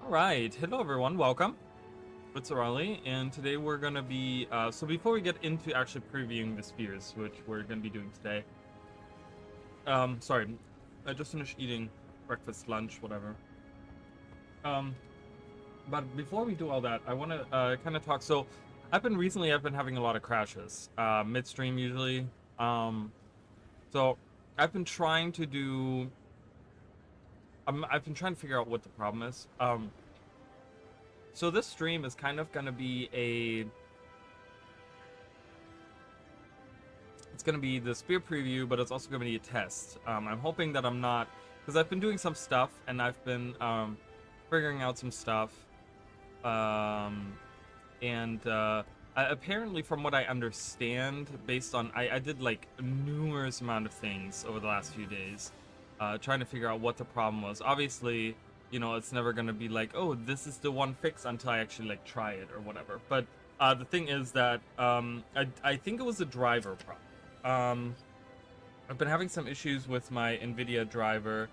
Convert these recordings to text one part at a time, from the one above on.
Alright, hello everyone, welcome. It's Arali, and today we're gonna be, so before we get into actually previewing the spears, which we're gonna be doing today, sorry, I just finished eating breakfast, lunch, whatever. Um, but before we do all that, I wanna, kind of talk, so I've been having a lot of crashes, midstream usually, so I've been trying to do, I've been trying to figure out what the problem is, so this stream is kind of gonna be it's gonna be the spear preview, but it's also gonna be a test. I'm hoping that I'm not, because I've been doing some stuff and I've been figuring out some stuff, and apparently, from what I understand, based on I did like numerous amount of things over the last few days, trying to figure out what the problem was. Obviously, you know, it's never gonna be like, oh, this is the one fix until I actually like try it or whatever. But the thing is that I think it was a driver problem. I've been having some issues with my NVIDIA driver,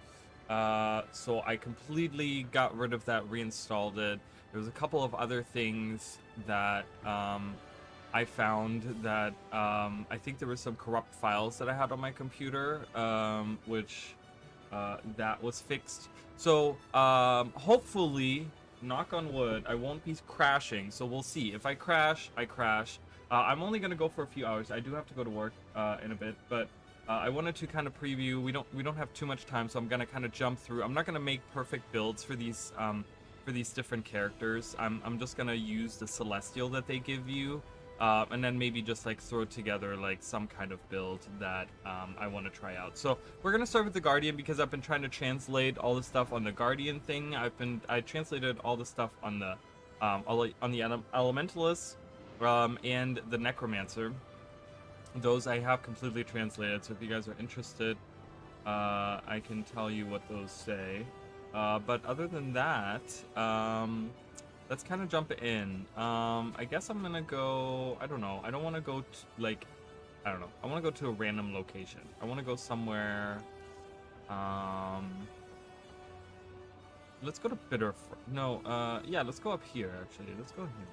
so I completely got rid of that, reinstalled it. There was a couple of other things that I found that I think there were some corrupt files that I had on my computer, which that was fixed. So hopefully, knock on wood, I won't be crashing. So we'll see. If I crash, I crash. I'm only gonna go for a few hours. I do have to go to work in a bit, but I wanted to kind of preview. We don't have too much time, so I'm gonna kind of jump through. I'm not gonna make perfect builds for these different characters. I'm just gonna use the celestial that they give you, and then maybe just like throw together like some kind of build that I want to try out. So we're gonna start with the Guardian because I've been trying to translate all the stuff on the Guardian thing. I translated all the stuff on the Elementalist and the Necromancer. Those I have completely translated. So if you guys are interested, I can tell you what those say. But other than that, let's kind of jump in. I guess I'm gonna go, I don't know. I don't want to go like, I don't know. I want to go to a random location. I want to go somewhere. Let's go to No, yeah, let's go up here actually. Let's go here.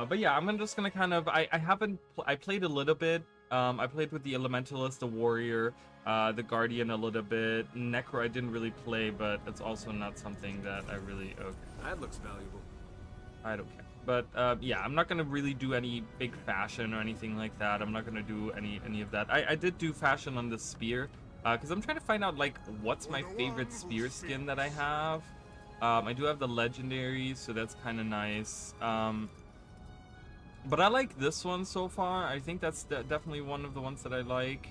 But yeah, just gonna kind of, I haven't, I played a little bit. I played with the Elementalist, the Warrior, the Guardian a little bit. Necro I didn't really play, but it's also not something that I really, That looks valuable. I don't care. But yeah, I'm not gonna really do any big fashion or anything like that. I'm not gonna do any of that. I did do fashion on the spear, because I'm trying to find out like what's my favorite spear skin that I have. I do have the legendary, so that's kind of nice. But I like this one so far. I think that's definitely one of the ones that I like.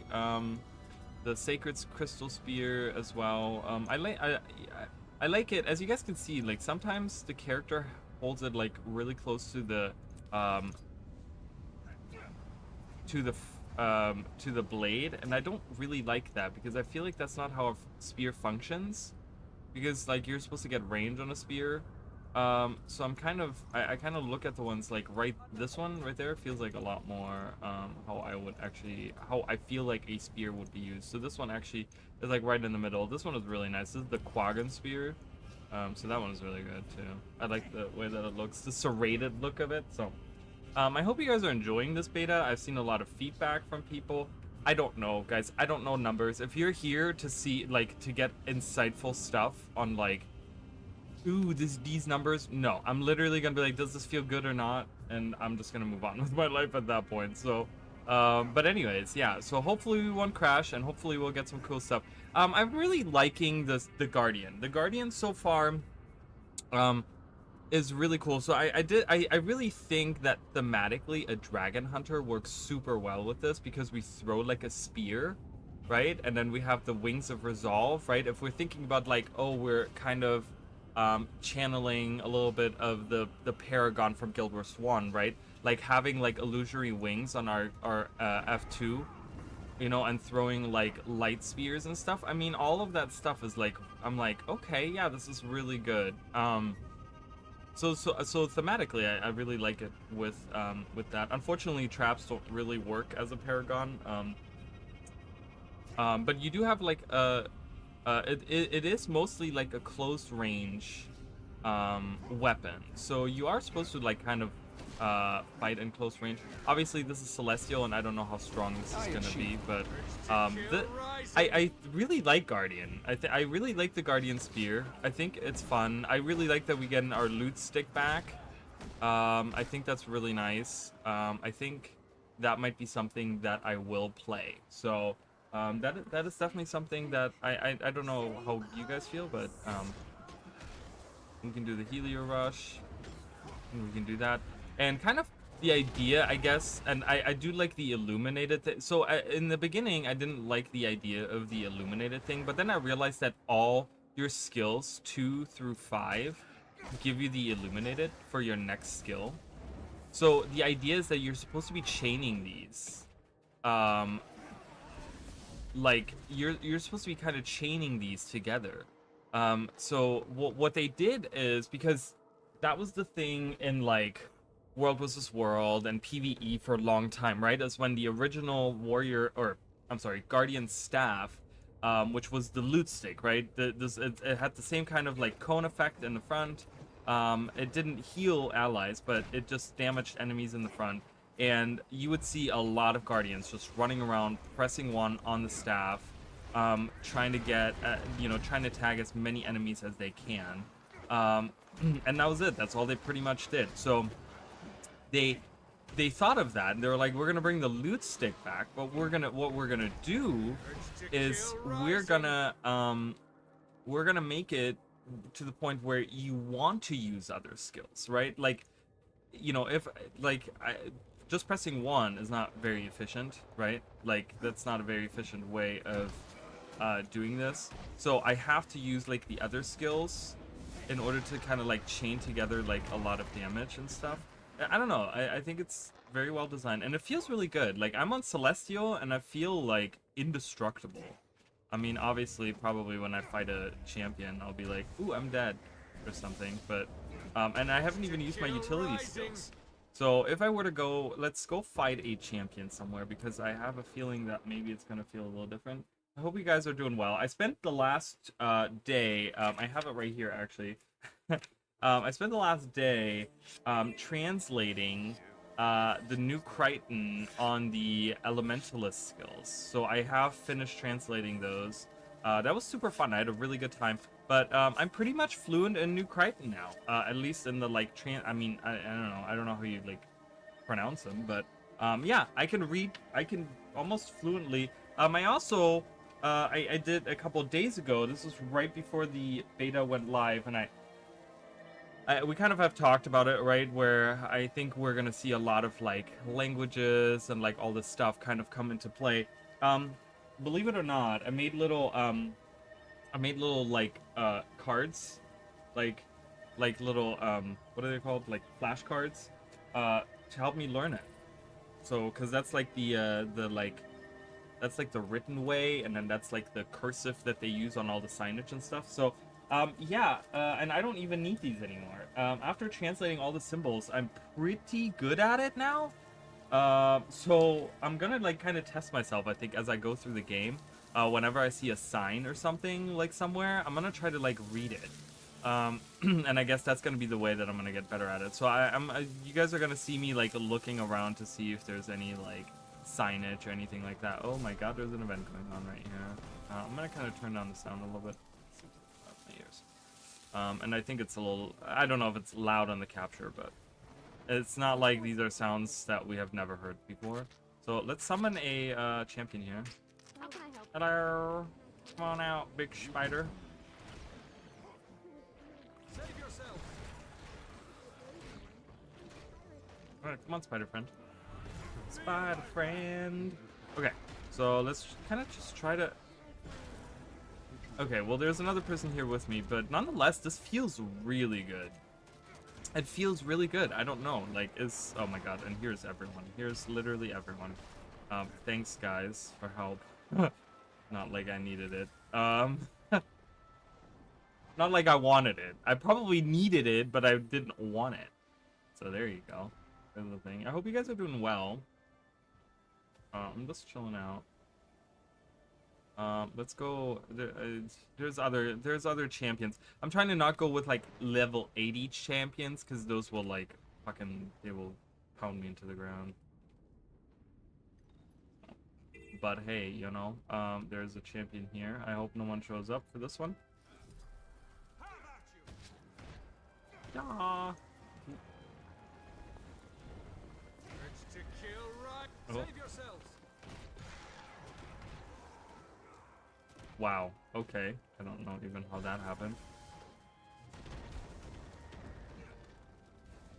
The Sacred Crystal Spear as well. I like it. As you guys can see, like sometimes the character holds it like really close to the to the blade, and I don't really like that because I feel like that's not how a spear functions. Because like you're supposed to get range on a spear. So I'm kind of, I kind of look at the ones like this one right there feels like a lot more, how I feel like a spear would be used. So this one actually is like right in the middle. This one is really nice. This is the Quaggan spear. So that one is really good too. I like the way that it looks, the serrated look of it. So, I hope you guys are enjoying this beta. I've seen a lot of feedback from people. I don't know, guys. I don't know numbers. If you're here to see, like, to get insightful stuff on like, ooh, these numbers, no, I'm literally gonna be like, does this feel good or not, and I'm just gonna move on with my life at that point. So but anyways, yeah, so hopefully we won't crash and hopefully we'll get some cool stuff. I'm really liking the Guardian so far is really cool. So I really think that thematically a dragon hunter works super well with this because we throw like a spear, right? And then we have the wings of resolve, right? If we're thinking about like, oh, we're kind of channeling a little bit of the Paragon from Guild Wars 1, right? Like having like illusory wings on our F2, you know, and throwing like light spears and stuff. I mean, all of that stuff is like, I'm like, okay, yeah, this is really good. So thematically, I really like it with that. Unfortunately, traps don't really work as a Paragon. But you do have like a It is mostly like a close range weapon. So you are supposed to like kind of fight in close range. Obviously, this is Celestial, and I don't know how strong this is gonna be, but I really like Guardian. I really like the Guardian Spear. I think it's fun. I really like that we get our loot stick back. I think that's really nice. I think that might be something that I will play. So that is definitely something that I don't know how you guys feel, but we can do the Helio Rush, and we can do that, and kind of the idea, I guess, and I do like the illuminated thing. So in the beginning, I didn't like the idea of the illuminated thing, but then I realized that all your skills 2 through 5 give you the illuminated for your next skill. So the idea is that you're supposed to be chaining these. Like you're supposed to be kind of chaining these together. So what they did is, because that was the thing in like World vs. World and PvE for a long time, right? Is when the original warrior, or I'm sorry, Guardian staff, which was the loot stick, right? It had the same kind of like cone effect in the front. It didn't heal allies, but it just damaged enemies in the front. And you would see a lot of Guardians just running around, pressing 1 on the staff, trying to get, trying to tag as many enemies as they can. And that was it. That's all they pretty much did. So they thought of that, and they were like, we're gonna bring the loot stick back, but what we're gonna do is we're gonna make it to the point where you want to use other skills, right? Like, if like just pressing 1 is not very efficient, right? Like, that's not a very efficient way of doing this. So I have to use like the other skills in order to kind of like chain together like a lot of damage and stuff. I don't know. I think it's very well designed, and it feels really good. Like, I'm on Celestial and I feel like indestructible. I mean, obviously, probably when I fight a champion, I'll be like, ooh, I'm dead or something. But and I haven't even used my utility skills. So if I were to go, let's go fight a champion somewhere, because I have a feeling that maybe it's gonna feel a little different. I hope you guys are doing well. I spent the last day, I have it right here actually. I spent the last day translating the new Crichton on the Elementalist skills. So I have finished translating those. That was super fun. I had a really good time. But I'm pretty much fluent in New Crichton now. At least in the like I mean, I don't know. I don't know how you like pronounce them, but yeah, I can read. I can almost fluently. I also I did a couple of days ago. This was right before the beta went live, and we kind of have talked about it, right? Where I think we're gonna see a lot of like languages and like all this stuff kind of come into play. Believe it or not, I made little like cards, like little what are they called, like flashcards, to help me learn it. So because that's like the like that's like the written way, and then that's like the cursive that they use on all the signage and stuff. So yeah, and I don't even need these anymore. After translating all the symbols, I'm pretty good at it now. So I'm gonna like kind of test myself, I think, as I go through the game. Whenever I see a sign or something like somewhere, I'm gonna try to like read it. And I guess that's gonna be the way that I'm gonna get better at it. So you guys are gonna see me like looking around to see if there's any like signage or anything like that. Oh my god, there's an event going on right here. I'm gonna kind of turn down the sound a little bit. My ears. And I think it's a little, I don't know if it's loud on the capture, but it's not like these are sounds that we have never heard before. So let's summon a champion here. How can I help? Hello. Come on out, big spider. Save yourself. Alright, come on, spider friend. Spider friend. Okay, so let's kind of just try to... Okay, well, there's another person here with me, but nonetheless, this feels really good. It feels really good. I don't know, like, it's... Oh my god, and here's everyone. Here's literally everyone. Thanks, guys, for help. Not like I needed it. Not like I wanted it. I probably needed it, but I didn't want it. So there you go. There's the thing. I hope you guys are doing well. I'm just chilling out. Let's go. There's other champions. I'm trying to not go with like level 80 champions because those will like they will pound me into the ground. But hey, you know, there's a champion here. I hope no one shows up for this one. Yeah. Urge to kill right. Oh. Save yourselves. Wow. Okay. I don't know even how that happened.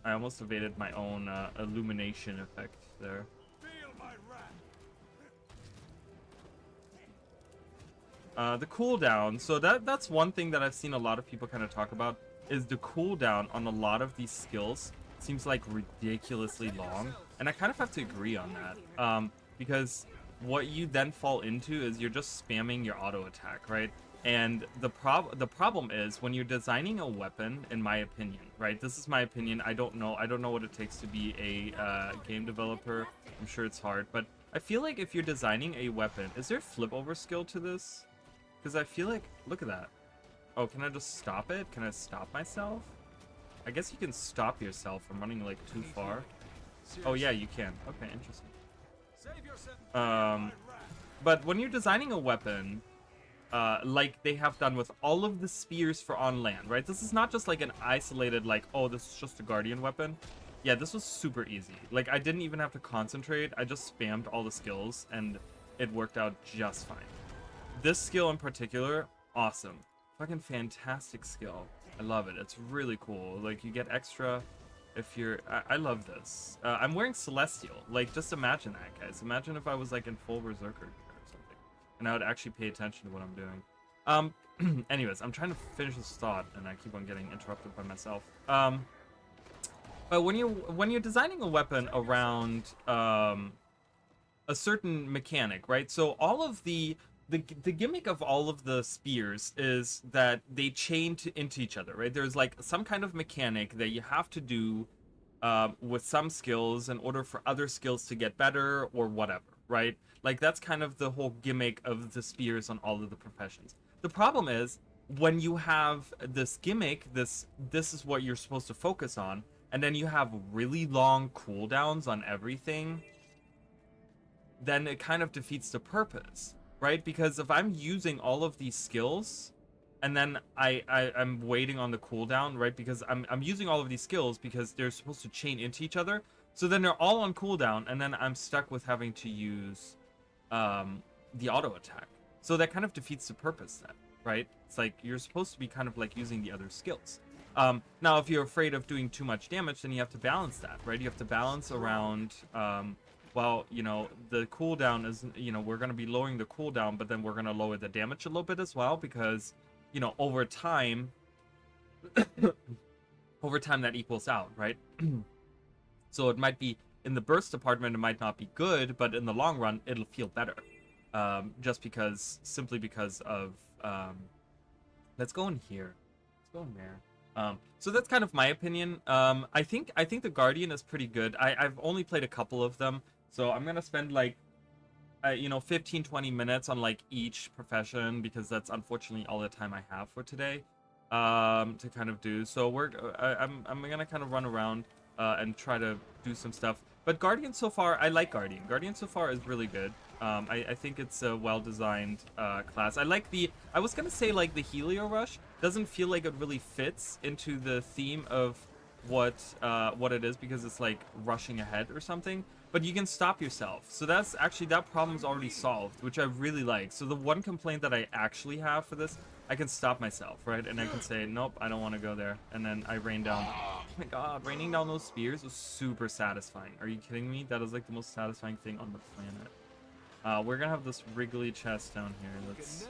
I almost evaded my own illumination effect there. Feel my wrath. The cooldown. So that's one thing that I've seen a lot of people kind of talk about is the cooldown on a lot of these skills seems like ridiculously long, and I kind of have to agree on that. Because what you then fall into is you're just spamming your auto attack, right? And the problem is when you're designing a weapon, in my opinion, right? This is my opinion. I don't know what it takes to be a game developer. I'm sure it's hard, but I feel like if you're designing a weapon, is there flip over skill to this? Because I feel like, look at that. Oh, can I just stop it? Can I stop myself? I guess you can stop yourself from running like too far. Oh yeah, you can. Okay, interesting. Save yourself. But when you're designing a weapon, like they have done with all of the spears for on land, right? This is not just like an isolated, like, oh, this is just a guardian weapon. Yeah, this was super easy. Like, I didn't even have to concentrate. I just spammed all the skills, and it worked out just fine. This skill in particular, awesome. Fucking fantastic skill. I love it. It's really cool. Like, you get extra if you're... I love this. I'm wearing Celestial. Like, just imagine that, guys. Imagine if I was, like, in full Berserker gear or something. And I would actually pay attention to what I'm doing. Anyways, I'm trying to finish this thought, and I keep on getting interrupted by myself. But when you're designing a weapon around a certain mechanic, right? So all of the gimmick of all of the spears is that they chain into each other, right? There's like some kind of mechanic that you have to do with some skills in order for other skills to get better or whatever, right? Like that's kind of the whole gimmick of the spears on all of the professions. The problem is when you have this gimmick, this is what you're supposed to focus on, and then you have really long cooldowns on everything, then it kind of defeats the purpose. Right? Because if I'm using all of these skills and then I'm waiting on the cooldown, right? Because I'm using all of these skills because they're supposed to chain into each other. So then they're all on cooldown and then I'm stuck with having to use the auto attack. So that kind of defeats the purpose then, right? It's like you're supposed to be kind of like using the other skills. Now, if you're afraid of doing too much damage, then you have to balance that, right? You have to balance around... well, you know, the cooldown is, you know, we're going to be lowering the cooldown, but then we're going to lower the damage a little bit as well because, you know, over time that equals out, right? So it might be, in the burst department, it might not be good, but in the long run, it'll feel better. Simply because of, let's go in here. Let's go in there. So that's kind of my opinion. I think the Guardian is pretty good. I've only played a couple of them, so I'm gonna spend like, 15-20 minutes on like each profession because that's unfortunately all the time I have for today, to kind of do. So I'm gonna kind of run around and try to do some stuff. But Guardian so far, I like Guardian. Guardian so far is really good. I think it's a well-designed class. I was gonna say like the Helio Rush doesn't feel like it really fits into the theme of what it is because it's like rushing ahead or something. But you can stop yourself. So that's actually, that problem's already solved, which I really like. So the one complaint that I actually have for this, I can stop myself, right? And I can say, nope, I don't want to go there. And then I rain down. Oh my god, raining down those spears was super satisfying. Are you kidding me? That is like the most satisfying thing on the planet. We're gonna have this wriggly chest down here. Let's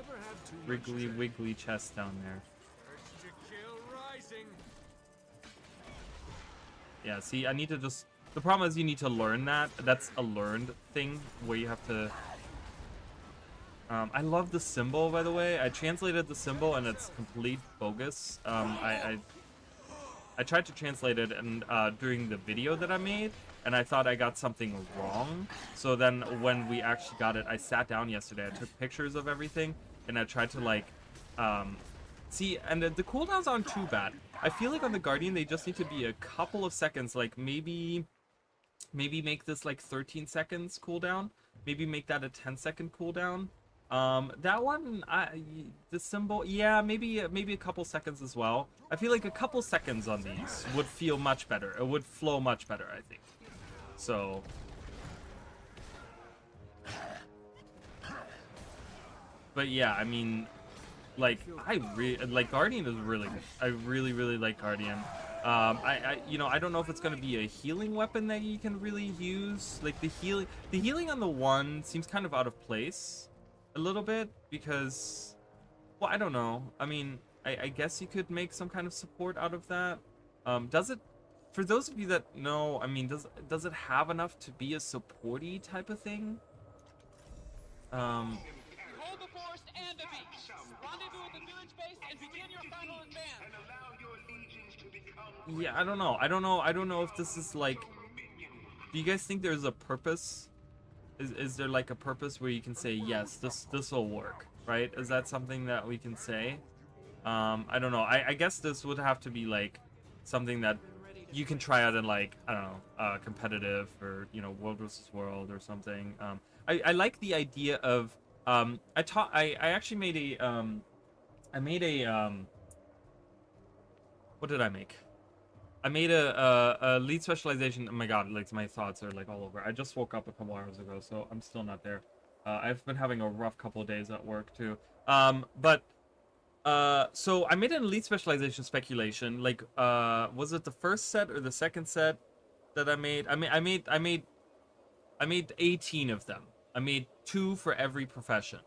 wiggly chest down there. Urge to kill rising. Yeah, see, I need to just... The problem is you need to learn that. That's a learned thing where you have to... I love the symbol, by the way. I translated the symbol and it's complete bogus. I I tried to translate it and during the video that I made, and I thought I got something wrong. So then when we actually got it, I sat down yesterday, I took pictures of everything, and I tried to like see, and the cooldowns aren't too bad. I feel like on the Guardian they just need to be a couple of seconds, like maybe make this like 13 seconds cooldown, maybe make that a 10-second cooldown. That one, the symbol, yeah, maybe a couple seconds as well. I feel like a couple seconds on these would feel much better. It would flow much better, I think. So, but yeah, I mean, like like Guardian is really good. I really like Guardian. You know, I don't know if it's gonna be a healing weapon that you can really use. Like the healing on the one seems kind of out of place a little bit because, well, I don't know. I mean, I guess you could make some kind of support out of that. Does it? For those of you that know, I mean, does it have enough to be a supporty type of thing? Hold the forest and the beach. Rendezvous at the village base and begin your final advance. Yeah, I don't know if this is like, do you guys think there's a purpose? Is there like a purpose where you can say, yes, this will work, right? Is that something that we can say? I don't know. I guess this would have to be like something that you can try out in, like, I don't know, competitive, or, you know, world versus world or something. I like the idea of, I actually made a, what did I make? I made a lead specialization. Oh my god, like my thoughts are like all over. I just woke up a couple hours ago, so I'm still not there. I've been having a rough couple of days at work too. So I made an elite specialization speculation. Like, was it the first set or the second set that I made? I made 18 of them. I made 2 for every profession.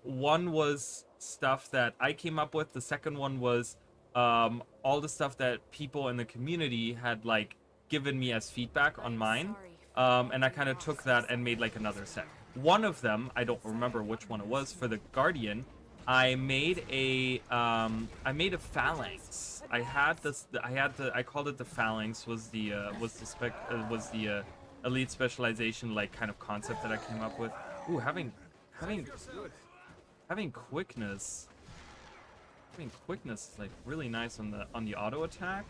One was stuff that I came up with. The second one was all the stuff that people in the community had like given me as feedback on mine. And I kind of took that and made like another set. One of them, I don't remember which one it was, for the Guardian, I made a phalanx. I called it the phalanx. Was the elite specialization, like, kind of concept that I came up with. Ooh, having quickness. Having quickness is like really nice on the auto attack.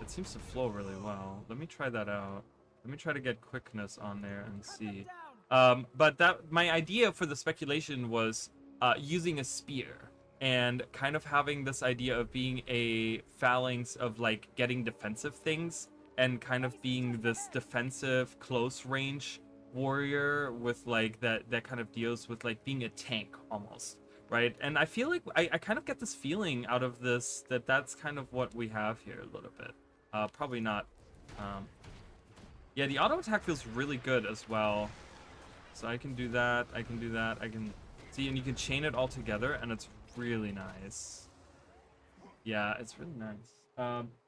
It seems to flow really well. Let me try that out. Let me try to get quickness on there and see. But my idea for the speculation was using a spear and kind of having this idea of being a phalanx of like getting defensive things and kind of being this defensive close range warrior with like that kind of deals with like being a tank almost, right? And I feel like I kind of get this feeling out of this that's kind of what we have here a little bit. Probably not. Yeah, the auto attack feels really good as well. So I can do that. I can do that. I can see, and you can chain it all together, and it's really nice. Yeah, it's really nice.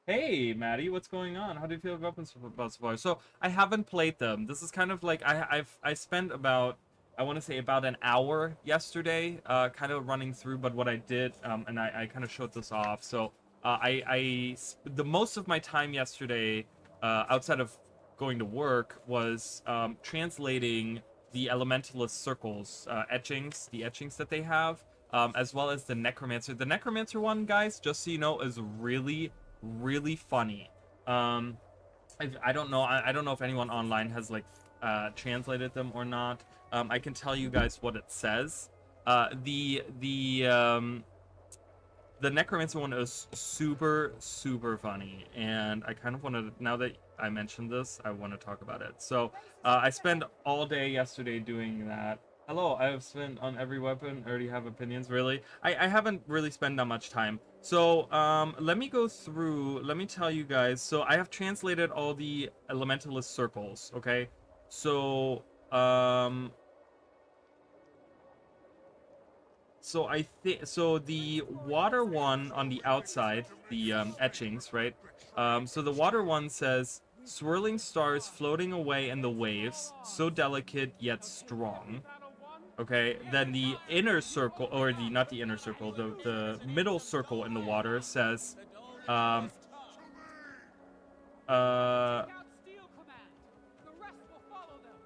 Hey, Maddie, what's going on? How do you feel about so far? So I haven't played them. This is kind of like I spent about, I want to say about an hour yesterday, kind of running through. But what I did, and I kind of showed this off. So the most of my time yesterday, outside of going to work, was translating the Elementalist circles, etchings that they have, as well as the Necromancer. The Necromancer one, guys, just so you know, is really, really funny. I don't know. I don't know if anyone online has like translated them or not. I can tell you guys what it says. The Necromancer one is super, super funny, and I kind of want to, now that I mentioned this, I want to talk about it. So I spent all day yesterday doing that. Hello, I have spent on every weapon. I already have opinions, really. I haven't really spent that much time. So let me go through, let me tell you guys. So I have translated all the Elementalist circles, okay? So so the water one on the outside, the etchings, right? So the water one says, swirling stars floating away in the waves, so delicate yet strong. Okay, then the inner circle, or not the inner circle, the middle circle in the water says, Take out Steel Command. The rest will follow them.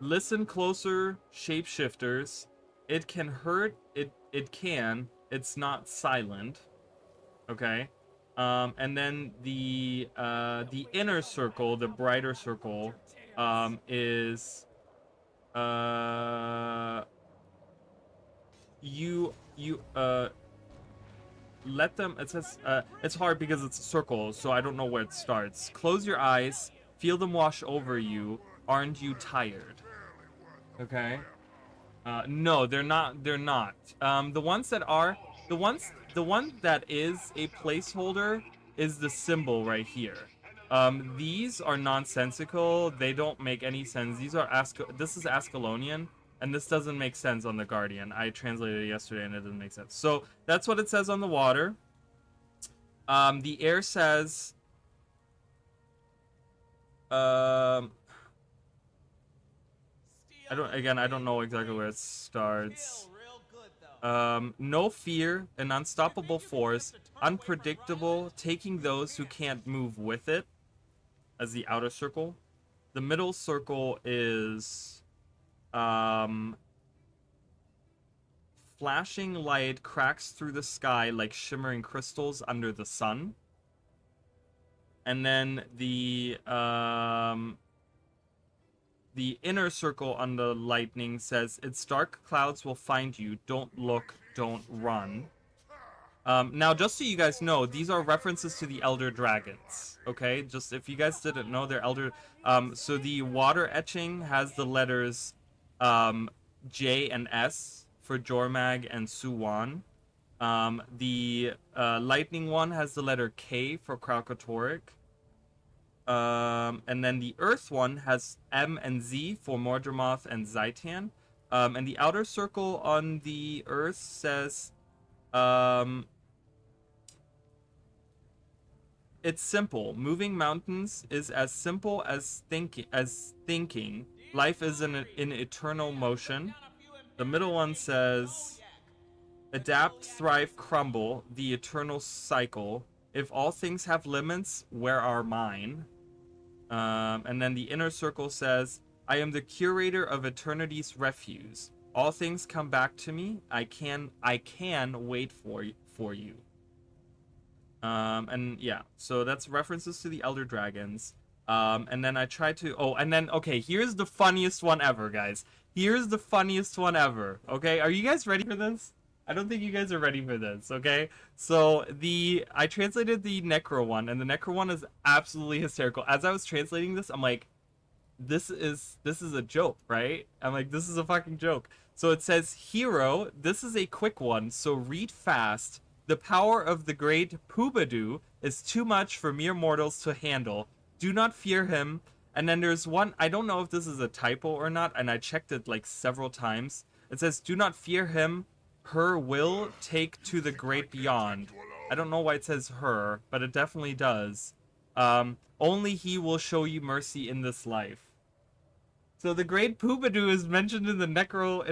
Listen closer, shapeshifters. It can hurt. It can. It's not silent. Okay. And then the inner circle, the brighter circle, is you let them. It says it's hard because it's a circle, so I don't know where it starts. Close your eyes, feel them wash over you. Aren't you tired? Okay. No, they're not. They're not. The ones that are, the one that is a placeholder is the symbol right here. These are nonsensical. They don't make any sense. These are this is Ascalonian, and this doesn't make sense on the Guardian. I translated it yesterday, and it doesn't make sense. So that's what it says on the water. The air says. I don't know exactly where it starts. No fear, an unstoppable force, unpredictable, taking those who can't move with it, as the outer circle. The middle circle is flashing light cracks through the sky like shimmering crystals under the sun. And then the inner circle on the lightning says, its dark clouds will find you. Don't look, don't run. Now, just so you guys know, these are references to the Elder Dragons. Okay? Just if you guys didn't know, they're Elder... so the water etching has the letters J and S for Jormag and Suwan. The lightning one has the letter K for Kralkatorrik. And then the Earth one has M and Z for Mordramoth and Zaitan. And the outer circle on the Earth says, it's simple. Moving mountains is as simple as thinking. Life is in eternal motion. The middle one says, adapt, thrive, crumble, the eternal cycle. If all things have limits, where are mine? And then the inner circle says, I am the curator of eternity's refuse. All things come back to me. I can wait for you. And yeah, so that's references to the Elder Dragons. And then I tried to, okay, here's the funniest one ever, guys. Here's the funniest one ever. Okay, are you guys ready for this? I don't think you guys are ready for this, okay? So I translated the Necro one, and the Necro one is absolutely hysterical. As I was translating this, I'm like, this is a joke, right? I'm like, this is a fucking joke. So it says, hero, this is a quick one, so read fast. The power of the great Poobadoo is too much for mere mortals to handle. Do not fear him. And then there's one, I don't know if this is a typo or not, and I checked it like several times. It says, do not fear him. Her will take to the great beyond. I don't know why it says her, but it definitely does. Only he will show you mercy in this life. So the great Poobadoo is mentioned in the Necro,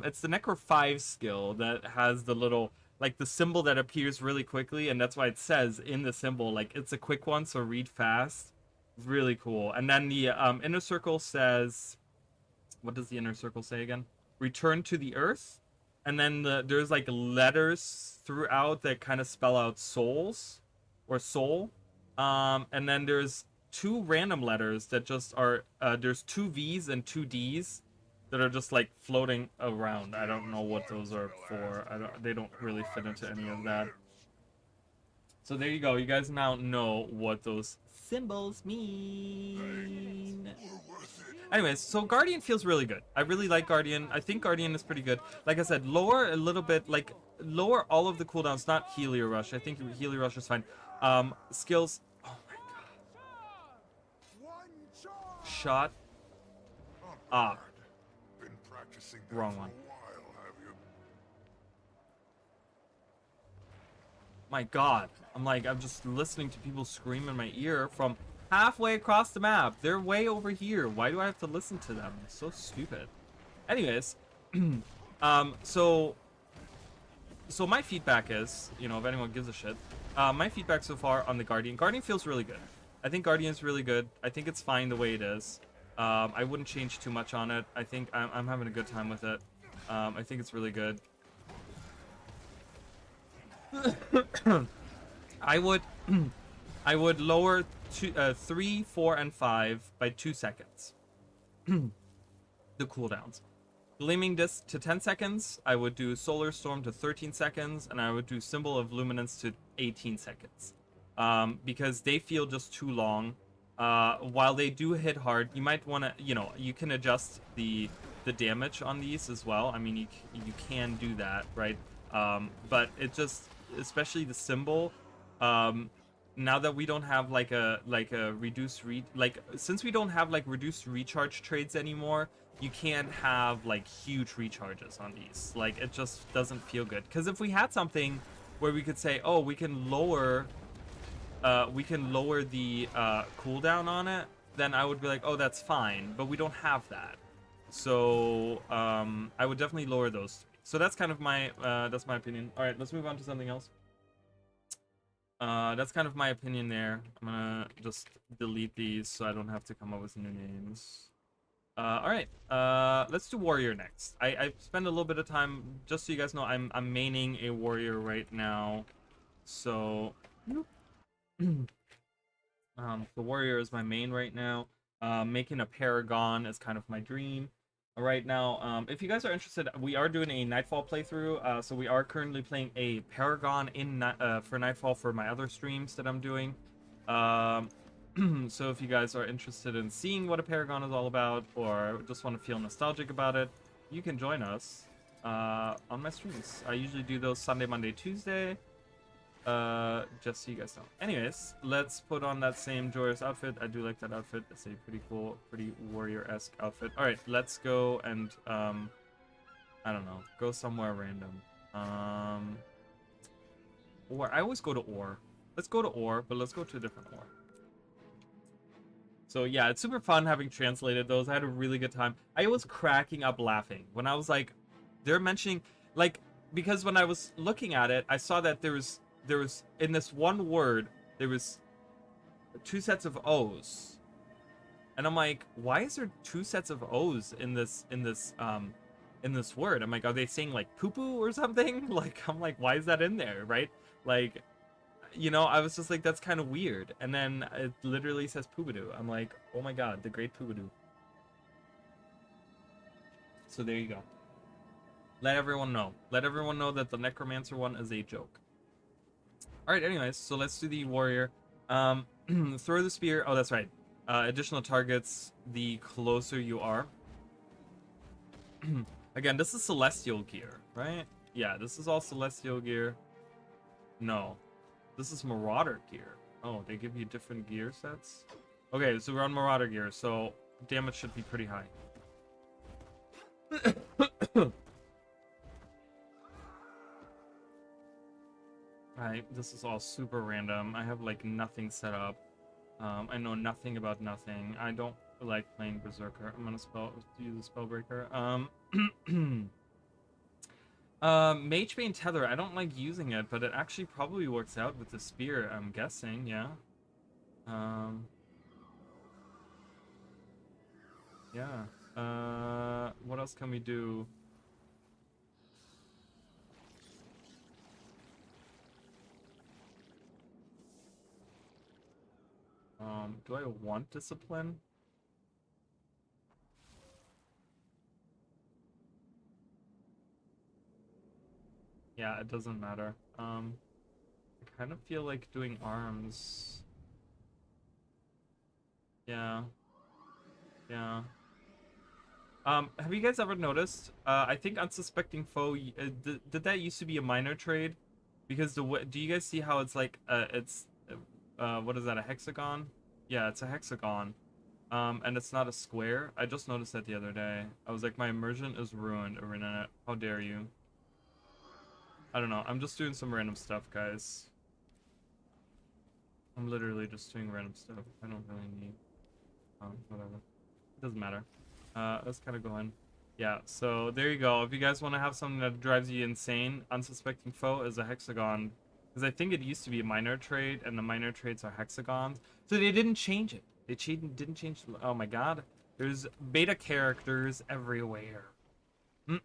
it's the Necro 5 skill that has the little, like the symbol that appears really quickly, and that's why it says in the symbol, like it's a quick one, so read fast. Really cool. And then the inner circle says, what does the inner circle say again? Return to the earth. And then there's like letters throughout that kind of spell out souls or soul. And then there's two random letters that just are, there's two V's and two D's that are just like floating around. I don't know what those are for. They don't really fit into any of that. So there you go. You guys now know what those symbols mean. Anyways, so Guardian feels really good. I really like Guardian. I think Guardian is pretty good. Like I said, lower a little bit, like lower all of the cooldowns, not Helio Rush. I think Helio Rush is fine. Skills. Oh my god. Shot. Ah. Wrong one. My god. I'm just listening to people scream in my ear from halfway across the map. They're way over here. Why do I have to listen to them? It's so stupid. Anyways, so my feedback is, you know, if anyone gives a shit, my feedback so far on the Guardian feels really good. I think Guardian's really good. I think it's fine the way it is. I wouldn't change too much on it. I think I'm having a good time with it. I think it's really good. I would I would lower 3, 4, and 5 by 2 seconds. The cooldowns. Gleaming Disc to 10 seconds. I would do Solar Storm to 13 seconds, and I would do Symbol of Luminance to 18 seconds. Because they feel just too long. While they do hit hard, you might want to, you can adjust the damage on these as well. I mean, you can do that, right? But it just, especially the symbol, now that we don't have like a reduced since we don't have like reduced recharge trades anymore, you can't have like huge recharges on these. Like, it just doesn't feel good. Because if we had something where we could say, oh, we can lower the cooldown on it, then I would be like, oh, that's fine. But we don't have that, so I would definitely lower those. So that's kind of my opinion. All right, let's move on to something else. That's kind of my opinion there. I'm gonna just delete these so I don't have to come up with new names. All right, let's do warrior next. I spend a little bit of time, just so you guys know, I'm maining a warrior right now. So the warrior is my main right now. Making a paragon is kind of my dream right now. If you guys are interested, we are doing a Nightfall playthrough. So we are currently playing a paragon for Nightfall for my other streams that I'm doing. So if you guys are interested in seeing what a paragon is all about, or just want to feel nostalgic about it, you can join us on my streams. I usually do those Sunday, Monday, Tuesday. Just so you guys know. Anyways, let's put on that same Joyous outfit. I do like that outfit. It's a pretty cool, pretty warrior-esque outfit. All right, let's go and I don't know, go somewhere random. Or I always go to Ore. Let's go to Ore, but let's go to a different Ore. So yeah, it's super fun having translated those. I had a really good time. I was cracking up laughing when I was like, they're mentioning, like, because when I was looking at it, I saw that there was in this one word, there was 2 sets of O's. And I'm like, why is there 2 sets of O's in this word? I'm like, are they saying like poo-poo or something? Like, I'm like, why is that in there, right? Like, I was just like, that's kind of weird. And then it literally says Poobadoo. I'm like, oh my god, the great Poobadoo. So there you go. Let everyone know. Let everyone know that the Necromancer one is a joke. Alright, anyways, so let's do the warrior. Throw the spear. Oh, that's right. Additional targets the closer you are. Again, this is Celestial gear, right? Yeah, this is all Celestial gear. No. This is Marauder gear. Oh, they give you different gear sets? Okay, so we're on Marauder gear, so damage should be pretty high. Alright, this is all super random. I have like nothing set up. I know nothing about nothing. I don't like playing Berserker. I'm gonna use a Spellbreaker. Magebane Tether, I don't like using it, but it actually probably works out with the spear, I'm guessing, yeah. Yeah. What else can we do? Do I want discipline? Yeah, it doesn't matter. I kind of feel like doing arms. Yeah. Yeah. Have you guys ever noticed? I think Unsuspecting Foe, did that used to be a minor trade? Because do you guys see how it's like, what is that, a hexagon? Yeah, it's a hexagon. And it's not a square. I just noticed that the other day. I was like, my immersion is ruined, Arena. How dare you? I don't know. I'm just doing some random stuff, guys. I'm literally just doing random stuff. I don't really need... whatever. It doesn't matter. Let's kind of go in. Yeah, so there you go. If you guys want to have something that drives you insane, Unsuspecting Foe is a hexagon Because I think it used to be a minor trait, and the minor traits are hexagons. So they didn't change it. They didn't change. Oh my god. There's beta characters everywhere. Alright.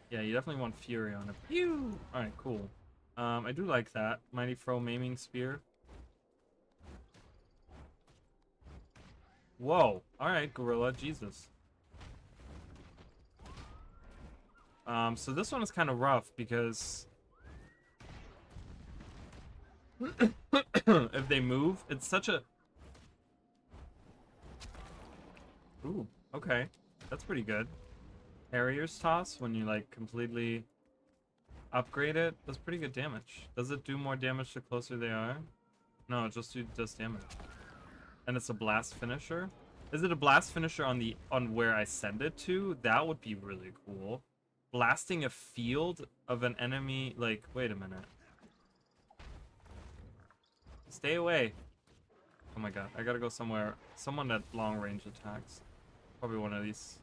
Yeah, you definitely want Fury on it. Pew! Alright, cool. I do like that. Mighty Throw Maiming Spear. Whoa. Alright, Gorilla. Jesus. So this one is kind of rough because if they move, it's such a... Ooh, okay. That's pretty good. Harrier's Toss, when you like completely upgrade it, does pretty good damage. Does it do more damage the closer they are? No, it just does damage. And it's a blast finisher? Is it a blast finisher on where I send it to? That would be really cool. Blasting a field of an enemy, like, wait a minute. Stay away. Oh my god, I gotta go somewhere. Someone at long range attacks. Probably one of these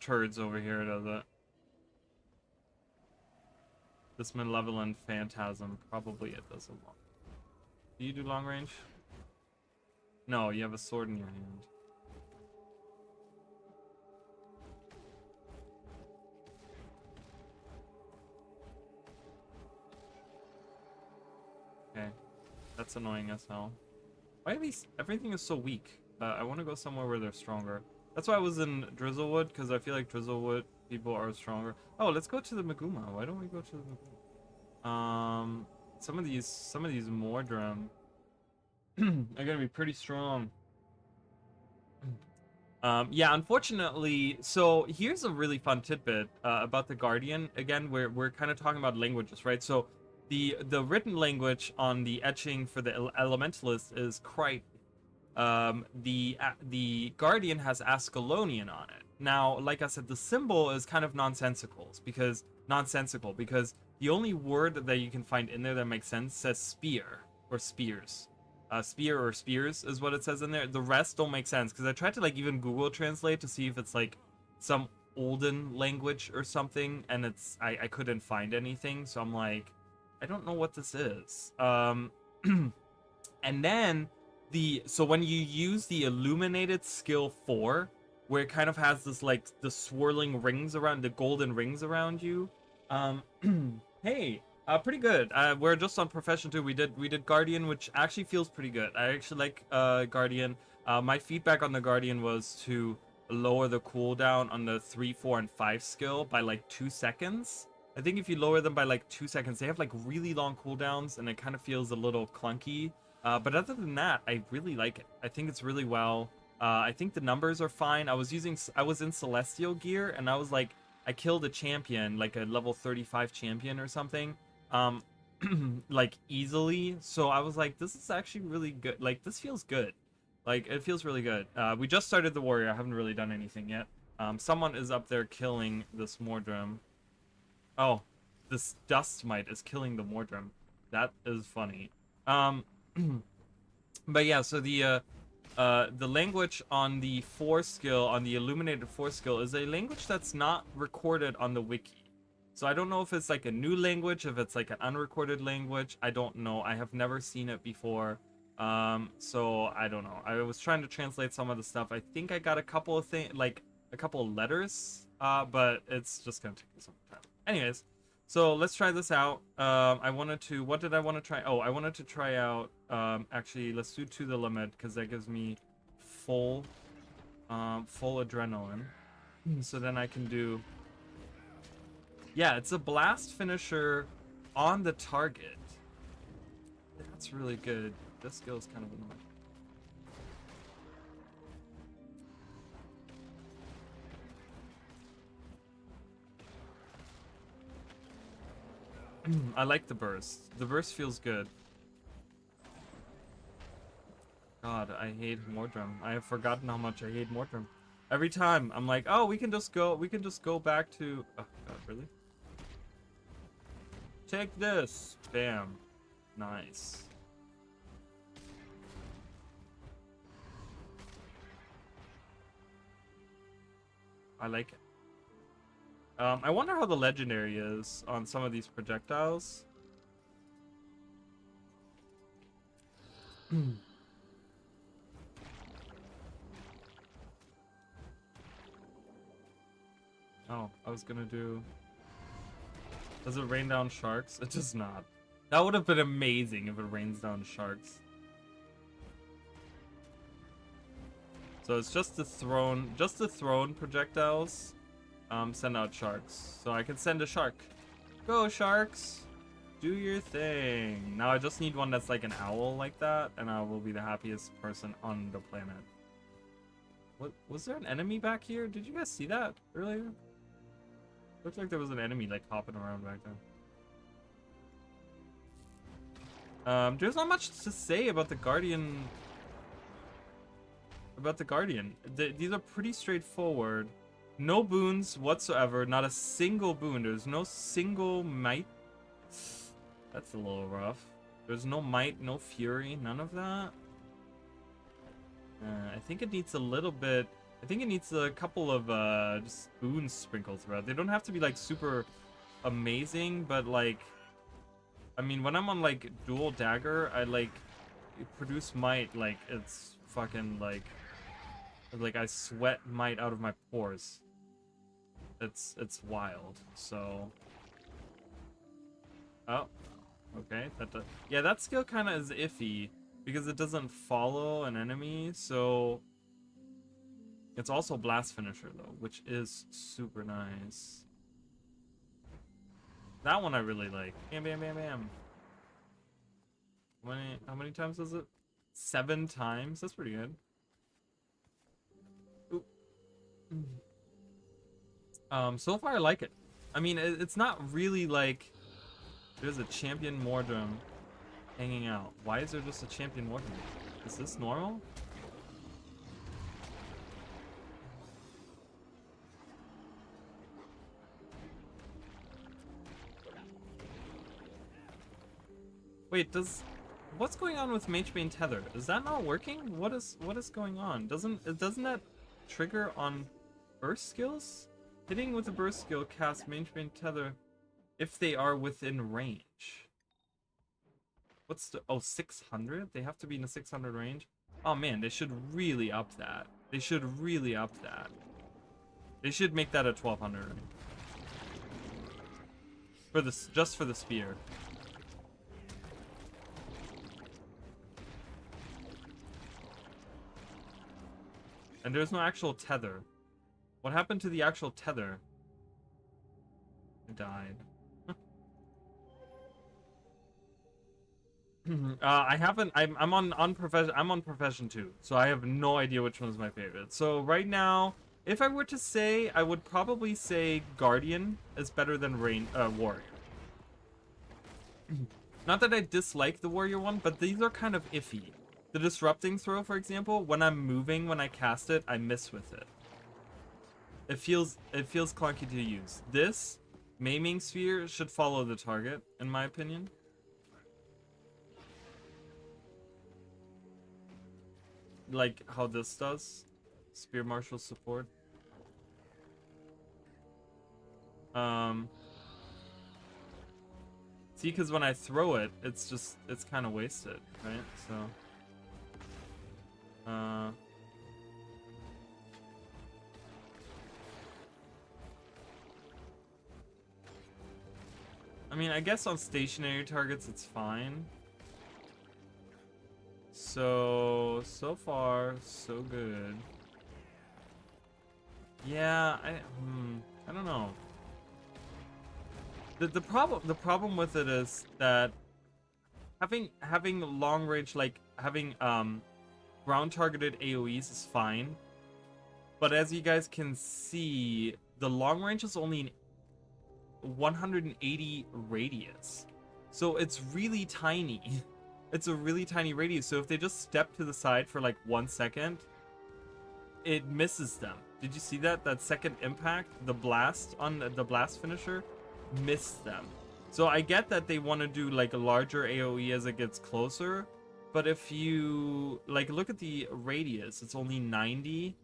turds over here does it. This malevolent phantasm, probably it does a lot. Do you do long range? No, you have a sword in your hand. Okay, that's annoying as hell. Why are these? Everything is so weak. I want to go somewhere where they're stronger. That's why I was in Drizzlewood, because I feel like Drizzlewood people are stronger. Oh, let's go to the Maguma. Why don't we go to the Maguma? Some of these Mordram are gonna be pretty strong. Yeah, unfortunately, so here's a really fun tidbit about the Guardian. Again, we're kind of talking about languages, right? So the written language on the etching for the Elementalist is Crichton. The Guardian has Ascalonian on it. Now, like I said, the symbol is kind of nonsensical because the only word that you can find in there that makes sense says spear or spears. Spear or spears is what it says in there. The rest don't make sense because I tried to like even Google Translate to see if it's like some olden language or something, and I couldn't find anything. So I'm like, I don't know what this is. And then so when you use the illuminated skill 4, where it kind of has this like the swirling rings around, the golden rings around you, hey, pretty good. We're just on profession 2. We did Guardian, which actually feels pretty good. I actually like Guardian. My feedback on the Guardian was to lower the cooldown on the 3, 4, and 5 skill by like 2 seconds. I think if you lower them by like 2 seconds, they have like really long cooldowns, and it kind of feels a little clunky. But other than that, I really like it. I think it's really well. I think the numbers are fine. I was in Celestial gear, and I was like, I killed a champion, like a level 35 champion or something, like easily. So I was like, this is actually really good. Like, this feels good. Like, it feels really good. We just started the warrior. I haven't really done anything yet. Someone is up there killing this Mordram. Oh, this Dust Mite is killing the Mordram. That is funny. But yeah, so the language on the 4 skill, on the illuminated 4 skill, is a language that's not recorded on the wiki. So I don't know if it's like a new language, if it's like an unrecorded language. I don't know. I have never seen it before. So I don't know. I was trying to translate some of the stuff. I think I got a couple of things, like a couple of letters, but it's just gonna take me some time. Anyways, so let's try this out. What did I want to try? Oh, I wanted to try out, actually, let's do To the Limit, because that gives me full adrenaline. So then I can do, yeah, it's a blast finisher on the target. That's really good. This skill is kind of annoying. I like the burst. The burst feels good. God, I hate Mordram. I have forgotten how much I hate Mordram. Every time I'm like, oh, we can just go back to, oh god, really? Take this. Bam. Nice. I like it. I wonder how the legendary is on some of these projectiles. Oh, I was gonna do... Does it rain down sharks? It does not. That would have been amazing if it rains down sharks. So it's just the thrown projectiles. Send out sharks. So I can send a shark. Go sharks! Do your thing. Now I just need one that's like an owl like that, and I will be the happiest person on the planet. What was there an enemy back here? Did you guys see that earlier? Looked like there was an enemy like hopping around back there. There's not much to say about the Guardian. These are pretty straightforward. No boons whatsoever. Not a single boon. There's no single might. That's a little rough. There's no might, no fury, none of that. I think it needs a little bit. I think it needs a couple of just boons sprinkled throughout. They don't have to be like super amazing, but like, I mean, when I'm on like dual dagger, I like produce might like it's fucking like I sweat might out of my pores. It's wild. So, oh, okay. Yeah, that skill kind of is iffy because it doesn't follow an enemy. So it's also blast finisher though, which is super nice. That one I really like. Bam, bam, bam, bam. How many times is it? 7 times. That's pretty good. Oop. So far I like it. I mean, it's not really like there's a champion Mordrum hanging out. Why is there just a champion Mordrum? Is this normal? Wait, what's going on with Magebane Tether? Is that not working? What is going on? Doesn't that trigger on burst skills? Hitting with a burst skill casts Magebane Tether if they are within range. What's the 600? They have to be in the 600 range? Oh man, they should really up that. They should really up that. They should make that a 1200 range. For this, just for the spear. And there's no actual tether. What happened to the actual tether? It died. I haven't. I'm on profession 2, so I have no idea which one's my favorite. So right now, if I were to say, I would probably say Guardian is better than Warrior. Not that I dislike the Warrior one, but these are kind of iffy. The disrupting throw, for example, when I'm moving, when I cast it, I miss with it. It feels clunky to use. This maiming sphere should follow the target, in my opinion. Like how this does. Spear Marshal support. See, because when I throw it, it's kind of wasted, right? So. I mean, I guess on stationary targets it's fine. So far, so good. Yeah, I don't know. The problem with it is that having long range, like having ground targeted AoEs is fine, but as you guys can see, the long range is only an 180 radius, so it's really tiny. It's a really tiny radius, so if they just step to the side for like 1 second, it misses them. Did you see that second impact? The blast on the blast finisher missed them. So I get that they want to do like a larger AoE as it gets closer, but if you like look at the radius, it's only 90.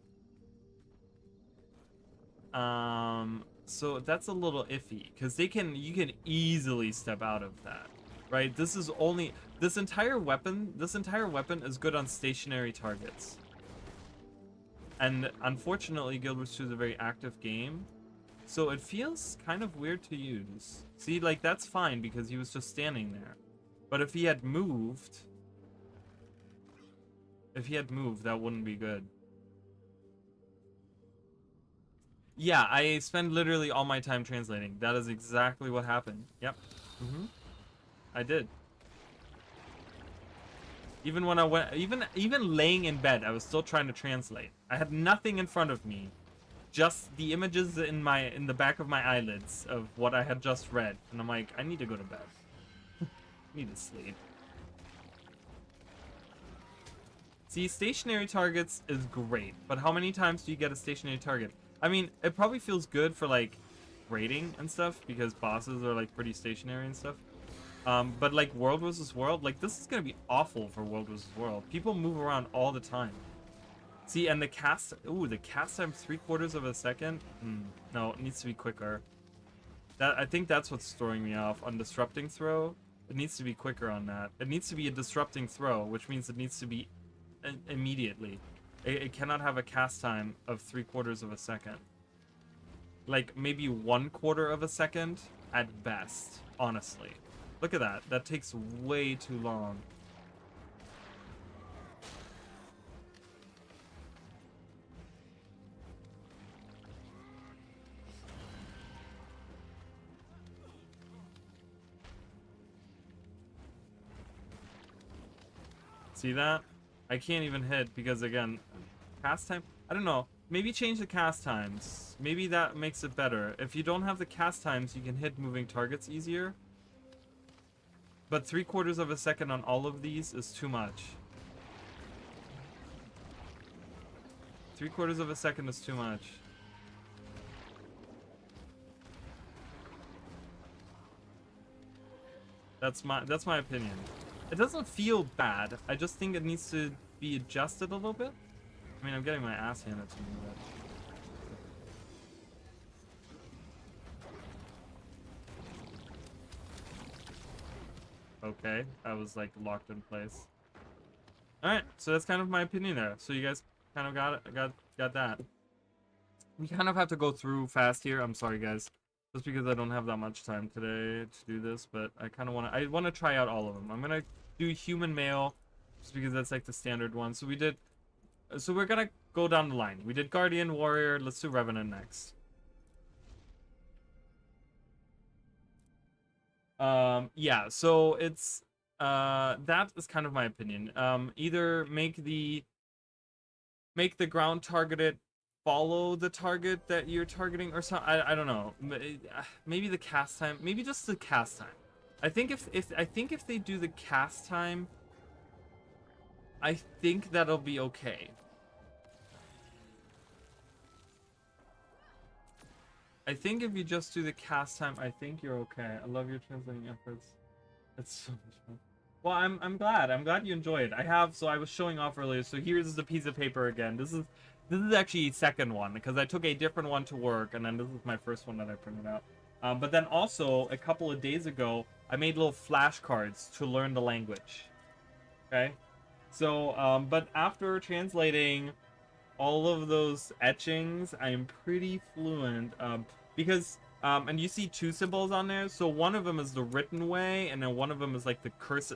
So that's a little iffy because you can easily step out of that, right? This entire weapon is good on stationary targets. And unfortunately, Guild Wars 2 is a very active game, so it feels kind of weird to use. See, like, that's fine because he was just standing there. But if he had moved, that wouldn't be good. Yeah, I spend literally all my time translating. That is exactly what happened. Yep. I did. Even when I went, even laying in bed, I was still trying to translate. I had nothing in front of me, just the images in the back of my eyelids of what I had just read, and I'm like, I need to go to bed. I need to sleep. See, stationary targets is great, but how many times do you get a stationary target? I mean, it probably feels good for like raiding and stuff because bosses are like pretty stationary and stuff. But like World vs. World, like this is gonna be awful for World vs. World. People move around all the time. See, and the cast time 3/4 of a second. No, it needs to be quicker. I think that's what's throwing me off on disrupting throw. It needs to be quicker on that. It needs to be a disrupting throw, which means it needs to be immediately. It cannot have a cast time of 3/4 of a second. Like maybe 1/4 of a second at best, honestly. Look at that. That takes way too long. See that? I can't even hit because, again, cast time? I don't know. Maybe change the cast times. Maybe that makes it better. If you don't have the cast times, you can hit moving targets easier. But 3/4 of a second on all of these is too much. 3/4 of a second is too much. That's my opinion. It doesn't feel bad. I just think it needs to be adjusted a little bit. I mean, I'm getting my ass handed to me, but... Okay, I was like locked in place. Alright, so that's kind of my opinion there. So you guys kind of got that. We kind of have to go through fast here. I'm sorry, guys. Just because I don't have that much time today to do this, but I kind of want to try out all of them. I'm going to do human male just because that's like the standard one. So we're going to go down the line. We did Guardian, Warrior. Let's do Revenant next. Yeah, so it's that is kind of my opinion. Either make the ground targeted follow the target that you're targeting, or something. I don't know. Maybe the cast time. Maybe just the cast time. I think if they do the cast time, I think that'll be okay. I think if you just do the cast time, I think you're okay. I love your translating efforts. It's so much fun. Well, I'm glad. I'm glad you enjoyed. I was showing off earlier. So here's the piece of paper again. This is actually the second one because I took a different one to work, and then this is my first one that I printed out. But then also a couple of days ago, I made little flashcards to learn the language. Okay, so but after translating all of those etchings, I'm pretty fluent because and you see two symbols on there. So one of them is the written way, and then one of them is like the curse,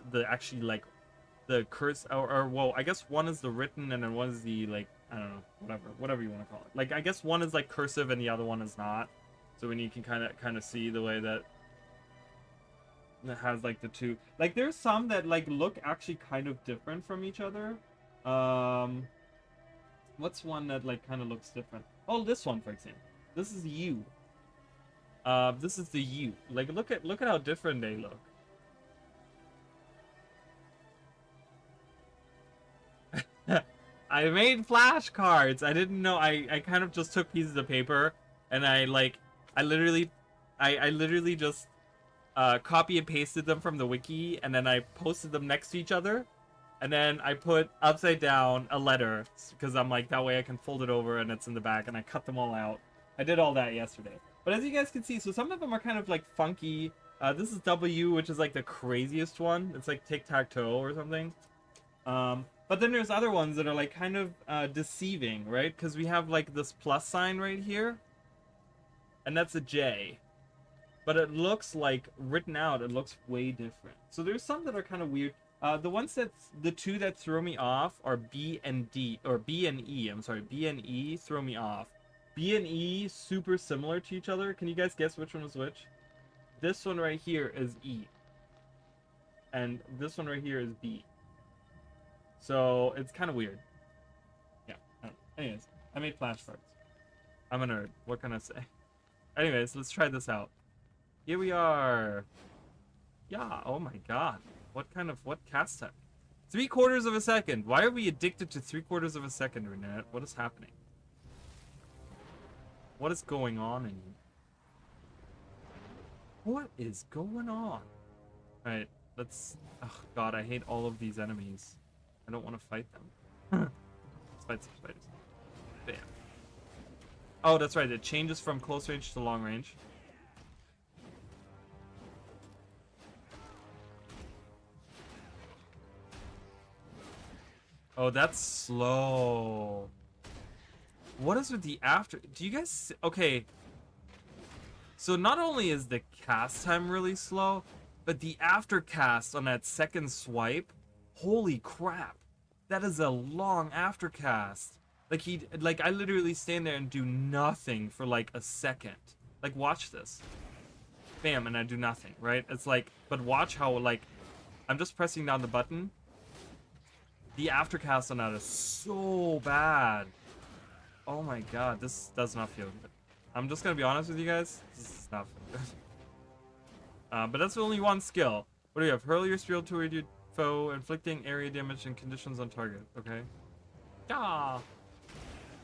or well, I guess one is the written, and then one is the like, I don't know, whatever you want to call it. Like, I guess one is like cursive and the other one is not. So when you can kind of see the way that it has like the two, like there's some that like look actually kind of different from each other. What's one that like kind of looks different? Oh, this one, for example. This is U. This is the U. Like, look at how different they look. I made flashcards. I didn't know. I kind of just took pieces of paper and I literally just copy and pasted them from the wiki, and then I posted them next to each other, and then I put upside down a letter because I'm like, that way I can fold it over and it's in the back, and I cut them all out. I did all that yesterday. But as you guys can see, so some of them are kind of like funky. This is W, which is like the craziest one. It's like tic-tac-toe or something. But then there's other ones that are like kind of deceiving, right? Because we have like this plus sign right here. And that's a J. But it looks like, written out, it looks way different. So there's some that are kind of weird. The two that throw me off are B and D, or B and E, I'm sorry, B and E throw me off. B and E, super similar to each other. Can you guys guess which one was which? This one right here is E. And this one right here is B. So, it's kind of weird. Yeah. Anyways, I made flashcards. I'm a nerd. What can I say? Anyways, let's try this out. Here we are. Yeah, oh my god. What cast time? 3/4 of a second. Why are we addicted to 3/4 of a second, Renette? What is happening? What is going on in you? What is going on? Alright, let's... Oh god, I hate all of these enemies. I don't want to fight them. Let's fight some spiders. Bam. Oh, that's right. It changes from close range to long range. Oh, that's slow. What is with the after? Do you guys... Okay. So not only is the cast time really slow, but the after cast on that second swipe, holy crap. That is a long after cast. Like I literally stand there and do nothing for like a second. Like watch this. Bam, and I do nothing, right? It's like, but watch how like, I'm just pressing down the button. The aftercast on that is so bad. Oh my god, this does not feel good. I'm just gonna be honest with you guys. This is not feel good. But that's only one skill. What do you have? Hurl your spear toward your foe, inflicting area damage and conditions on target. Okay. Yeah.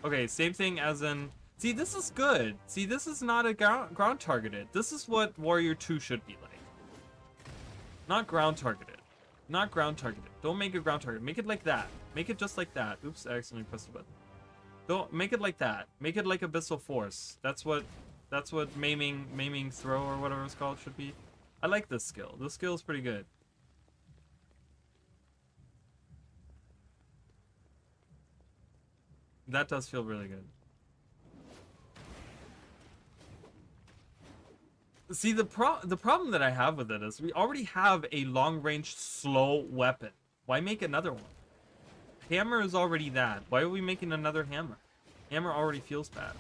Okay, same thing as in... See, this is good. See, this is not a ground targeted. This is what Warrior 2 should be like. Not ground targeted. Not ground targeted. Don't make it ground targeted. Make it like that. Make it just like that. Oops, I accidentally pressed the button. Don't make it like that. Make it like Abyssal Force. That's what maiming throw or whatever it's called should be. I like this skill. This skill is pretty good. That does feel really good. See, the problem that I have with it is we already have a long-range slow weapon. Why make another one? Hammer is already that. Why are we making another hammer? Hammer already feels bad.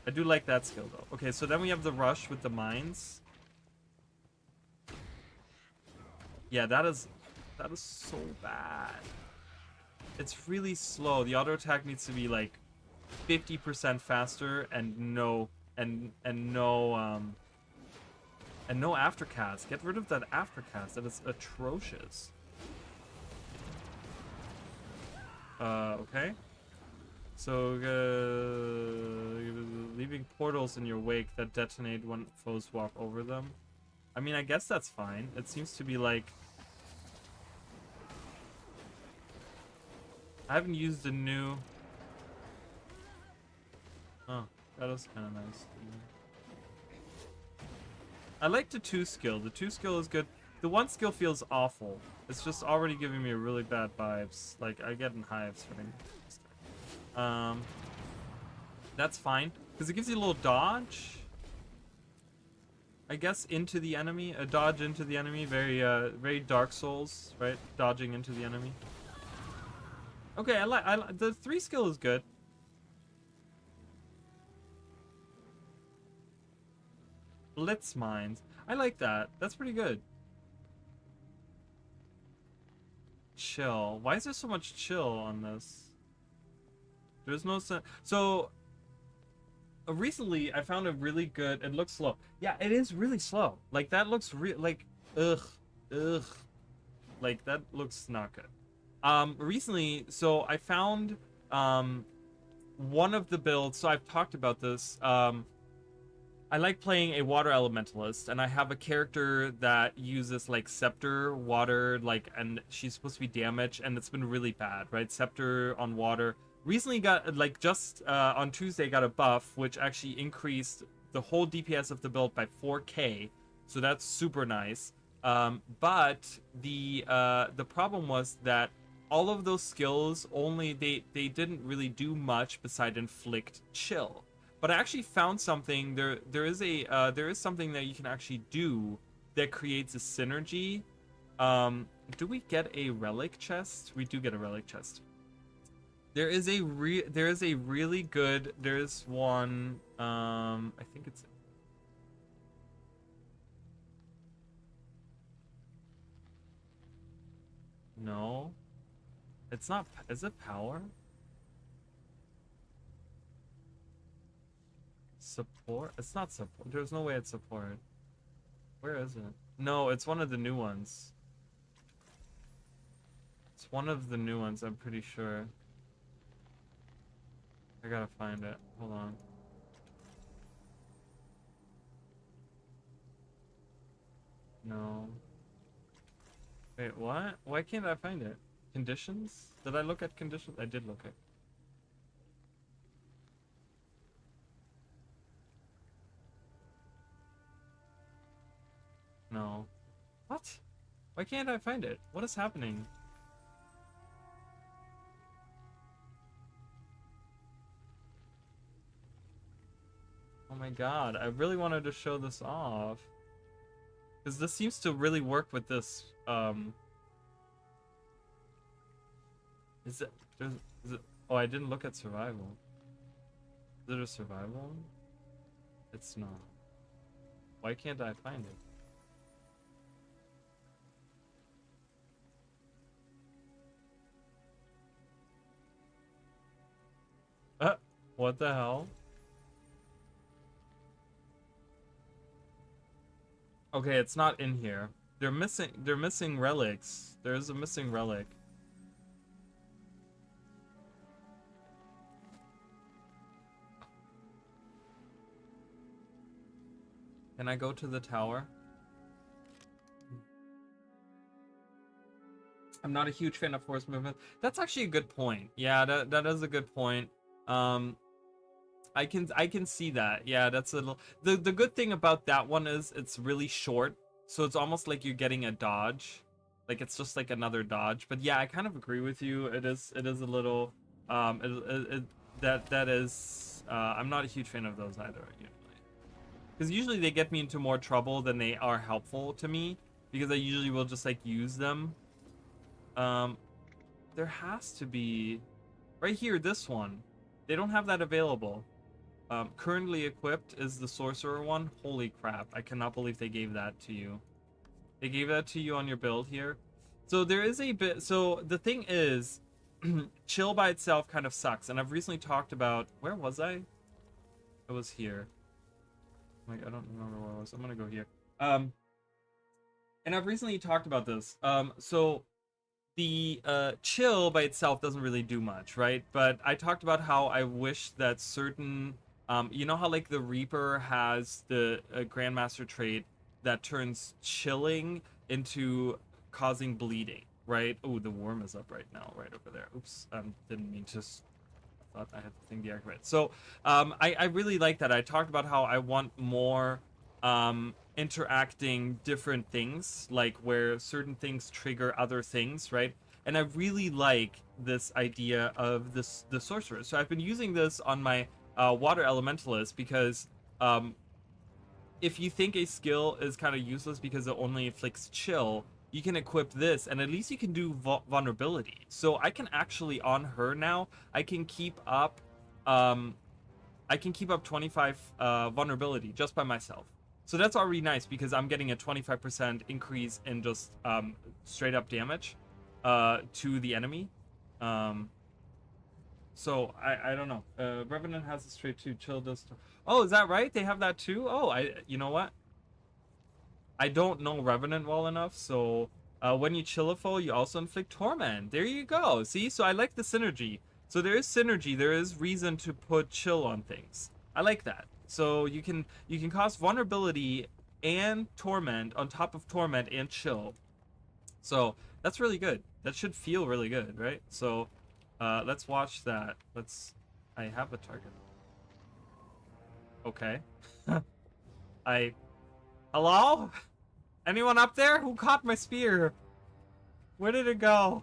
I do like that skill though. Okay, so then we have the rush with the mines. Yeah, that is so bad. It's really slow. The auto attack needs to be like 50% faster and no aftercast. Get rid of that aftercast. That is atrocious. Okay. So, leaving portals in your wake that detonate when foes walk over them. I mean, I guess that's fine. It seems to be like... I haven't used the new... Oh, that is kind of nice. I like the 2 skill. The 2 skill is good. The 1 skill feels awful. It's just already giving me really bad vibes. Like, I get in hives from that's fine. Because it gives you a little dodge. I guess into the enemy. A dodge into the enemy. Very Dark Souls, right? Dodging into the enemy. Okay, I like the 3 skill is good. Blitz mines. I like that. That's pretty good. Chill. Why is there so much chill on this? There's no sense. So recently I found a really good... It looks slow. Yeah, it is really slow. Like that looks like ugh. Like that looks not good. Recently, so I found one of the builds. So I've talked about this. I like playing a water elementalist, and I have a character that uses like scepter, water, like, and she's supposed to be damaged, and it's been really bad, right? Scepter on water, recently got like just on Tuesday got a buff which actually increased the whole DPS of the build by 4k, so that's super nice. But the problem was that all of those skills only they didn't really do much beside inflict chill. But I actually found something. There is something that you can actually do that creates a synergy. Do we get a relic chest? We do get a relic chest. There is a really good. There's one. I think it's. No, it's not. Is it power? Support? It's not support. There's no way it's support. Where is it? No, it's one of the new ones. It's one of the new ones, I'm pretty sure. I gotta find it. Hold on. No. Wait, what? Why can't I find it? Conditions? Did I look at conditions? I did look at. No. What? Why can't I find it? What is happening? Oh my god, I really wanted to show this off. Because this seems to really work with this, Is it, oh, I didn't look at survival. Is it a survival? It's not. Why can't I find it? What the hell? Okay, it's not in here. They're missing relics. There's a missing relic. Can I go to the tower? I'm not a huge fan of force movement. That's actually a good point. Yeah, that is a good point. I can see that. Yeah, that's a little. The good thing about that one is it's really short, so it's almost like you're getting a dodge, like it's just like another dodge. But yeah, I kind of agree with you. It is a little. That is. I'm not a huge fan of those either. Because usually they get me into more trouble than they are helpful to me, because I usually will just like use them. There has to be right here, this one. They don't have that available. Currently equipped is the sorcerer one. Holy crap, I cannot believe they gave that to you. They gave that to you on your build here. So there is a bit. So the thing is, chill by itself kind of sucks. And I've recently talked about, where was I? It was here. Like, I don't remember where I was. I'm gonna go here. And I've recently talked about this. So the chill by itself doesn't really do much, right? But I talked about how I wish that certain, you know how like the Reaper has the Grandmaster trait that turns chilling into causing bleeding, right? Oh, the worm is up right now, right over there. Oops, didn't mean to. I thought I had the thing deactivated. So I really like that. I talked about how I want more interacting different things, like where certain things trigger other things, right? And I really like this idea of the sorcerer. So I've been using this on my water elementalist because if you think a skill is kind of useless because it only inflicts chill, you can equip this and at least you can do vulnerability. So I can actually, on her now, I can keep up 25 vulnerability just by myself. So that's already nice because I'm getting a 25% increase in just straight up damage to the enemy. So I don't know. Revenant has this trait too. Chill does. Oh, is that right? They have that too? Oh, you know what? I don't know Revenant well enough, so when you chill a foe, you also inflict torment. There you go. See, so I like the synergy. So there is synergy. There is reason to put chill on things. I like that. So you can cause vulnerability and torment on top of torment and chill. So that's really good. That should feel really good, right? So Let's watch that. I have a target. Okay. Hello? Anyone up there? Who caught my spear? Where did it go?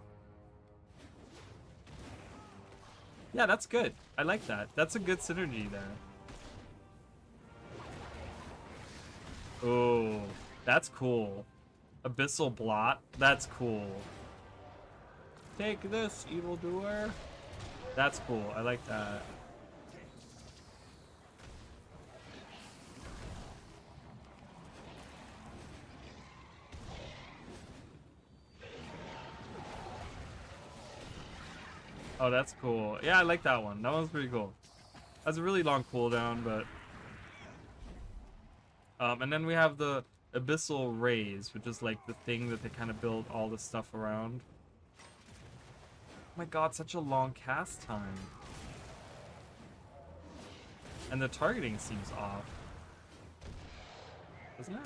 Yeah, that's good. I like that. That's a good synergy there. Oh, that's cool. Abyssal Blot. That's cool. Take this, evildoer. That's cool. I like that. Oh, that's cool. Yeah, I like that one. That one's pretty cool. That's a really long cooldown, but... and then we have the Abyssal Rays, which is like the thing that they kind of build all the stuff around. Oh my god, such a long cast time. And the targeting seems off. Doesn't it?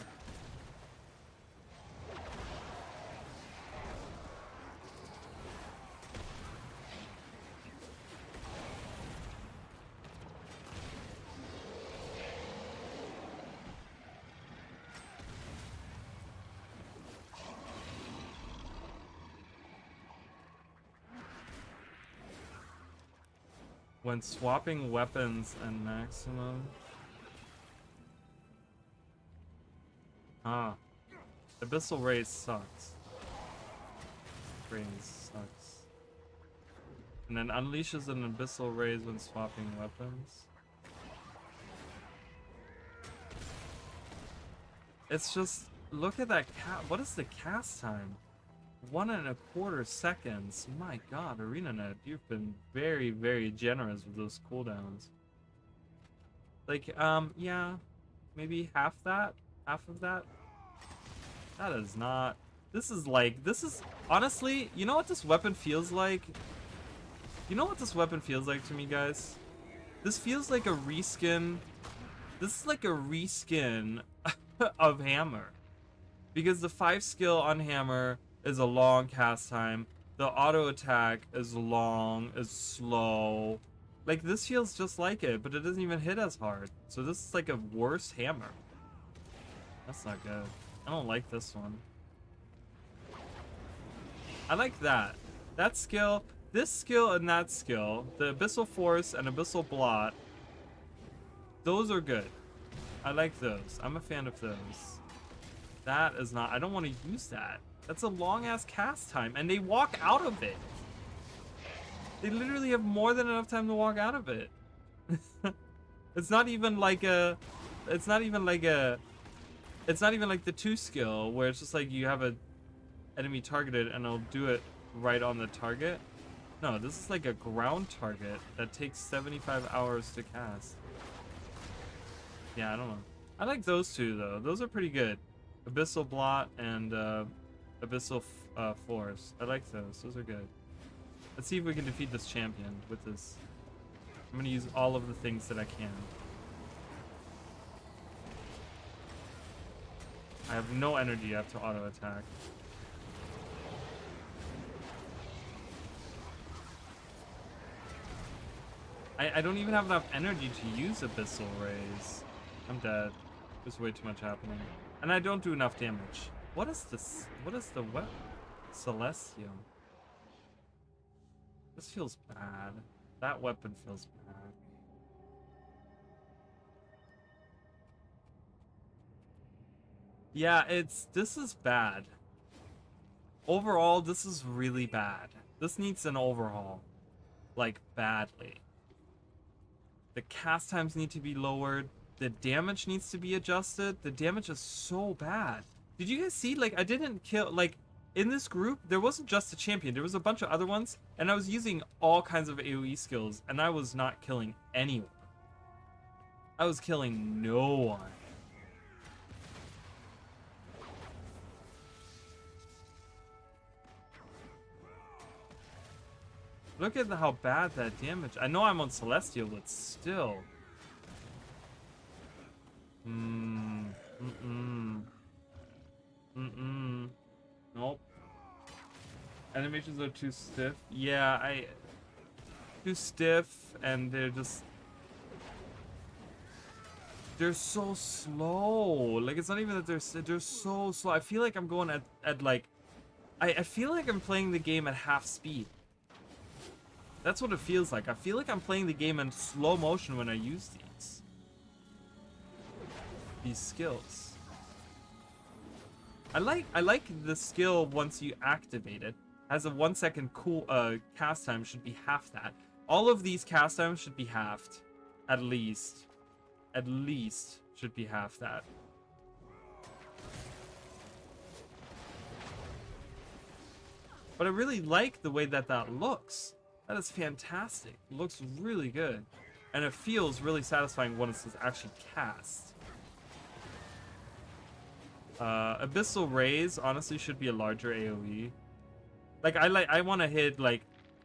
When swapping weapons and maximum. Ah. Abyssal Rays sucks. Rays sucks. And then unleashes an Abyssal Rays when swapping weapons. It's just, look at that what is the cast time? 1.25 seconds. My god, ArenaNet, you've been very, very generous with those cooldowns. Like, yeah, maybe half that? Half of that? That is not... This is like, this is... Honestly, you know what this weapon feels like? You know what this weapon feels like to me, guys? This feels like a reskin... This is like a reskin of Hammer. Because the 5 skill on Hammer is a long cast time. The auto attack is long, is slow. Like, this feels just like it, but it doesn't even hit as hard. So this is like a worse Hammer. That's not good. I don't like this one. I like that. That skill, this skill and that skill, the Abyssal Force and Abyssal Blot, those are good. I like those. I'm a fan of those. That is not, I don't want to use that. That's a long ass cast time, and they walk out of it. They literally have more than enough time to walk out of it. It's not even like a, it's not even like the 2 skill where it's just like you have a enemy targeted and it'll do it right on the target. No, this is like a ground target that takes 75 hours to cast. Yeah, I don't know. I like those two though. Those are pretty good. Abyssal Blot and Abyssal Force. I like those. Those are good. Let's see if we can defeat this champion with this. I'm gonna use all of the things that I can. I have no energy. I have to auto attack. I don't even have enough energy to use Abyssal Rays. I'm dead. There's way too much happening. And I don't do enough damage. What is this? What is the weapon? Celestium. This feels bad. That weapon feels bad. Yeah, this is bad. Overall, this is really bad. This needs an overhaul. Like, badly. The cast times need to be lowered. The damage needs to be adjusted. The damage is so bad. Did you guys see? Like, I didn't kill... Like, in this group, there wasn't just a champion. There was a bunch of other ones. And I was using all kinds of AoE skills. And I was not killing anyone. I was killing no one. Look at how bad that damage... I know I'm on Celestial, but still... Nope. Animations are too stiff. Yeah, too stiff, and they're so slow. Like, it's not even that they're so slow. I feel like I'm going at like, I feel like I'm playing the game at half speed. That's what it feels like. I feel like I'm playing the game in slow motion when I use these skills. I like the skill once you activate it. Has a 1 second cool cast time, should be half that. All of these cast times should be halved. At least should be half that. But I really like the way that looks. That is fantastic. It looks really good. And it feels really satisfying when it's actually cast. Abyssal Rays honestly should be a larger AoE. Like, I want to hit, like,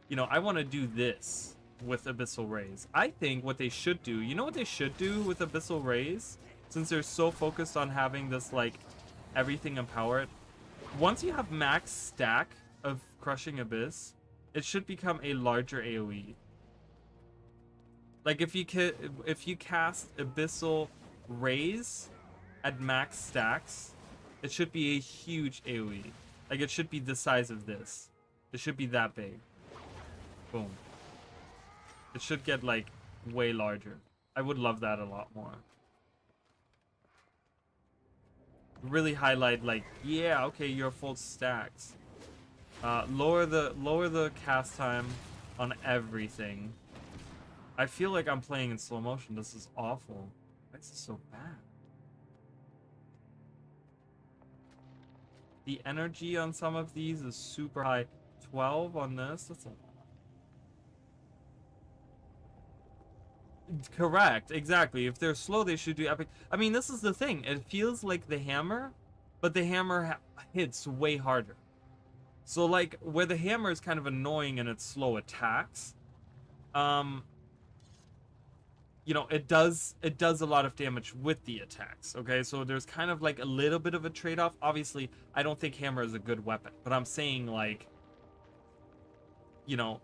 you know, I want to do this with Abyssal Rays. I think what they should do, you know what they should do with Abyssal Rays? Since they're so focused on having this, like, everything empowered. Once you have max stack of Crushing Abyss, it should become a larger AoE. Like, if you cast Abyssal Rays at max stacks, it should be a huge AoE. Like, it should be the size of this. It should be that big. Boom. It should get, like, way larger. I would love that a lot more. Really highlight, like, yeah, okay, you're full stacks. Lower the cast time on everything. I feel like I'm playing in slow motion. This is awful. Why is this so bad? The energy on some of these is super high. 12 on this? That's a... Correct, exactly. If they're slow, they should do epic. I mean, this is the thing. It feels like the hammer, but the hammer hits way harder. So, like, where the hammer is kind of annoying in its slow attacks, you know, it does a lot of damage with the attacks, okay? So there's kind of like a little bit of a trade-off. Obviously, I don't think hammer is a good weapon, but I'm saying, like, you know,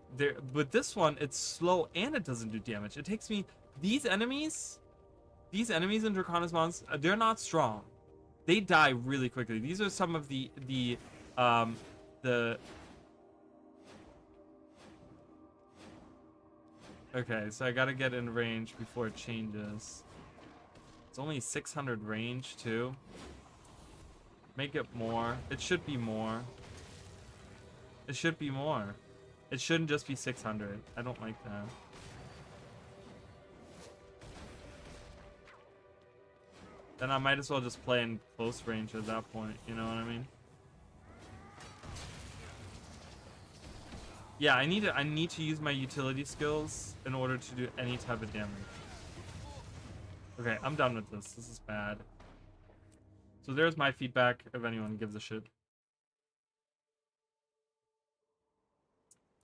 with this one, it's slow and it doesn't do damage. It takes me, these enemies in Draconis Mons, they're not strong. They die really quickly. These are some of the okay, so I gotta get in range before it changes. It's only 600 range too. Make it more. It should be more. It should be more. It shouldn't just be 600. I don't like that. Then I might as well just play in close range at that point, you know what I mean? Yeah, I need to use my utility skills in order to do any type of damage. Okay, I'm done with this. This is bad. So there's my feedback if anyone gives a shit.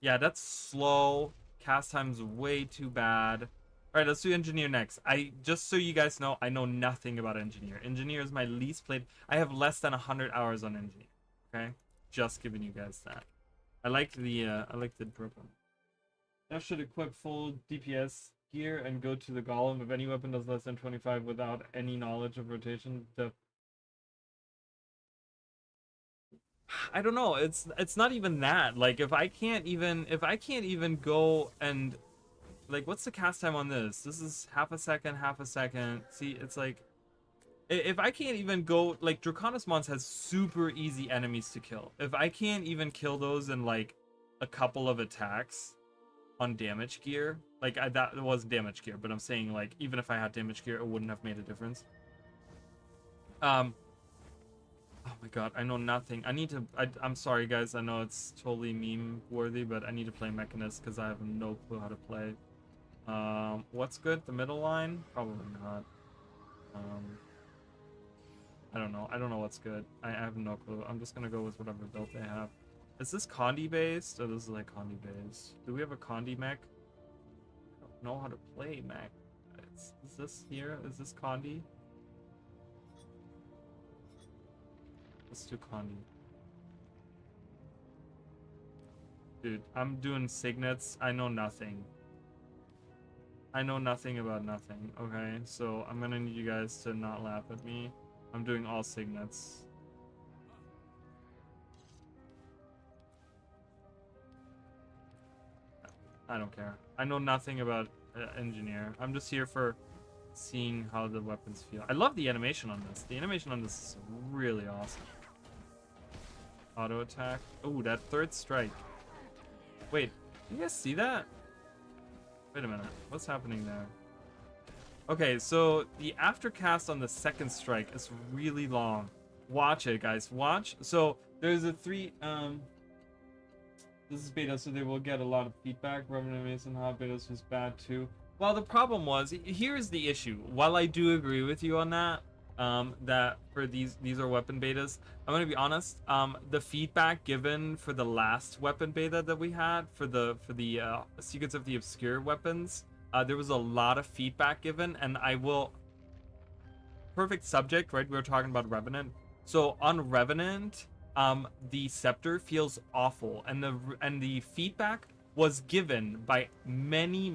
Yeah, that's slow. Cast time's way too bad. Alright, let's do Engineer next. Just so you guys know, I know nothing about Engineer. Engineer is my least played. I have less than 100 hours on Engineer. Okay? Just giving you guys that. I like the dribble. That should equip full DPS gear and go to the golem if any weapon does less than 25 without any knowledge of rotation. I don't know. It's not even that. Like, if I can't even go and, like, what's the cast time on this? This is half a second. See, it's like, if I can't even go, like, Draconis Mons has super easy enemies to kill. If I can't even kill those in, like, a couple of attacks on damage gear, like, that was damage gear, but I'm saying, like, even if I had damage gear, it wouldn't have made a difference. Oh my god, I know nothing. I'm sorry, guys. I know it's totally meme worthy, but I need to play Mechanist because I have no clue how to play. What's good? The middle line? Probably not. I don't know. I don't know what's good. I have no clue. I'm just gonna go with whatever build they have. Is this Condi based? Or this is like Condi based? Do we have a Condi mech? I don't know how to play mech. Is this here? Is this Condi? Let's do Condi. Dude, I'm doing Signets. I know nothing. I know nothing about nothing, okay? So I'm gonna need you guys to not laugh at me. I'm doing all signets. I don't care. I know nothing about engineer. I'm just here for seeing how the weapons feel. I love the animation on this. The animation on this is really awesome. Auto attack. Oh, that third strike. Wait, you guys see that? Wait a minute. What's happening there? Okay, so the aftercast on the second strike is really long. Watch it, guys. Watch. So there's a this is beta, so they will get a lot of feedback. Revenant Mason Hot Betas was bad too. Well, the problem was, here's the issue. While I do agree with you on that, that for these are weapon betas, I'm gonna be honest. The feedback given for the last weapon beta that we had for the Secrets of the Obscure weapons, there was a lot of feedback given, and I will. Perfect subject, right? We were talking about Revenant. So on Revenant, the scepter feels awful, and the feedback was given by many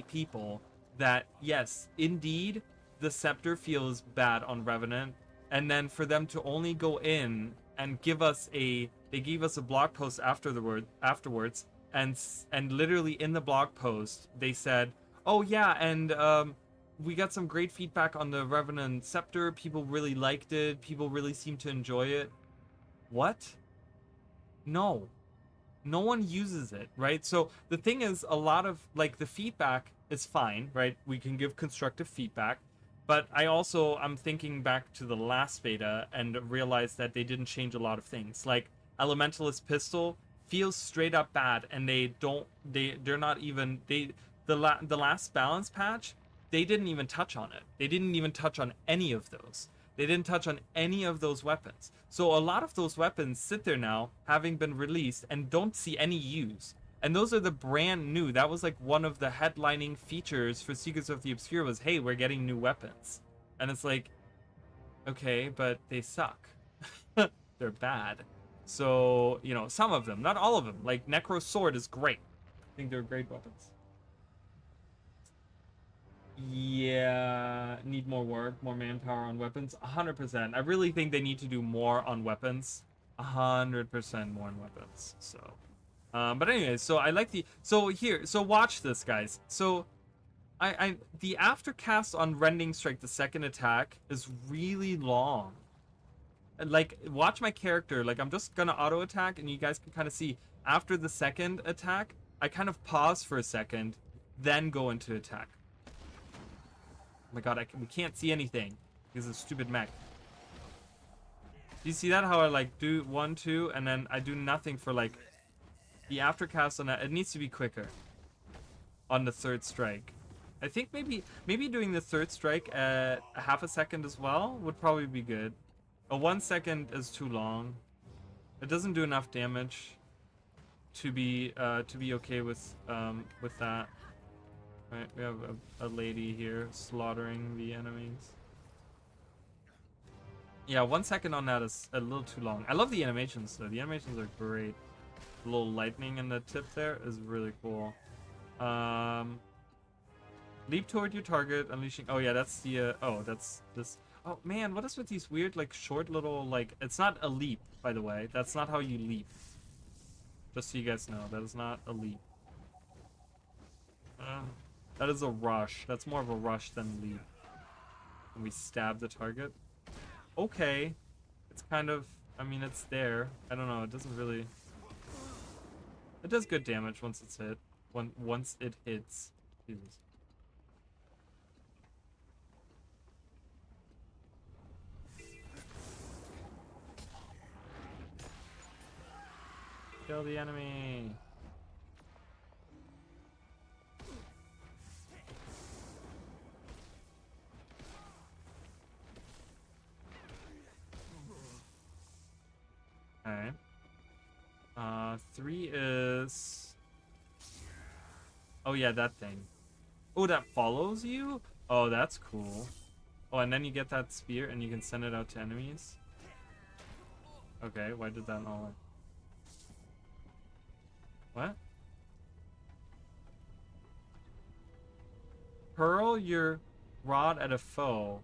people that yes, indeed, the scepter feels bad on Revenant, and then for them to only go in and give us they gave us a blog post afterwards, and literally in the blog post they said, oh yeah, and we got some great feedback on the Revenant scepter. People really liked it. People really seemed to enjoy it. What? No. No one uses it, right? So the thing is, a lot of like the feedback is fine, right? We can give constructive feedback, but I'm thinking back to the last beta and realized that they didn't change a lot of things. Like Elementalist Pistol feels straight up bad, and they're not even the last balance patch, they didn't even touch on it. They didn't even touch on any of those. They didn't touch on any of those weapons. So a lot of those weapons sit there now, having been released, and don't see any use. And those are the brand new. That was like one of the headlining features for Secrets of the Obscure was, hey, we're getting new weapons. And it's like, okay, but they suck. They're bad. So, you know, some of them, not all of them. Like Necro Sword is great. I think they're great weapons. Yeah, need more work, more manpower on weapons. 100%. I really think they need to do more on weapons. 100% more on weapons. So, but anyway, so I like so watch this, guys. So, the aftercast on Rending Strike, the second attack, is really long. And like, watch my character. Like, I'm just gonna auto attack, and you guys can kind of see after the second attack, I kind of pause for a second, then go into attack. Oh my god, we can't see anything because of the stupid mech. Do you see that? How I like do 1, 2, and then I do nothing for like the aftercast on that. It needs to be quicker on the third strike. I think maybe doing the third strike at a half a second as well would probably be good. A 1 second is too long. It doesn't do enough damage to be okay with that. Right, we have a lady here slaughtering the enemies. Yeah, 1 second on that is a little too long. I love the animations though. The animations are great. A little lightning in the tip there is really cool. Leap toward your target, unleashing. Oh yeah, that's the. Oh, that's this. Oh man, what is with these weird like short little like? It's not a leap, by the way. That's not how you leap. Just so you guys know, that is not a leap. That is a rush. That's more of a rush than leap. And we stab the target. Okay. It's kind of, I mean, it's there. I don't know. It doesn't really. It does good damage once it's hit. Once it hits. Jesus. Kill the enemy. Okay. 3 is. Oh yeah, that thing. Oh, that follows you? Oh, that's cool. Oh, and then you get that spear and you can send it out to enemies. Okay, why did that not work? What? Hurl your rod at a foe.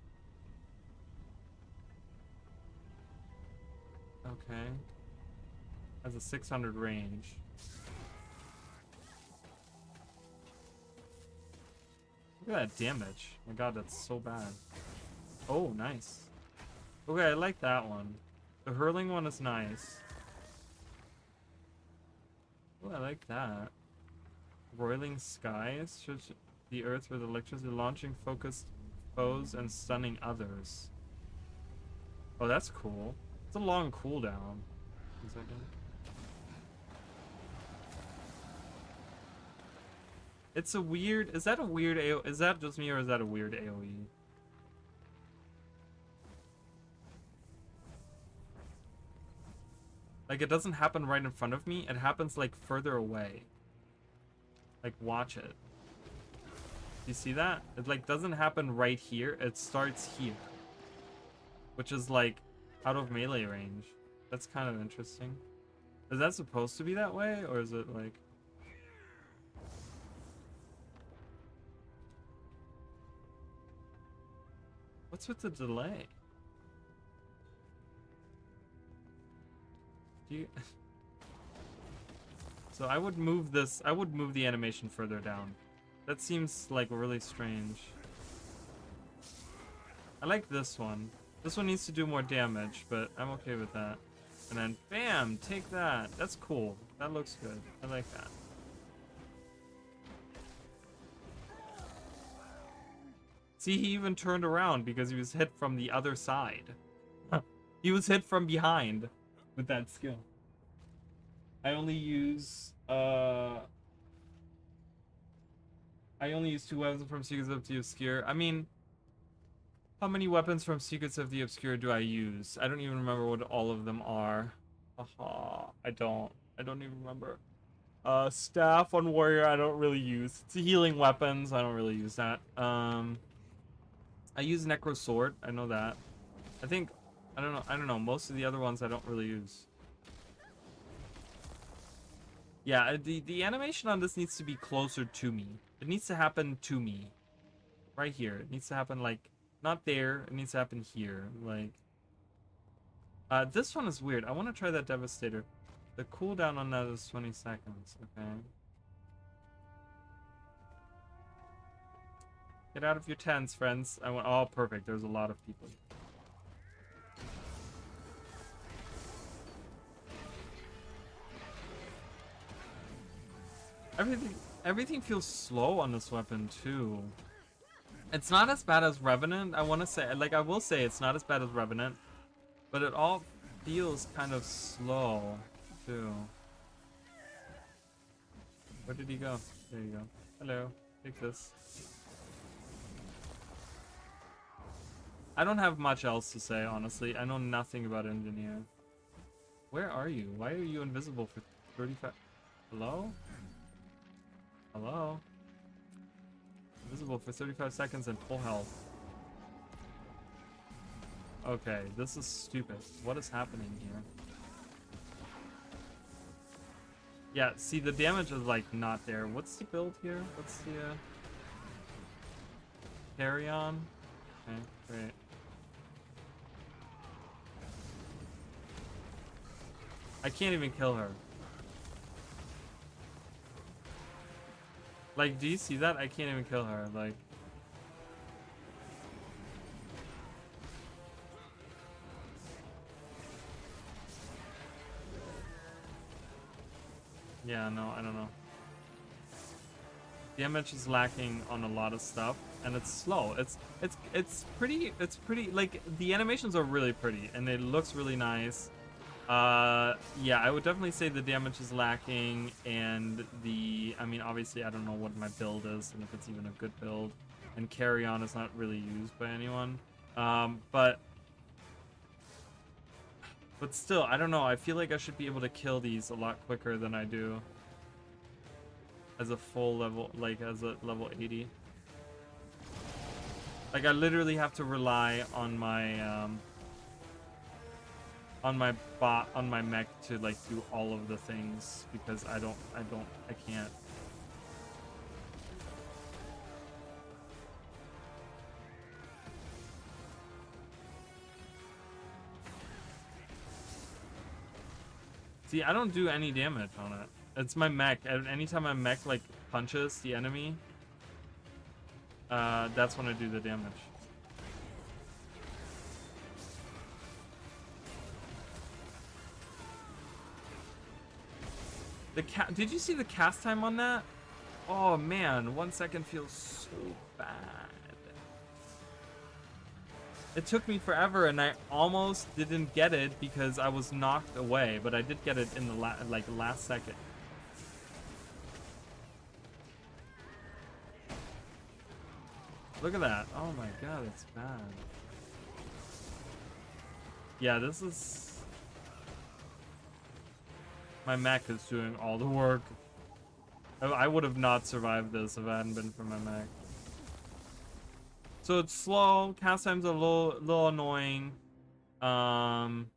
Okay. Has a 600 range. Look at that damage. Oh my god, that's so bad. Oh, nice. Okay, I like that one. The hurling one is nice. Oh, I like that. Roiling skies should the earth with electricity, launching focused foes and stunning others. Oh, that's cool. It's a long cooldown. 1 second. It's a weird. Is that a weird AO? Is that just me or is that a weird AOE? Like, it doesn't happen right in front of me. It happens like further away. Like, watch it. You see that? It like doesn't happen right here. It starts here, which is like out of melee range. That's kind of interesting. Is that supposed to be that way, or is it like? What's with the delay? Do you? So I would move this. I would move the animation further down. That seems like really strange. I like this one. This one needs to do more damage, but I'm okay with that. And then, bam! Take that. That's cool. That looks good. I like that. See, he even turned around because he was hit from the other side. He was hit from behind with that skill. I only use 2 weapons from Secrets of the Obscure. I mean, how many weapons from Secrets of the Obscure do I use? I don't even remember what all of them are. Haha, I don't even remember. Staff on Warrior, I don't really use. It's a healing weapons, I don't really use that. I use Necro Sword, I know that. I don't know, most of the other ones I don't really use. Yeah, the animation on this needs to be closer to me. It needs to happen to me. Right here. It needs to happen, like, not there. It needs to happen here. Like, this one is weird. I want to try that Devastator. The cooldown on that is 20 seconds. Okay. Get out of your tents, friends. Oh, perfect. There's a lot of people. Everything feels slow on this weapon too. It's not as bad as Revenant. I will say it's not as bad as Revenant, but it all feels kind of slow too. Where did he go? There you go. Hello. Take this. I don't have much else to say, honestly. I know nothing about Engineer. Where are you? Why are you invisible for 35? Hello? Hello? Invisible for 35 seconds and full health. Okay, this is stupid. What is happening here? Yeah, see, the damage is like not there. What's the build here? What's the carry on? Okay, great. I can't even kill her. Like, do you see that? I can't even kill her. Like, yeah, no, I don't know. Damage is lacking on a lot of stuff, and it's slow. It's pretty. Like, the animations are really pretty, and it looks really nice. Yeah, I would definitely say the damage is lacking, and I mean, obviously I don't know what my build is and if it's even a good build, and carry on is not really used by anyone. But still, I don't know, I feel like I should be able to kill these a lot quicker than I do as a full level, like as a level 80. Like, I literally have to rely on my on my mech to like do all of the things, because I can't. See, I don't do any damage on it. It's my mech. Anytime my mech like punches the enemy, that's when I do the damage. Did you see the cast time on that? Oh man, 1 second feels so bad. It took me forever, and I almost didn't get it because I was knocked away, but I did get it in the last second. Look at that. Oh my god, it's bad. Yeah, this is... My mech is doing all the work. I would have not survived this if it hadn't been for my mech. So it's slow, cast time's a little annoying. And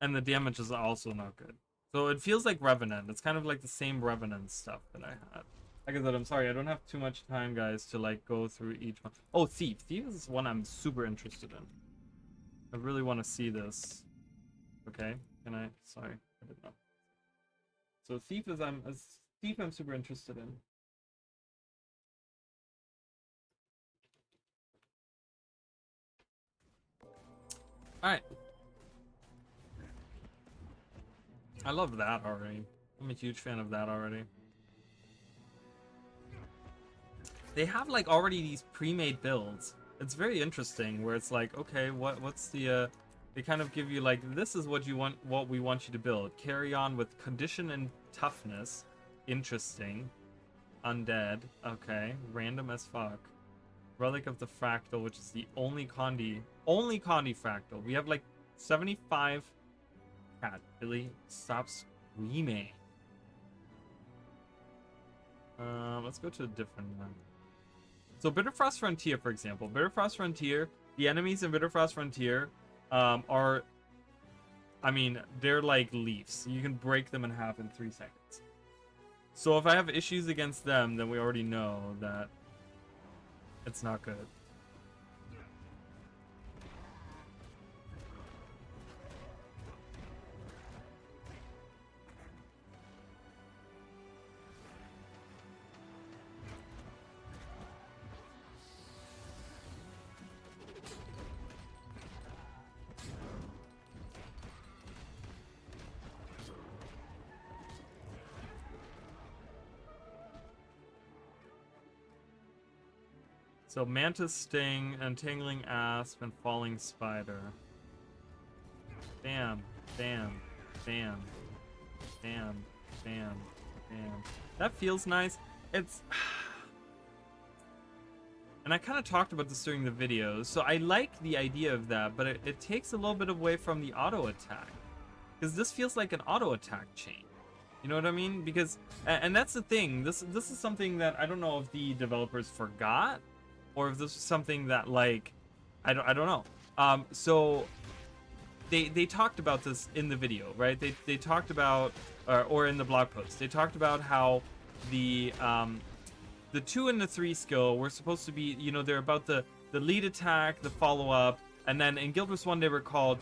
the damage is also not good. So it feels like Revenant. It's kind of like the same Revenant stuff that I had. Like I said, I'm sorry, I don't have too much time, guys, to like go through each one. Oh, Thief. Thief is one I'm super interested in. I really want to see this. Okay, can I? Sorry, I didn't know. So Thief is I'm super interested in. All right. I love that already. I'm a huge fan of that already. They have like already these pre-made builds. It's very interesting where it's like, okay, what's the they kind of give you like, this is what you want, what we want you to build. Carry on with condition and toughness. Interesting. Undead. Okay. Random as fuck. Relic of the Fractal, which is the only Condi Fractal. We have like 75. Cat, Billy, stop screaming. Let's go to a different one. So Bitterfrost Frontier, for example. Bitterfrost Frontier, the enemies in Bitterfrost Frontier are, I mean, they're like leaves. You can break them in half in 3 seconds. So if I have issues against them, then we already know that it's not good. So Mantis Sting, Untangling Asp, and Falling Spider. Bam, bam, bam, bam, bam, bam. That feels nice. It's... And I kind of talked about this during the video, so I like the idea of that, but it takes a little bit away from the auto attack. Because this feels like an auto attack chain. You know what I mean? Because, and that's the thing, this is something that I don't know if the developers forgot, or if this was something that, like, I don't know. So they talked about this in the video, right? They talked about, or in the blog post, they talked about how the 2 and the 3 skill were supposed to be, you know, they're about the lead attack, the follow-up, and then in Guild Wars 1 they were called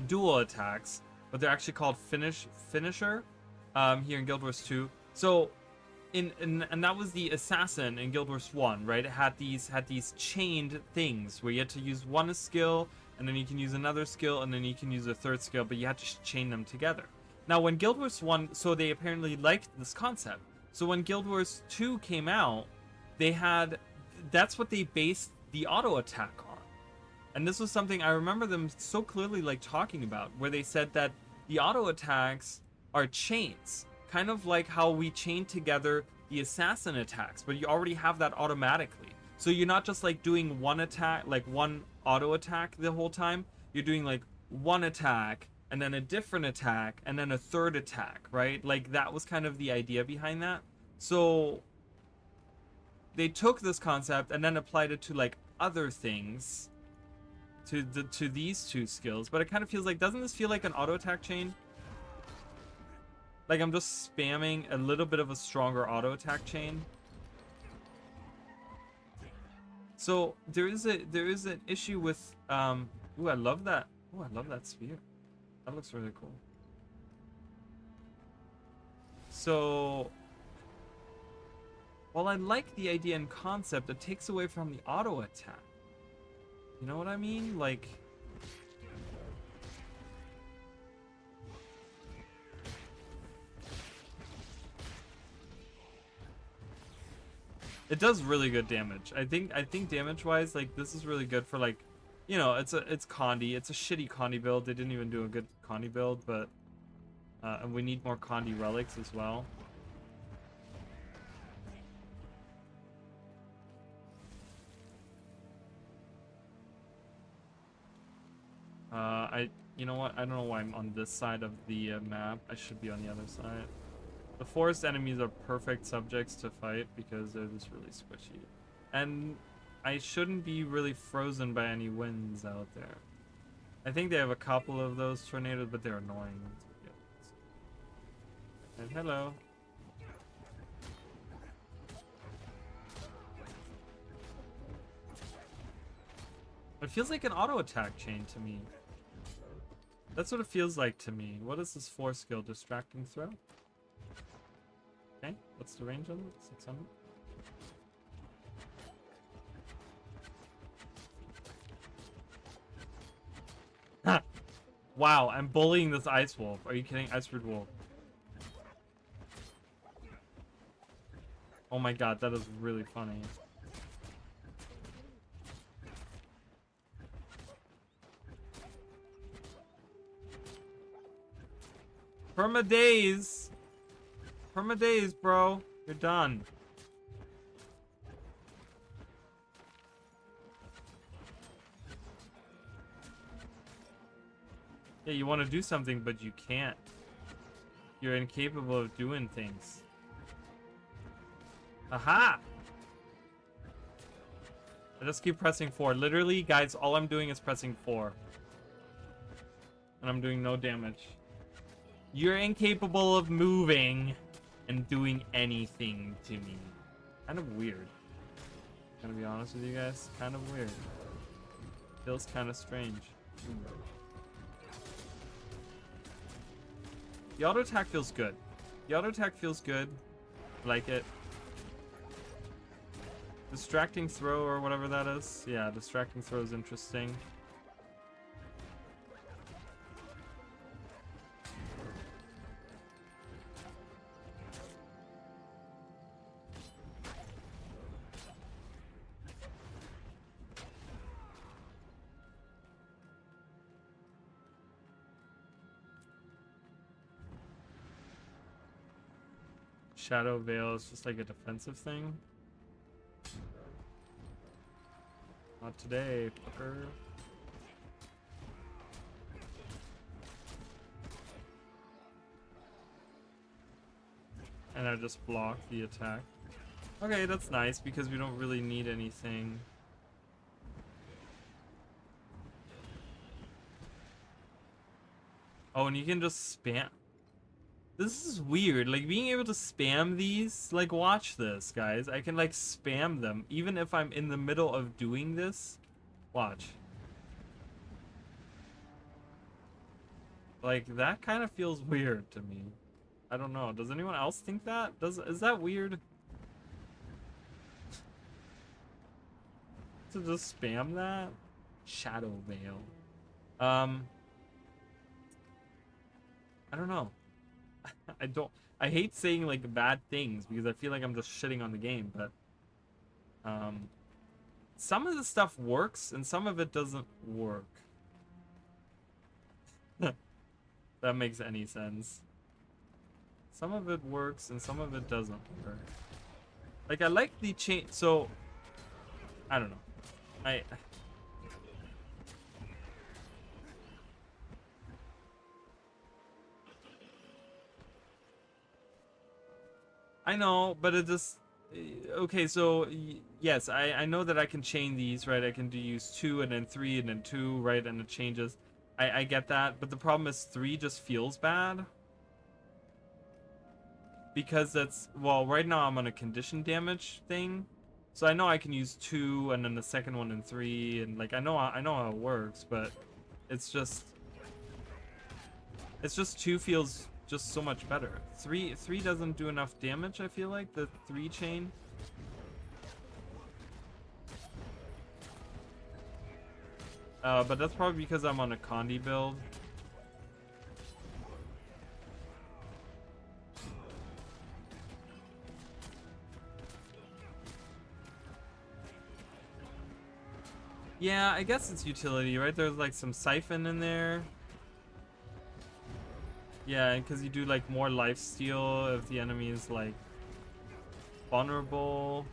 dual attacks, but they're actually called finisher here in Guild Wars 2. So and that was the assassin in Guild Wars 1, right? It had these chained things where you had to use one skill, and then you can use another skill, and then you can use a third skill, but you had to chain them together. Now, when Guild Wars 1, so they apparently liked this concept. So when Guild Wars 2 came out, that's what they based the auto attack on. And this was something I remember them so clearly like talking about, where they said that the auto attacks are chains. Kind of like how we chain together the assassin attacks, but you already have that automatically. So you're not just like doing one attack, like one auto attack the whole time. You're doing like one attack, and then a different attack, and then a third attack, right? Like that was kind of the idea behind that. So they took this concept and then applied it to like other things, to these 2 skills. But it kind of feels like, doesn't this feel like an auto attack chain? Like I'm just spamming a little bit of a stronger auto attack chain. So there is an issue with Ooh, I love that. Ooh, I love that sphere. That looks really cool. So, while I like the idea and concept, it takes away from the auto attack. You know what I mean? Like, it does really good damage. I think damage-wise, like, this is really good for, like, you know, it's Condi. It's a shitty Condi build. They didn't even do a good Condi build, but and we need more Condi relics as well. You know what? I don't know why I'm on this side of the map. I should be on the other side. The forest enemies are perfect subjects to fight because they're just really squishy. And I shouldn't be really frozen by any winds out there. I think they have a couple of those tornadoes, but they're annoying. And hello. It feels like an auto attack chain to me. That's what it feels like to me. What is this 4 skill? Distracting throw? Okay, what's the range on it? 600? Ha! Wow, I'm bullying this Ice Wolf. Are you kidding? Ice Root Wolf. Oh my god, that is really funny. Permadaze! Permadaze, bro. You're done. Yeah, you want to do something, but you can't. You're incapable of doing things. Aha! I just keep pressing 4. Literally, guys, all I'm doing is pressing 4. And I'm doing no damage. You're incapable of moving and doing anything to me. Kind of weird. Gonna be honest with you guys, kind of weird. Feels kind of strange. The auto attack feels good. The auto attack feels good. Like it. Distracting throw or whatever that is. Yeah, distracting throw is interesting. Shadow Veil is just like a defensive thing. Not today, fucker. And I just block the attack. Okay, that's nice because we don't really need anything. Oh, and you can just spam. This is weird, like being able to spam these, like watch this, guys. I can like spam them even if I'm in the middle of doing this. Watch. Like that kind of feels weird to me. I don't know. Does anyone else think that? Is that weird? To just spam that? Shadow Veil. I don't know. I hate saying like bad things because I feel like I'm just shitting on the game, but some of the stuff works and some of it doesn't work. That makes any sense. Some of it works and some of it doesn't work. Like I like the change, so I don't know. I know, but it just okay. So yes, I know that I can chain these, right? I can use 2 and then 3 and then 2, right? And it changes. I get that, but the problem is 3 just feels bad because that's, well, right now I'm on a condition damage thing, So I know I can use 2 and then the second one in 3, and like I know how it works, but it's just 2 feels just so much better. 3 doesn't do enough damage, I feel like, the 3 chain. But that's probably because I'm on a Condi build. Yeah, I guess it's utility, right? There's like some siphon in there. Yeah, because you do like more life steal if the enemy is like vulnerable.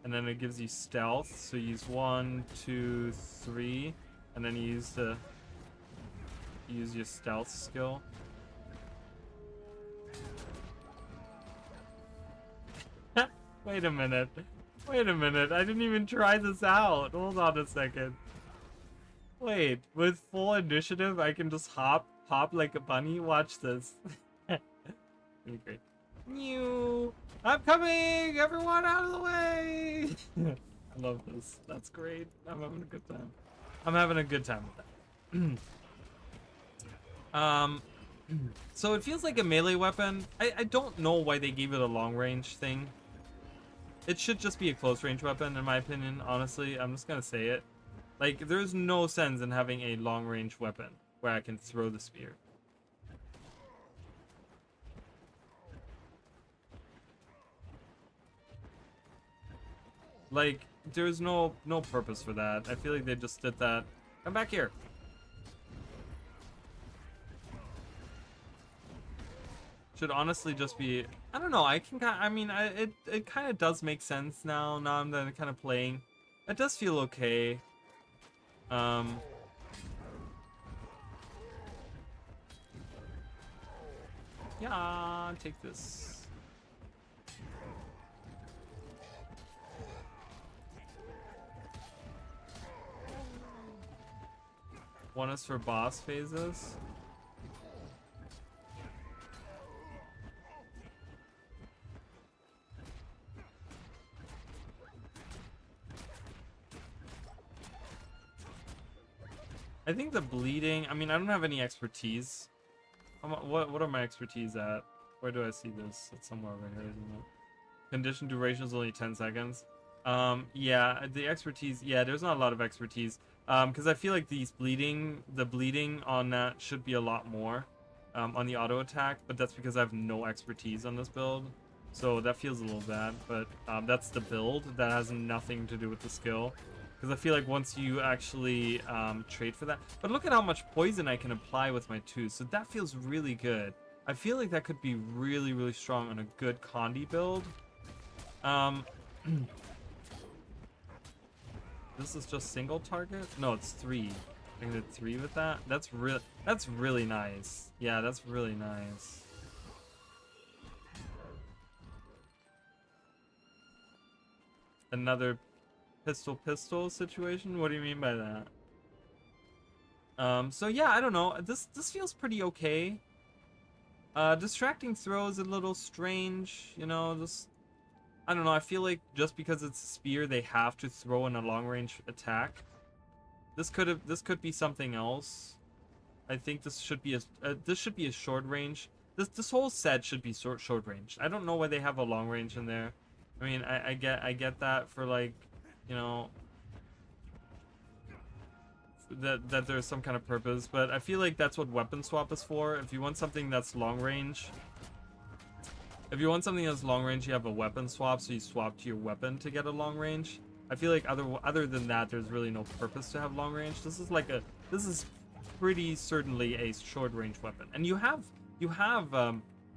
And then it gives you stealth, so you use 1, 2, 3, and then you use your stealth skill. Wait a minute. Wait a minute. I didn't even try this out. Hold on a second. Wait, with full initiative, I can just hop like a bunny? Watch this. Really great. New. I'm coming! Everyone out of the way! I love this. That's great. I'm having a good time. I'm having a good time with that. So it feels like a melee weapon. I don't know why they gave it a long range thing. It should just be a close range weapon, in my opinion, honestly. I'm just gonna say it. Like, there's no sense in having a long range weapon where I can throw the spear. Like, there's no purpose for that. I feel like they just did that. Come back here. Should honestly just be, I don't know, it kind of does make sense now I'm then kind of playing. It does feel okay. Yeah, take this. One is for boss phases. I think the bleeding, I don't have any expertise. What are my expertise at? Where do I see this? It's somewhere over here, isn't it? Condition duration is only 10 seconds. Yeah, the expertise, yeah, there's not a lot of expertise. Because I feel like the bleeding on that should be a lot more on the auto attack, but that's because I have no expertise on this build. So that feels a little bad, but that's the build. That has nothing to do with the skill. Because I feel like once you actually trade for that... But look at how much poison I can apply with my 2, so that feels really good. I feel like that could be really, really strong on a good Condi build. This is just single target? No, it's 3. I can do 3 with that? That's really nice. Yeah, that's really nice. Another pistol situation? What do you mean by that? So yeah, I don't know. This feels pretty okay. Distracting throw is a little strange, you know, just I don't know, I feel like just because it's a spear they have to throw in a long range attack. This could be something else. I think this should be a short range. This whole set should be short range. I don't know why they have a long range in there. I mean, I get that for like, you know, that there's some kind of purpose, but I feel like that's what weapon swap is for. If you want something that's long range, you have a weapon swap, so you swap to your weapon to get a long range. I feel like other than that, there's really no purpose to have long range. This is pretty certainly a short range weapon, and you have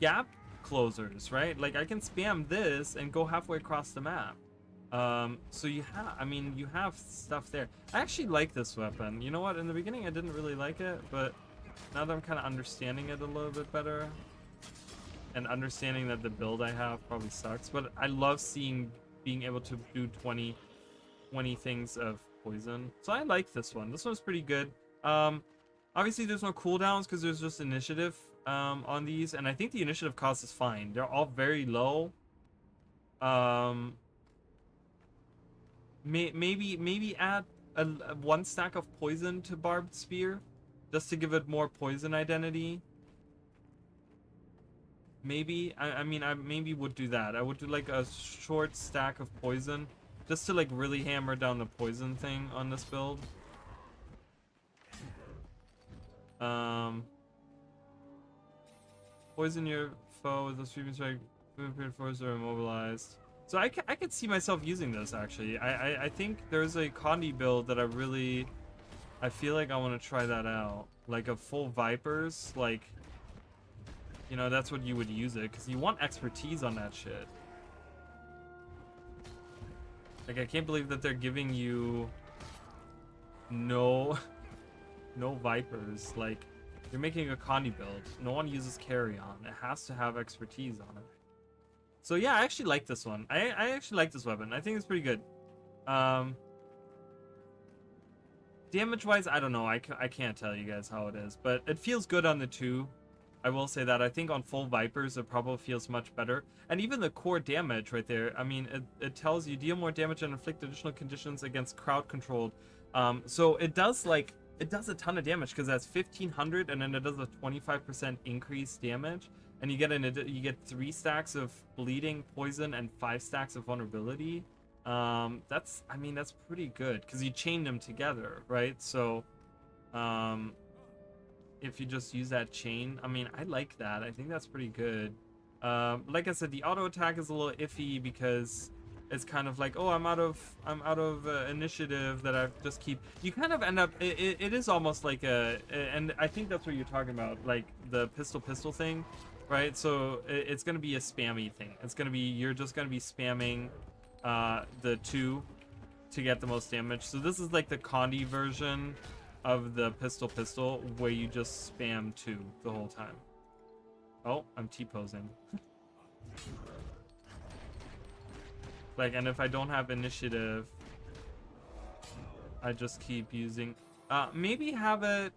gap closers, right? Like I can spam this and go halfway across the map. So you have stuff there. I actually like this weapon. You know what? In the beginning, I didn't really like it, but now that I'm kind of understanding it a little bit better, and understanding that the build I have probably sucks, but I love being able to do 20 things of poison. So I like this one. This one's pretty good. Obviously, there's no cooldowns because there's just initiative on these, and I think the initiative cost is fine. They're all very low. Maybe add a one stack of poison to barbed spear, just to give it more poison identity. Maybe I mean I maybe would do that. I would do like a short stack of poison, just to like really hammer down the poison thing on this build. Poison your foe with a sweeping strike. Period foes are immobilized. So I could see myself using this actually. I think there's a Condi build that I feel like I want to try that out. Like a full Vipers, like, you know, that's what you would use it, because you want expertise on that shit. Like, I can't believe that they're giving you no Vipers. Like, you're making a Condi build. No one uses carry on. It has to have expertise on it. So yeah, I actually like this one. I actually like this weapon. I think it's pretty good. Damage wise, I don't know. I can't tell you guys how it is, but it feels good on the 2. I will say that. I think on full Vipers it probably feels much better. And even the core damage right there, I mean, it tells you deal more damage and inflict additional conditions against crowd controlled. So it does a ton of damage, because that's 1500, and then it does a 25% increased damage, and you get 3 stacks of bleeding, poison, and 5 stacks of vulnerability. That's pretty good, because you chain them together, right? So if you just use that chain, I mean, I like that. I think that's pretty good. Like I said, the auto attack is a little iffy, because it's kind of like, oh, I'm out of initiative that I just keep. You kind of end up. It is almost like and I think that's what you're talking about, like the pistol thing, right? So it's gonna be a spammy thing. It's gonna be, you're just gonna be spamming the 2 to get the most damage. So this is like the Condi version of the pistol, where you just spam 2 the whole time. Oh, I'm T-posing. Like, and if I don't have initiative, I just keep using. Maybe have it.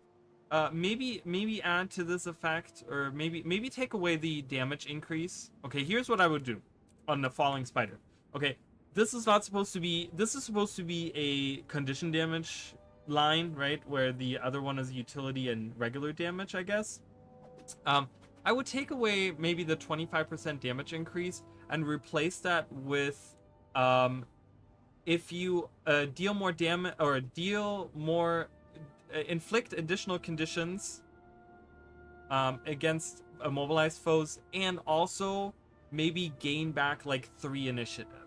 Maybe add to this effect, or maybe take away the damage increase. Okay, here's what I would do on the falling spider. Okay, this is not supposed to be. This is supposed to be a condition damage line, right? Where the other one is utility and regular damage, I guess. I would take away maybe the 25% damage increase and replace that with, if you deal more damage, or inflict additional conditions against immobilized foes, and also maybe gain back like 3 initiative,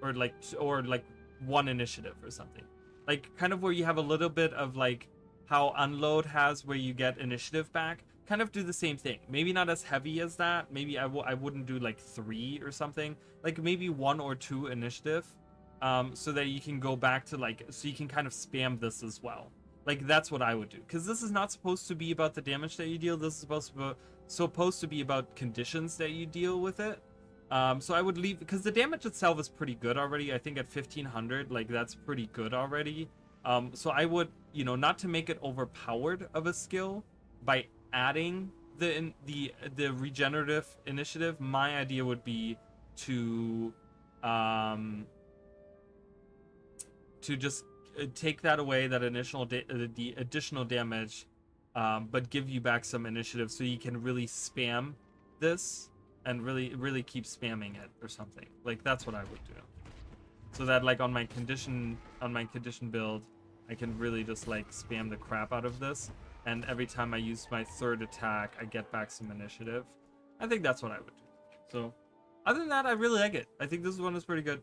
or like 1 initiative or something. Like, kind of where you have a little bit of like how Unload has, where you get initiative back. Kind of do the same thing. Maybe not as heavy as that. Maybe I wouldn't do like 3 or something. Like maybe 1 or 2 initiative, so that you can go back to like, so you can kind of spam this as well. Like, that's what I would do, because this is not supposed to be about the damage that you deal. This is supposed to be about conditions that you deal with it. So I would leave, because the damage itself is pretty good already. I think at 1500, like, that's pretty good already. So I would, you know, not to make it overpowered of a skill by adding the regenerative initiative. My idea would be to just take that away, that initial the additional damage, but give you back some initiative, so you can really spam this and really keep spamming it or something. Like, that's what I would do, so that like on my condition build, I can really just like spam the crap out of this, and every time I use my 3rd attack, I get back some initiative. I think that's what I would do. So other than that, I really like it. I think this one is pretty good.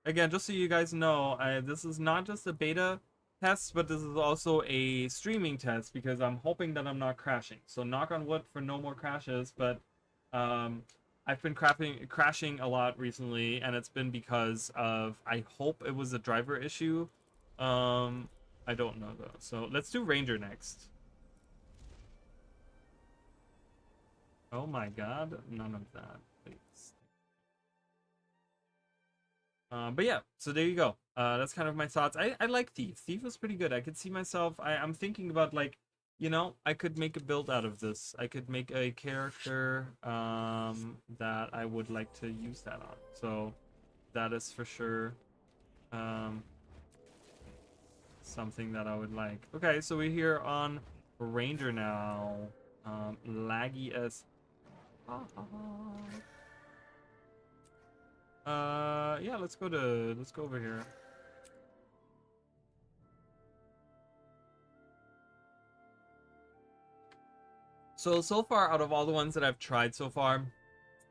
Again, just so you guys know, this is not just a beta test, but this is also a streaming test, because I'm hoping that I'm not crashing. So knock on wood for no more crashes, but I've been crashing a lot recently, and it's been because of, I hope it was a driver issue. I don't know though. So let's do Ranger next. Oh my god, none of that, please. But yeah, so there you go. That's kind of my thoughts. I like Thief. Thief was pretty good. I could see myself. I'm thinking about like, you know, I could make a build out of this. I could make a character that I would like to use that on. So that is for sure something that I would like. Okay, so we're here on Ranger now. Laggy as. Yeah, let's go over here. So far out of all the ones that I've tried so far,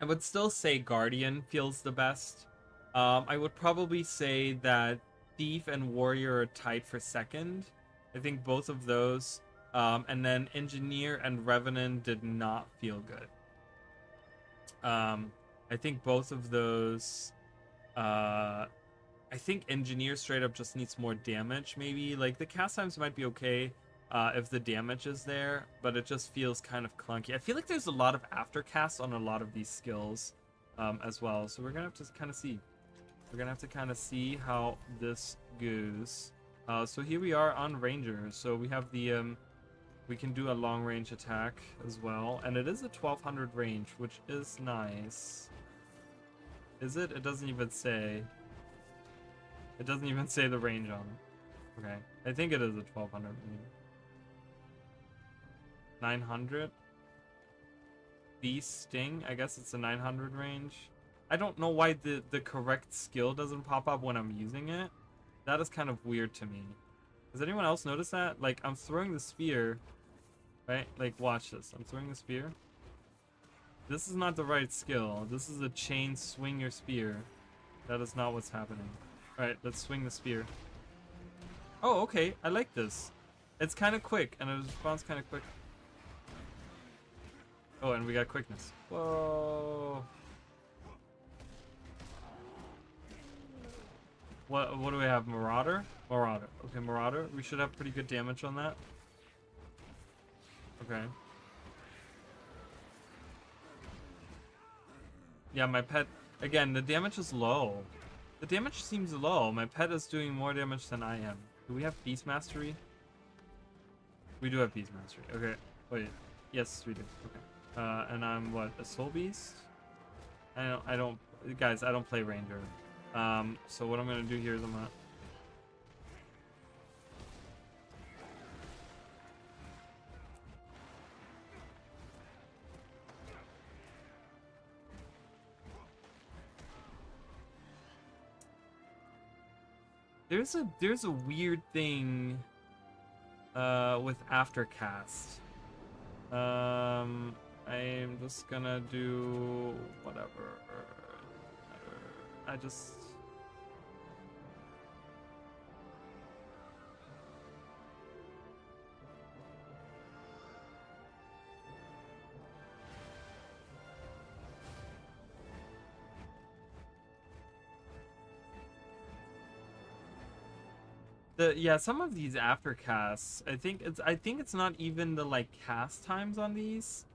I would still say Guardian feels the best. I would probably say that Thief and Warrior are tied for second. I think both of those. And then Engineer and Revenant did not feel good. I think both of those. I think Engineer straight up just needs more damage. Maybe like the cast times might be okay if the damage is there, but it just feels kind of clunky. I feel like there's a lot of aftercast on a lot of these skills as well. So we're gonna have to kind of see. We're gonna have to kind of see how this goes. So here we are on Ranger. So we have the we can do a long range attack as well, and it is a 1200 range, which is nice. Is it? It doesn't even say. It doesn't even say the range on it. Okay, I think it is a 1200 range. 900. Beast Sting. I guess it's a 900 range. I don't know why the correct skill doesn't pop up when I'm using it. That is kind of weird to me. Does anyone else notice that? Like, I'm throwing the spear, right? Like, watch this. I'm throwing the spear. This is not the right skill. This is a chain swing your spear. That is not what's happening. Alright, let's swing the spear. Oh, okay. I like this. It's kind of quick, and it responds kind of quick. Oh, and we got quickness. Whoa. What do we have? Marauder? Marauder. Okay, Marauder. We should have pretty good damage on that. Okay. Yeah, my pet... Again, the damage is low. The damage seems low. My pet is doing more damage than I am. Do we have Beast Mastery? We do have Beast Mastery. Okay. Wait. Yes, we do. Okay. And I'm what? A Soul Beast? I don't... Guys, I don't play Ranger. So what I'm gonna do here is I'm gonna... There's a weird thing with Aftercast. I'm just gonna do whatever. I just... Yeah, some of these aftercasts, I think it's not even the like cast times on these,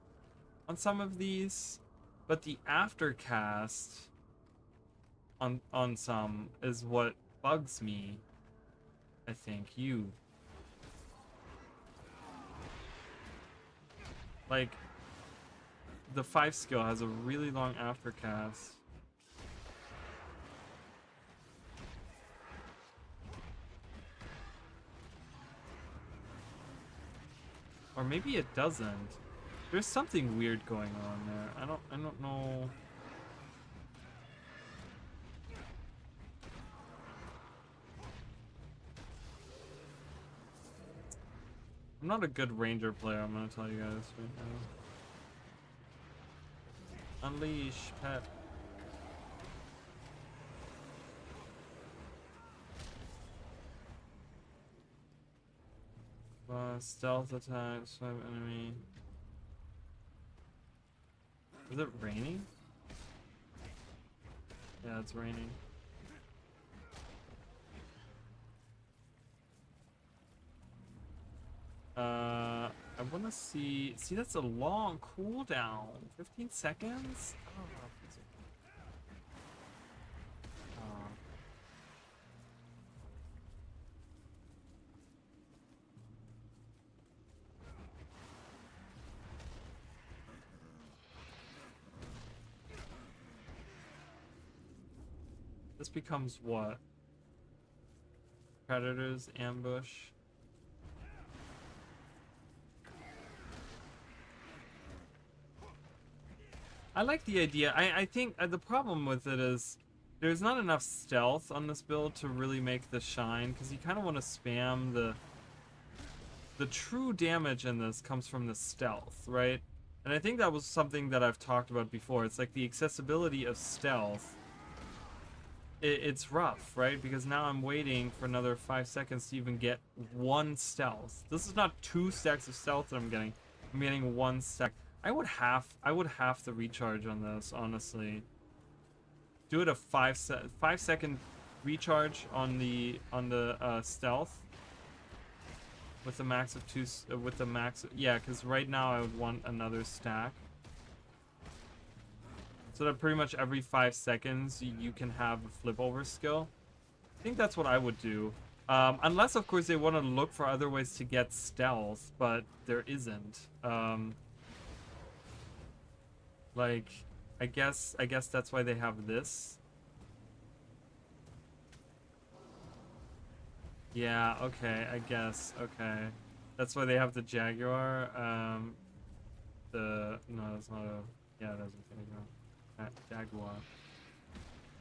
on some of these, but the aftercast on some is what bugs me. I think like the 5 skill has a really long aftercast. Or maybe it doesn't. There's something weird going on there. I don't know. I'm not a good Ranger player, I'm gonna tell you guys right now. Unleash, pet. Stealth attack, swipe enemy. Is it raining? Yeah, it's raining. I wanna see. See, that's a long cooldown. 15 seconds? Oh, This becomes what? Predators, ambush. I like the idea. I think the problem with it is there's not enough stealth on this build to really make this shine, because you kind of want to spam the true damage in this comes from the stealth, right? And I think that was something that I've talked about before. It's like the accessibility of stealth. It's rough, right? Because now I'm waiting for another 5 seconds to even get one stealth. This is not 2 stacks of stealth that I'm getting. I'm getting 1 stack. I would have to recharge on this, honestly. Do it a 5-second recharge on the stealth with the max of 2 with the max, yeah, because right now I would want another stack. So that pretty much every 5 seconds you can have a flip over skill. I think that's what I would do. Unless of course they want to look for other ways to get stealth, but there isn't. Like, I guess that's why they have this. Yeah, okay, I guess, okay. That's why they have the Jaguar. No, that's not a, yeah, that's a Jaguar.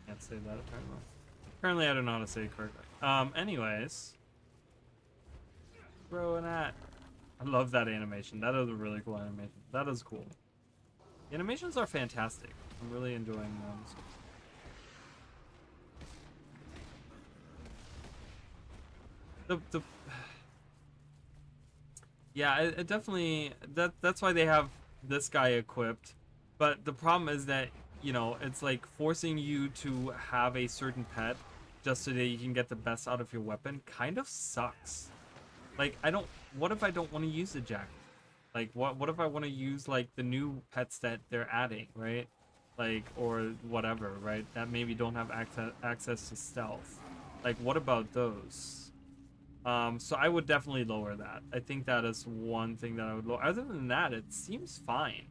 Can't say that apparently. Apparently I don't know how to say it correctly. Anyways. Throw an at. I love that animation. That is a really cool animation. That is cool. The animations are fantastic. I'm really enjoying them. Yeah, it definitely, that's why they have this guy equipped. But the problem is that, you know, it's like forcing you to have a certain pet just so that you can get the best out of your weapon kind of sucks. Like, what if I don't want to use the jack? Like, what if I want to use, like, the new pets that they're adding, right? Like, or whatever, right? That maybe don't have access to stealth. Like, what about those? So I would definitely lower that. I think that is one thing that I would lower. Other than that, it seems fine.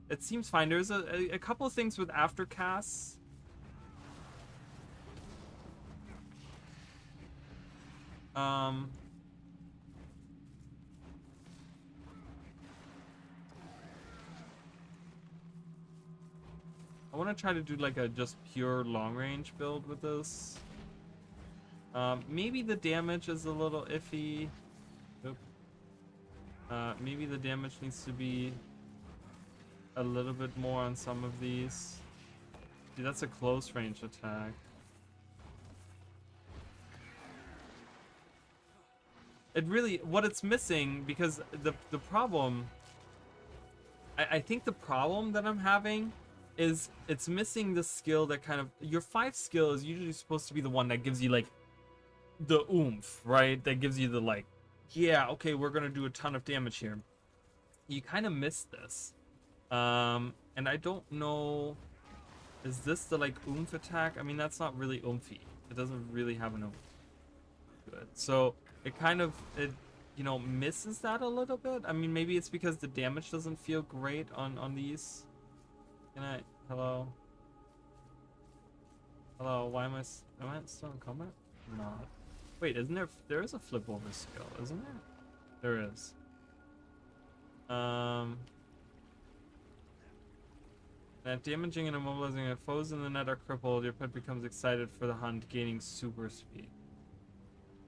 It seems fine. There's a couple of things with aftercasts. I want to try to do like a just pure long range build with this. Maybe the damage is a little iffy. Oop. Maybe the damage needs to be a little bit more on some of these. Dude, that's a close range attack. It really, what it's missing, because the problem, I think the problem that I'm having is it's missing the skill that kind of, your 5 skill is usually supposed to be the one that gives you like the oomph, right? That gives you the like, yeah, okay, we're gonna do a ton of damage here. You kind of miss this. And I don't know, is this the like oomph attack? I mean, that's not really oomphy. It doesn't really have an oomph to it. So it kind of, you know, misses that a little bit. I mean, maybe it's because the damage doesn't feel great on these. Can I, hello? Hello, why am I still in combat? Not. Wait, isn't there is a flip over skill, isn't there? There is. That damaging and immobilizing if foes in the net are crippled, your pet becomes excited for the hunt, gaining super speed.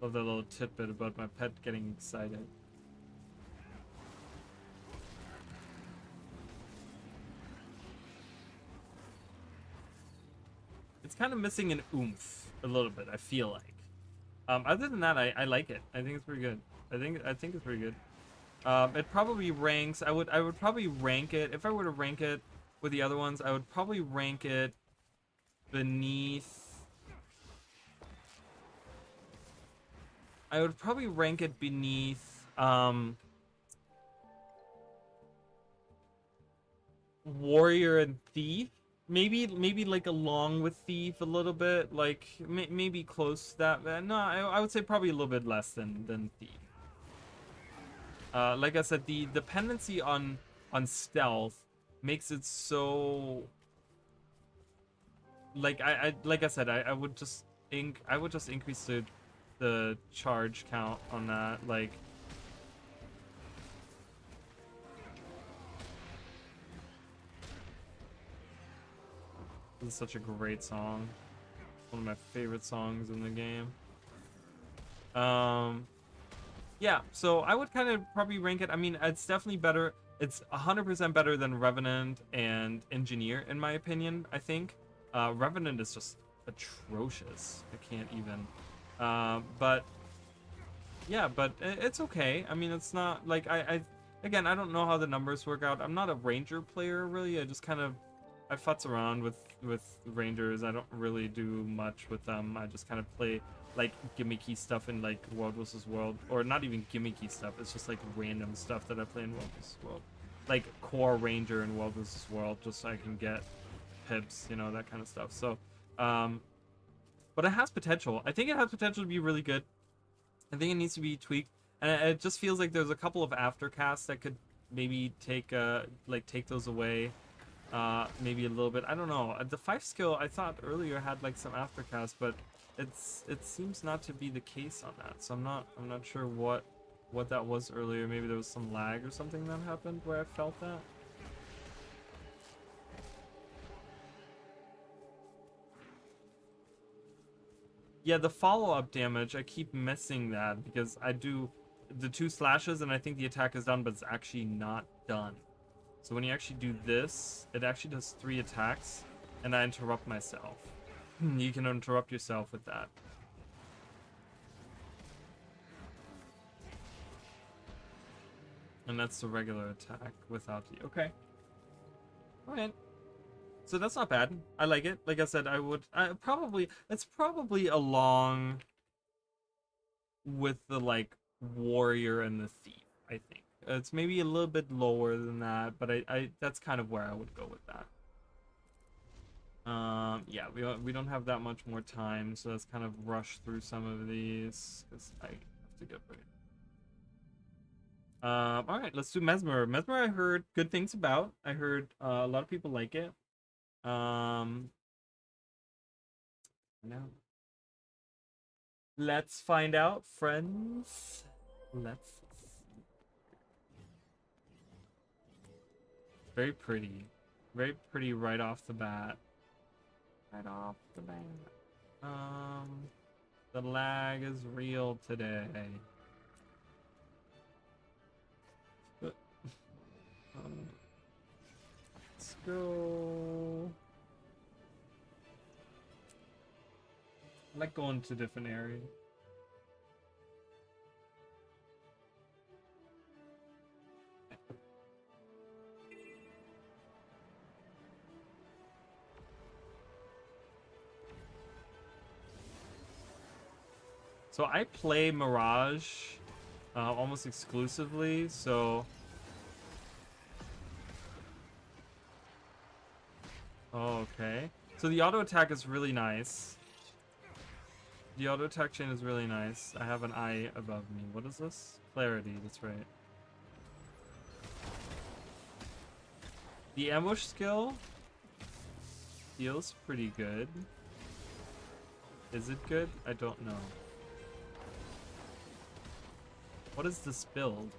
Love that little tidbit about my pet getting excited. It's kind of missing an oomph a little bit, I feel like. Other than that, I like it. I think it's pretty good. I think it's pretty good. It probably ranks. I would probably rank it if I were to rank it with the other ones. I would probably rank it beneath. I would probably rank it beneath Warrior and Thief. Maybe like along with Thief a little bit, like maybe close to that. No, I would say probably a little bit less than Thief. Like I said, the dependency on stealth makes it so like like I said, I would just increase the charge count on that. Like, this is such a great song. One of my favorite songs in the game. Yeah, so I would kind of probably rank it. I mean, it's definitely better. It's 100% better than Revenant and Engineer, in my opinion, I think. Revenant is just atrocious. I can't even. But yeah, but it's okay. I mean, it's not like again, I don't know how the numbers work out. I'm not a Ranger player, really. I just kind of, I futz around with Rangers. I don't really do much with them. I just kind of play like gimmicky stuff in like World vs. World, or not even gimmicky stuff. It's just like random stuff that I play in World vs. World, like core Ranger in World vs. World, just so I can get pips, you know, that kind of stuff. So, but it has potential. I think it has potential to be really good. I think it needs to be tweaked, and it just feels like there's a couple of aftercasts that could maybe take those away. Maybe a little bit. I don't know. The 5 skill I thought earlier had like some aftercast, but it seems not to be the case on that. So I'm not sure what that was earlier. Maybe there was some lag or something that happened where I felt that. Yeah, the follow-up damage, I keep missing that because I do the 2 slashes and I think the attack is done, but it's actually not done. So when you actually do this, it actually does 3 attacks, and I interrupt myself. You can interrupt yourself with that. And that's the regular attack without the... Okay. Alright. So that's not bad. I like it. Like I said, it's probably along with the, like, Warrior and the Thief, I think. It's maybe a little bit lower than that, but I that's kind of where I would go with that. Yeah, we don't have that much more time, so let's kind of rush through some of these because I have to get ready. All right, let's do Mesmer. Mesmer, I heard good things about. I heard a lot of people like it. No. Let's find out, friends. Let's see. Very pretty. Very pretty right off the bat. Right off the bat. The lag is real today. Let's go. I like going to different areas. So I play Mirage almost exclusively, so... Oh, okay. So the auto attack is really nice. The auto attack chain is really nice. I have an eye above me. What is this? Clarity, that's right. The ambush skill feels pretty good. Is it good? I don't know. What is this build?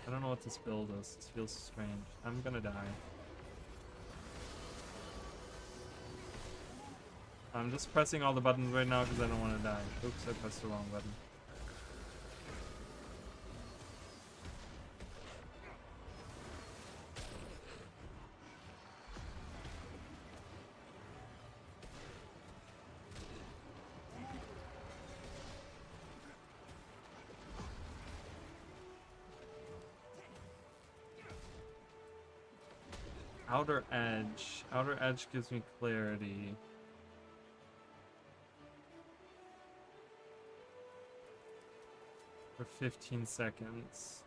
I don't know what this build is. This feels strange. I'm gonna die. I'm just pressing all the buttons right now because I don't want to die. Oops, I pressed the wrong button. Outer Edge. Outer Edge gives me clarity. For 15 seconds.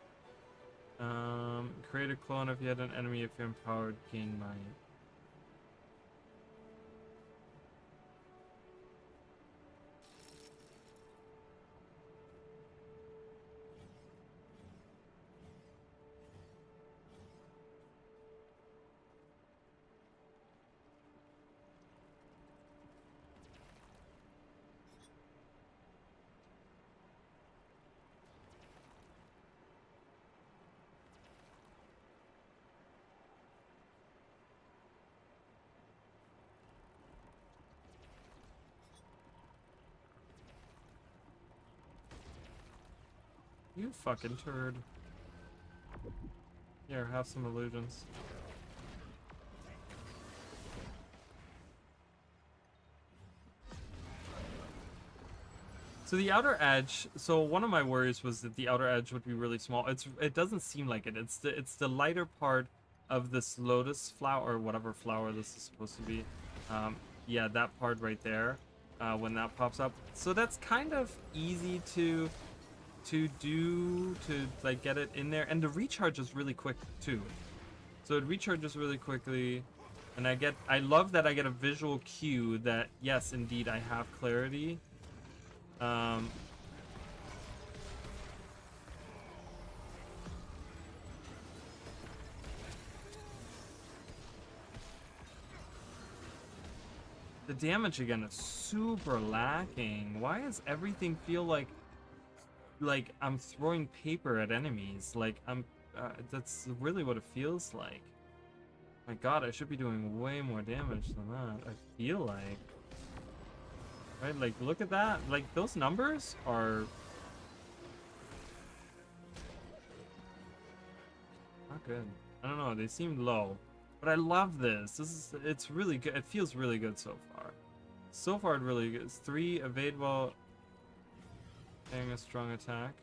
Create a clone if you had an enemy if you're empowered, gain might. You fucking turd. Here, have some illusions. So the outer edge, so one of my worries was that the outer edge would be really small. It doesn't seem like it. It's the lighter part of this lotus flower, or whatever flower this is supposed to be. Yeah, that part right there, when that pops up. So that's kind of easy to do, to like get it in there, and the recharge is really quick too. So it recharges really quickly, and I love that I get a visual cue that yes, indeed, I have clarity. The damage again is super lacking. Why does everything feel like I'm throwing paper at enemies? Like that's really what it feels like. My god, I should be doing way more damage than that, I feel like. Right, like look at that. Like those numbers are not good. I don't know, they seem low. But I love this. It's really good. It feels really good so far. So far it really good. It's 3 evade while getting a strong attack.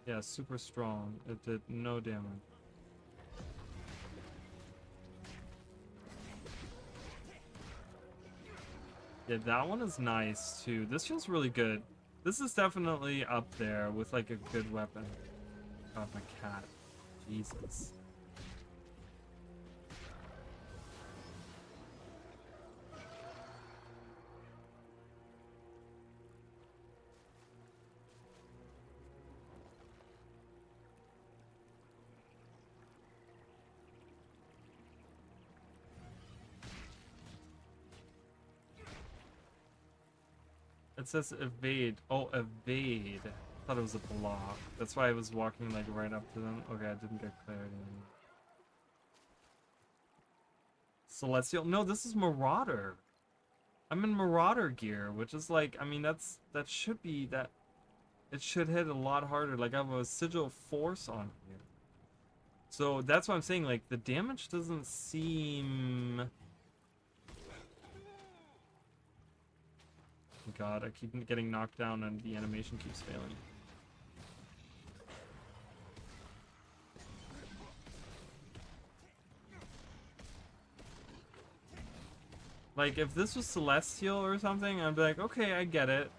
Yeah, super strong. It did no damage. Yeah, that one is nice too. This feels really good. This is definitely up there with like a good weapon. Oh, my cat. Jesus. It says evade. Oh, evade. I thought it was a block. That's why I was walking like right up to them. Okay, I didn't get clarity. Celestial. No, this is Marauder. I'm in Marauder gear, which is like, I mean, that should be that. It should hit a lot harder. Like I have a sigil of force on here. So that's what I'm saying. Like the damage doesn't seem. God, I keep getting knocked down and the animation keeps failing. Like, if this was Celestial or something, I'd be like, okay, I get it.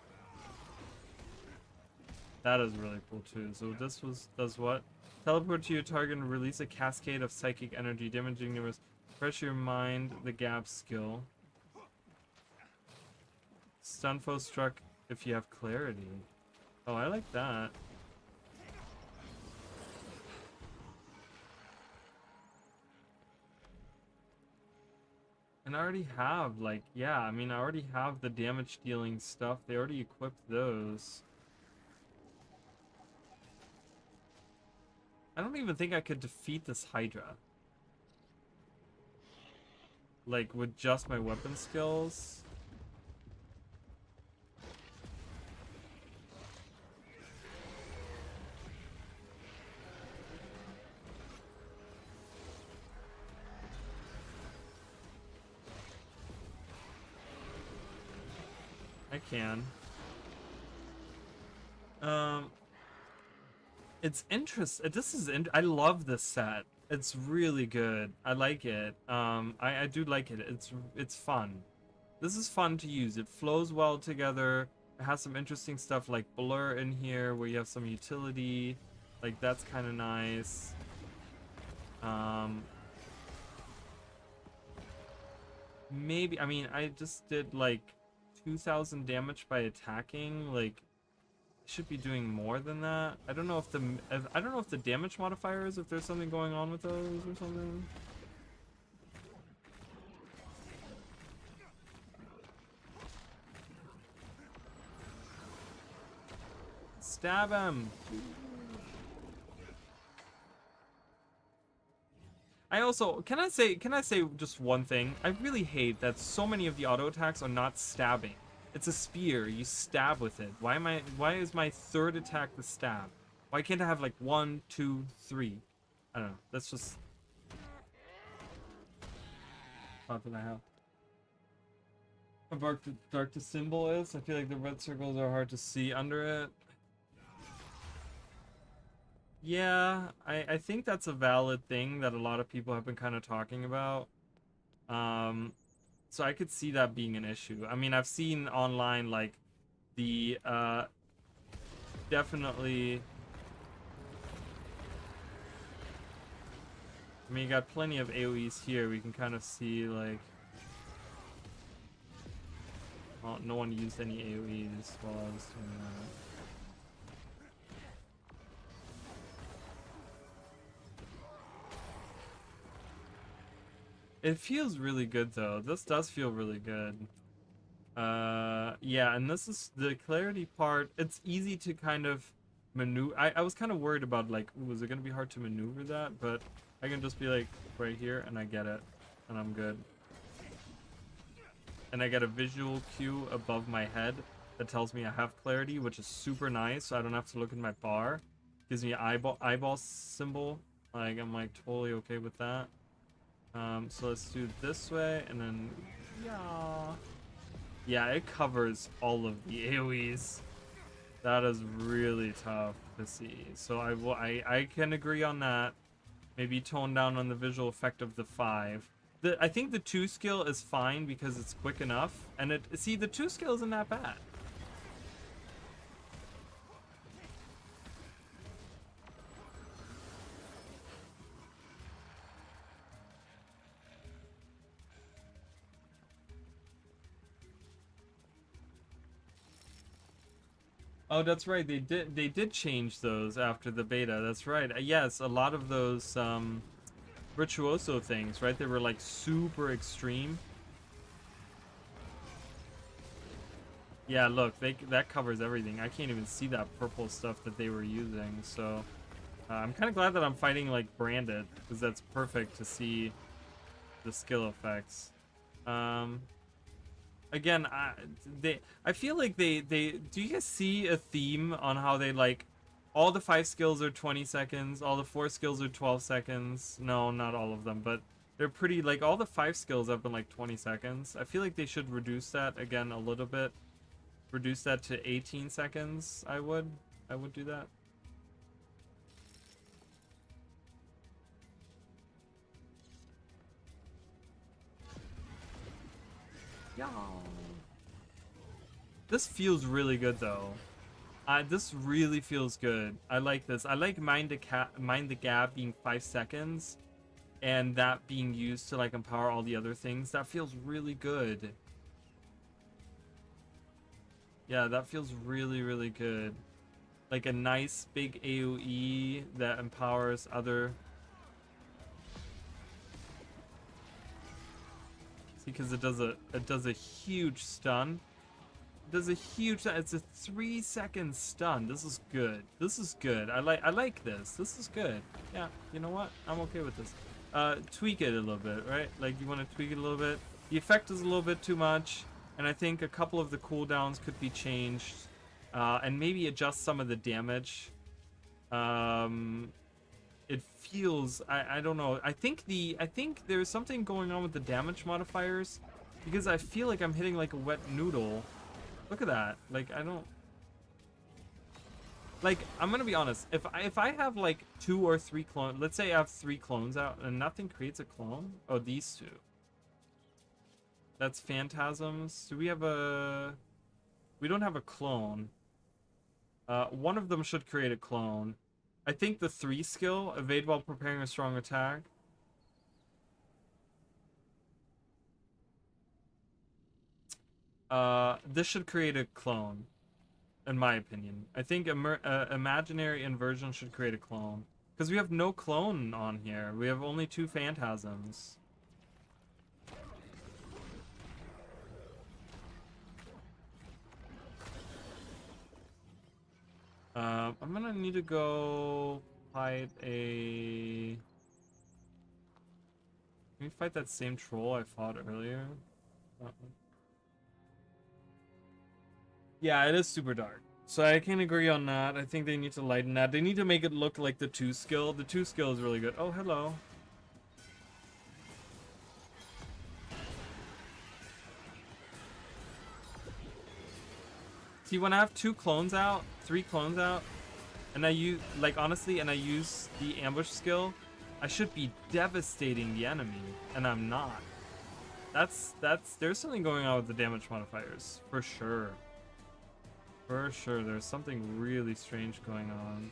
That is really cool too. So this does what? Teleport to your target and release a cascade of psychic energy, damaging numerous. Pressure your mind, the gap skill. Stun foe struck if you have clarity. Oh, I like that. And I already have, like, yeah, I mean, I already have the damage dealing stuff. They already equipped those. I don't even think I could defeat this Hydra. Like, with just my weapon skills. I can. It's interesting. I love this set. It's really good. I like it. I do like it. It's fun. This is fun to use. It flows well together. It has some interesting stuff like blur in here where you have some utility. Like that's kind of nice. Maybe, I mean, I just did like 2,000 damage by attacking. Like, should be doing more than that. I don't know if the damage modifiers, if there's something going on with those or something. Stab him. I also, can I say just one thing? I really hate that so many of the auto attacks are not stabbing. It's a spear. You stab with it. Why is my third attack the stab? Why can't I have like 1, 2, 3? I don't know. That's just something I have. How dark the symbol is? I feel like the red circles are hard to see under it. Yeah, I think that's a valid thing that a lot of people have been kind of talking about. So I could see that being an issue. I mean, I've seen online like the definitely. I mean, you got plenty of AoEs here. We can kind of see like. Well, no one used any AoEs while I was doing that. It feels really good though. This does feel really good. Yeah, and this is the clarity part. It's easy to kind of maneuver. I was kind of worried about like, was it gonna be hard to maneuver that? But I can just be like right here and I get it, and I'm good. And I get a visual cue above my head that tells me I have clarity, which is super nice. So I don't have to look at my bar. Gives me an eyeball symbol. Like I'm like totally okay with that. So let's do it this way, and then, yeah, it covers all of the AoEs. That is really tough to see. So I can agree on that. Maybe tone down on the visual effect of the 5. I think the 2 skill is fine because it's quick enough, and the 2 skill isn't that bad. Oh, that's right. They did change those after the beta. That's right. Yes, a lot of those virtuoso things, right? They were like super extreme. Yeah, look, that covers everything. I can't even see that purple stuff that they were using. So I'm kind of glad that I'm fighting like branded, because that's perfect to see the skill effects. Again, I feel like they do you guys see a theme on how they like all the 5 skills are 20 seconds, all the 4 skills are 12 seconds? No, not all of them, but they're pretty like all the 5 skills have been like 20 seconds. I feel like they should reduce that again a little bit. Reduce that to 18 seconds. I would do that. Yeah. This feels really good though. This really feels good. I like this. I like Mind the Gap being 5 seconds, and that being used to like empower all the other things. That feels really good. Yeah, that feels really, really good. Like a nice big AoE that empowers other. See, because it does a huge stun. Does a huge. It's a 3-second stun. This is good. This is good. I like this. This is good. Yeah. You know what? I'm okay with this. Tweak it a little bit, right? Like you want to tweak it a little bit. The effect is a little bit too much, and I think a couple of the cooldowns could be changed, and maybe adjust some of the damage. It feels. I don't know. I think there's something going on with the damage modifiers, because I feel like I'm hitting like a wet noodle. Look at that. Like, I don't... Like, I'm gonna be honest. If I have, like, 2 or 3 clones... Let's say I have 3 clones out and nothing creates a clone. Oh, these 2. That's Phantasms. Do we have a... We don't have a clone. One of them should create a clone. I think the 3 skill, evade while preparing a strong attack. This should create a clone, in my opinion. I think imaginary inversion should create a clone, because we have no clone on here. We have only 2 phantasms. I'm gonna need to go fight a... Can we fight that same troll I fought earlier? Yeah, it is super dark. So I can agree on that. I think they need to lighten that. They need to make it look like the 2 skill. The 2 skill is really good. Oh, hello. See, when I have 2 clones out, 3 clones out, and I use, like, honestly, and I use the ambush skill, I should be devastating the enemy, and I'm not. There's something going on with the damage modifiers, for sure. For sure, there's something really strange going on.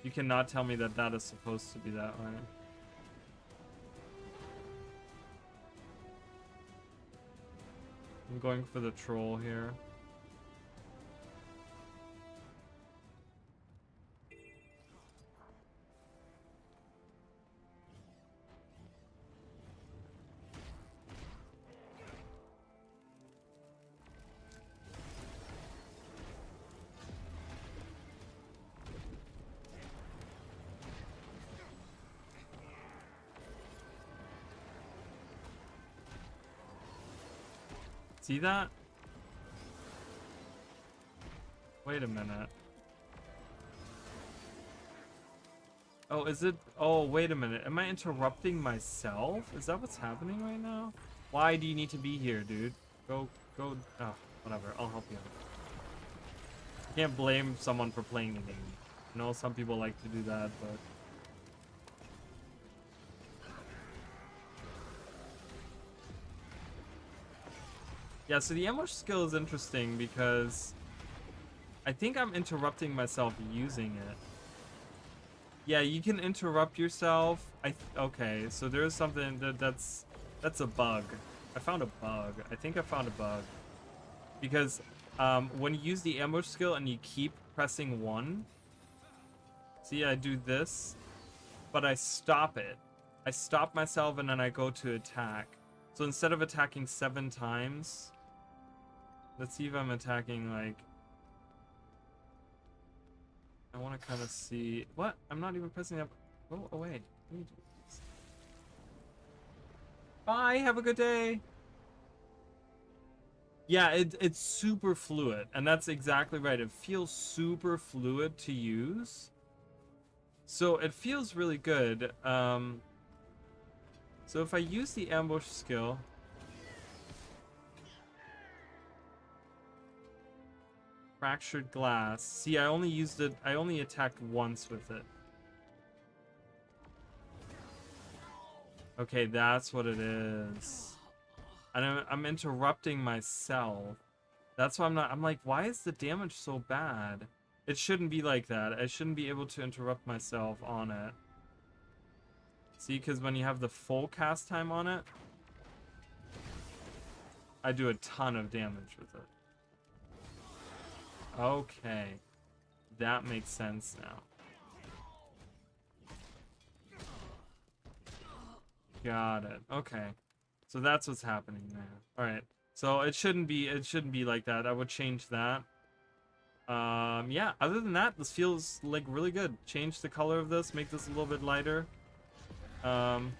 You cannot tell me that that is supposed to be that way. I'm going for the troll here. See that? Wait a minute. Oh, is it? Oh, wait a minute. Am I interrupting myself? Is that what's happening right now? Why do you need to be here, dude? Go. Oh, whatever. I'll help you out. I can't blame someone for playing the game. I know some people like to do that, but... Yeah, so the ambush skill is interesting because I think I'm interrupting myself using it. Yeah, you can interrupt yourself. Okay, so there's something that's a bug. I found a bug. I think I found a bug. Because when you use the ambush skill and you keep pressing 1, see, I do this, but I stop it. I stop myself and then I go to attack. So instead of attacking 7 times, let's see if I'm attacking, like... I want to kind of see... What? I'm not even pressing up... Go away. Let me do this. Bye! Have a good day! Yeah, it's super fluid. And that's exactly right. It feels super fluid to use. So it feels really good. So if I use the ambush skill... Fractured glass. See, I only used it. I only attacked once with it. Okay, that's what it is. And I'm interrupting myself. That's why I'm like, why is the damage so bad? It shouldn't be like that. I shouldn't be able to interrupt myself on it. See, because when you have the full cast time on it, I do a ton of damage with it. Okay, that makes sense now. Got it. Okay, so that's what's happening there. All right, so it shouldn't be like that. I would change that. Yeah. Other than that, this feels like really good. Change the color of this, make this a little bit lighter. Mind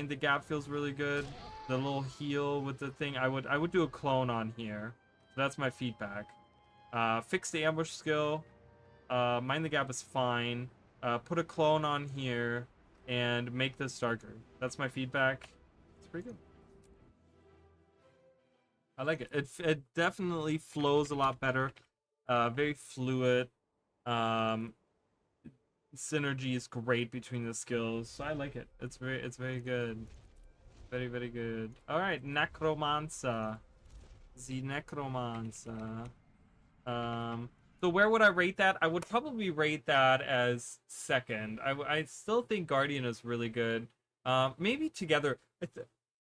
the Gap feels really good. The little heal with the thing. I would do a clone on here. That's my feedback. Fix the ambush skill. Mind the Gap is fine. Put a clone on here and make this darker. That's my feedback. It's pretty good. I like it. It definitely flows a lot better. Very fluid. Synergy is great between the skills. So I like it. It's very good. Very, very good. All right, Necromancer. The Necromancer. So where would I rate that? I would probably rate that as second. I still think Guardian is really good. Maybe together.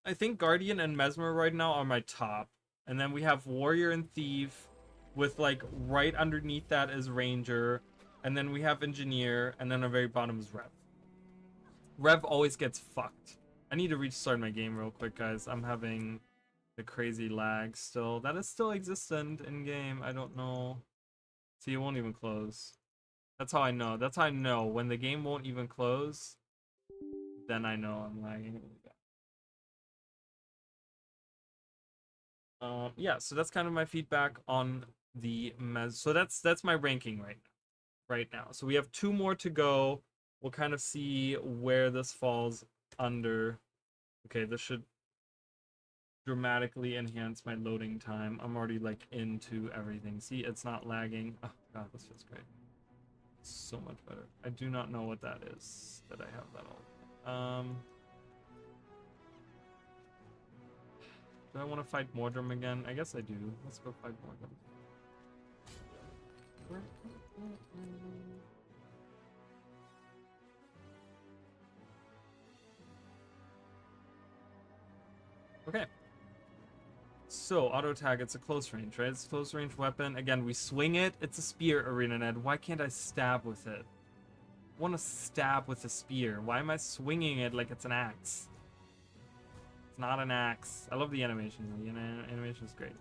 I think Guardian and Mesmer right now are my top. And then we have Warrior and Thief with, like, right underneath that is Ranger. And then we have Engineer, and then our very bottom is Rev. Rev always gets fucked. I need to restart my game real quick, guys. I'm having the crazy lag still. That is still existent in game. I don't know. See, it won't even close. That's how I know. That's how I know. When the game won't even close, then I know I'm lagging. Yeah, so that's kind of my feedback on the so that's my ranking right now. So we have 2 more to go. We'll kind of see where this falls under. Okay, this should dramatically enhance my loading time. I'm already like into everything. See, it's not lagging. Oh god, this feels great. So much better. I do not know what that is that I have that all. Do I want to fight Mordrum again? I guess I do. Let's go fight Mordrum. Okay. So, auto attack, it's a close range, right? It's a close range weapon. Again, we swing it. It's a spear, Arena Ned. Why can't I stab with it? I want to stab with a spear. Why am I swinging it like it's an axe? It's not an axe. I love the animation. The animation is great.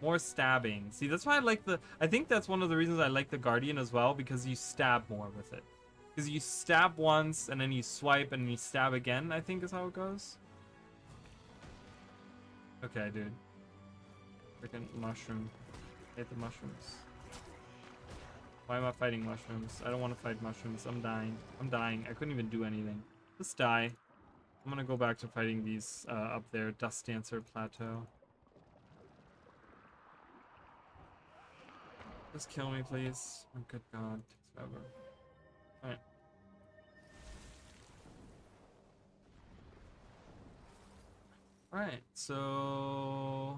More stabbing. See, that's why I like the... I think that's one of the reasons I like the Guardian as well, because you stab more with it. Because you stab once, and then you swipe, and you stab again, I think is how it goes. Okay, dude. Freaking mushroom. I hate the mushrooms. Why am I fighting mushrooms? I don't want to fight mushrooms. I'm dying. I'm dying. I couldn't even do anything. Just die. I'm gonna go back to fighting these up there. Dust Dancer Plateau. Just kill me, please. Oh, good god. Takes forever. Alright. Alright, so...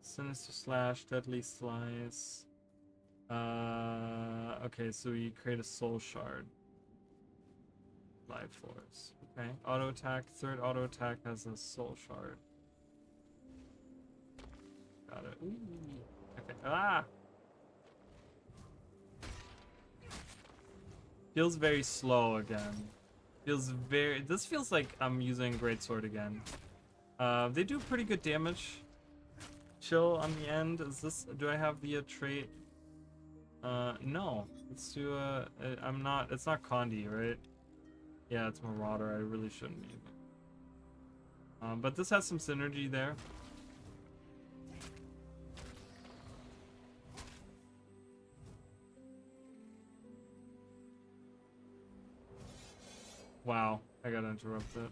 Sinister Slash, Deadly Slice. Okay, so you create a Soul Shard. Life Force. Okay, auto attack. Third auto attack has a Soul Shard. Got it. Ooh. Okay. Ah! Feels very slow again. Feels very... This feels like I'm using Greatsword again. They do pretty good damage. Chill on the end. Is this... Do I have the trait? No. Let's do I'm not... It's not Condi, right? Yeah, it's Marauder. I really shouldn't use it. But this has some synergy there. Wow, I got interrupted.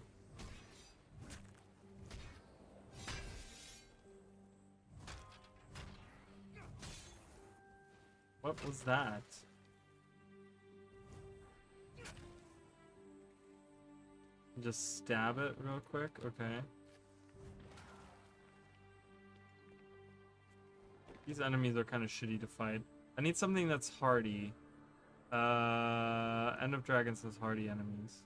What was that? Just stab it real quick? Okay. These enemies are kind of shitty to fight. I need something that's hardy. End of Dragon says hardy enemies.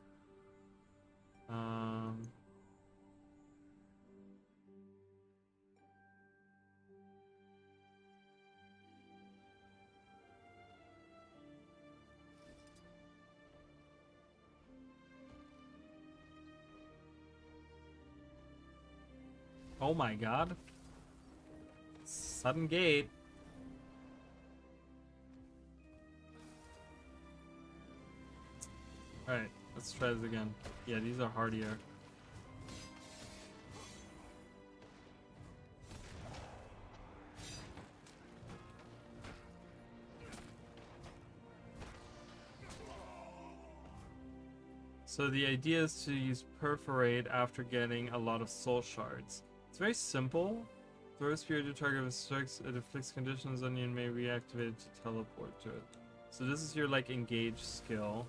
Oh my god. Sudden Gate. Alright, let's try this again. Yeah, these are hardier. So the idea is to use Perforate after getting a lot of soul shards. It's very simple. Throw a spear to target with strikes, it inflicts conditions on you and may reactivate it to teleport to it. So this is your like engage skill.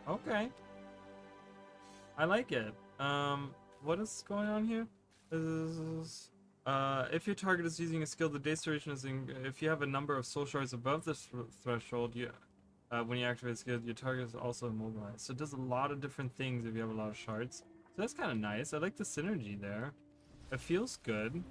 Okay. I like it. What is going on here? If your target is using a skill, the days duration is if you have a number of soul shards above this threshold, when you activate the skill, your target is also immobilized. So it does a lot of different things if you have a lot of shards. So that's kind of nice. I like the synergy there. It feels good.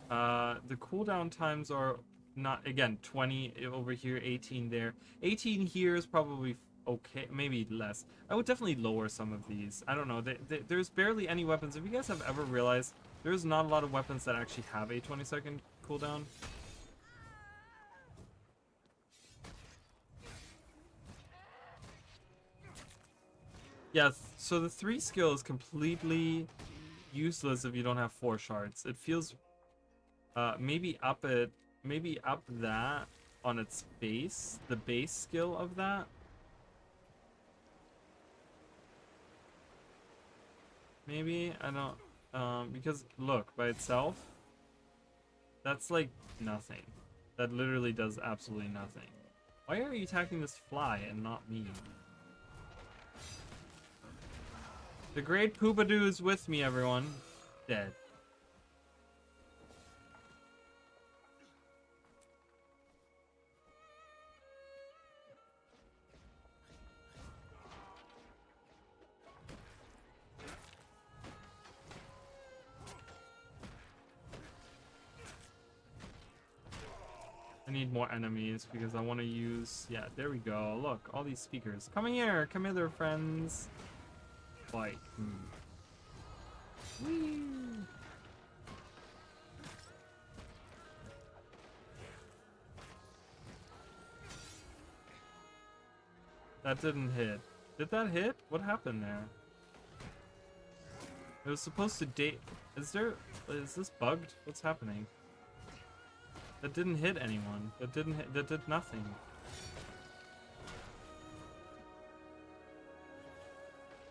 The cooldown times are not, again, 20 over here, 18 there. 18 here is probably okay, maybe less. I would definitely lower some of these. I don't know. There's barely any weapons. If you guys have ever realized There's not a lot of weapons that actually have a 20-second cooldown. Yeah, so the 3 skill is completely useless if you don't have 4 shards. It feels maybe up that on its base, the base skill of that. Maybe, I don't, because look, by itself, that's like nothing. That literally does absolutely nothing. Why are you attacking this fly and not me? The great Poobadoo is with me, everyone. Dead. I need more enemies because I want to use... Yeah, there we go. Look, all these speakers. Come here. Come hither, friends. Fight. Whee! That didn't hit. Did that hit? What happened there? It was supposed to date... Is this bugged? What's happening? That didn't hit anyone. That didn't hit... That did nothing.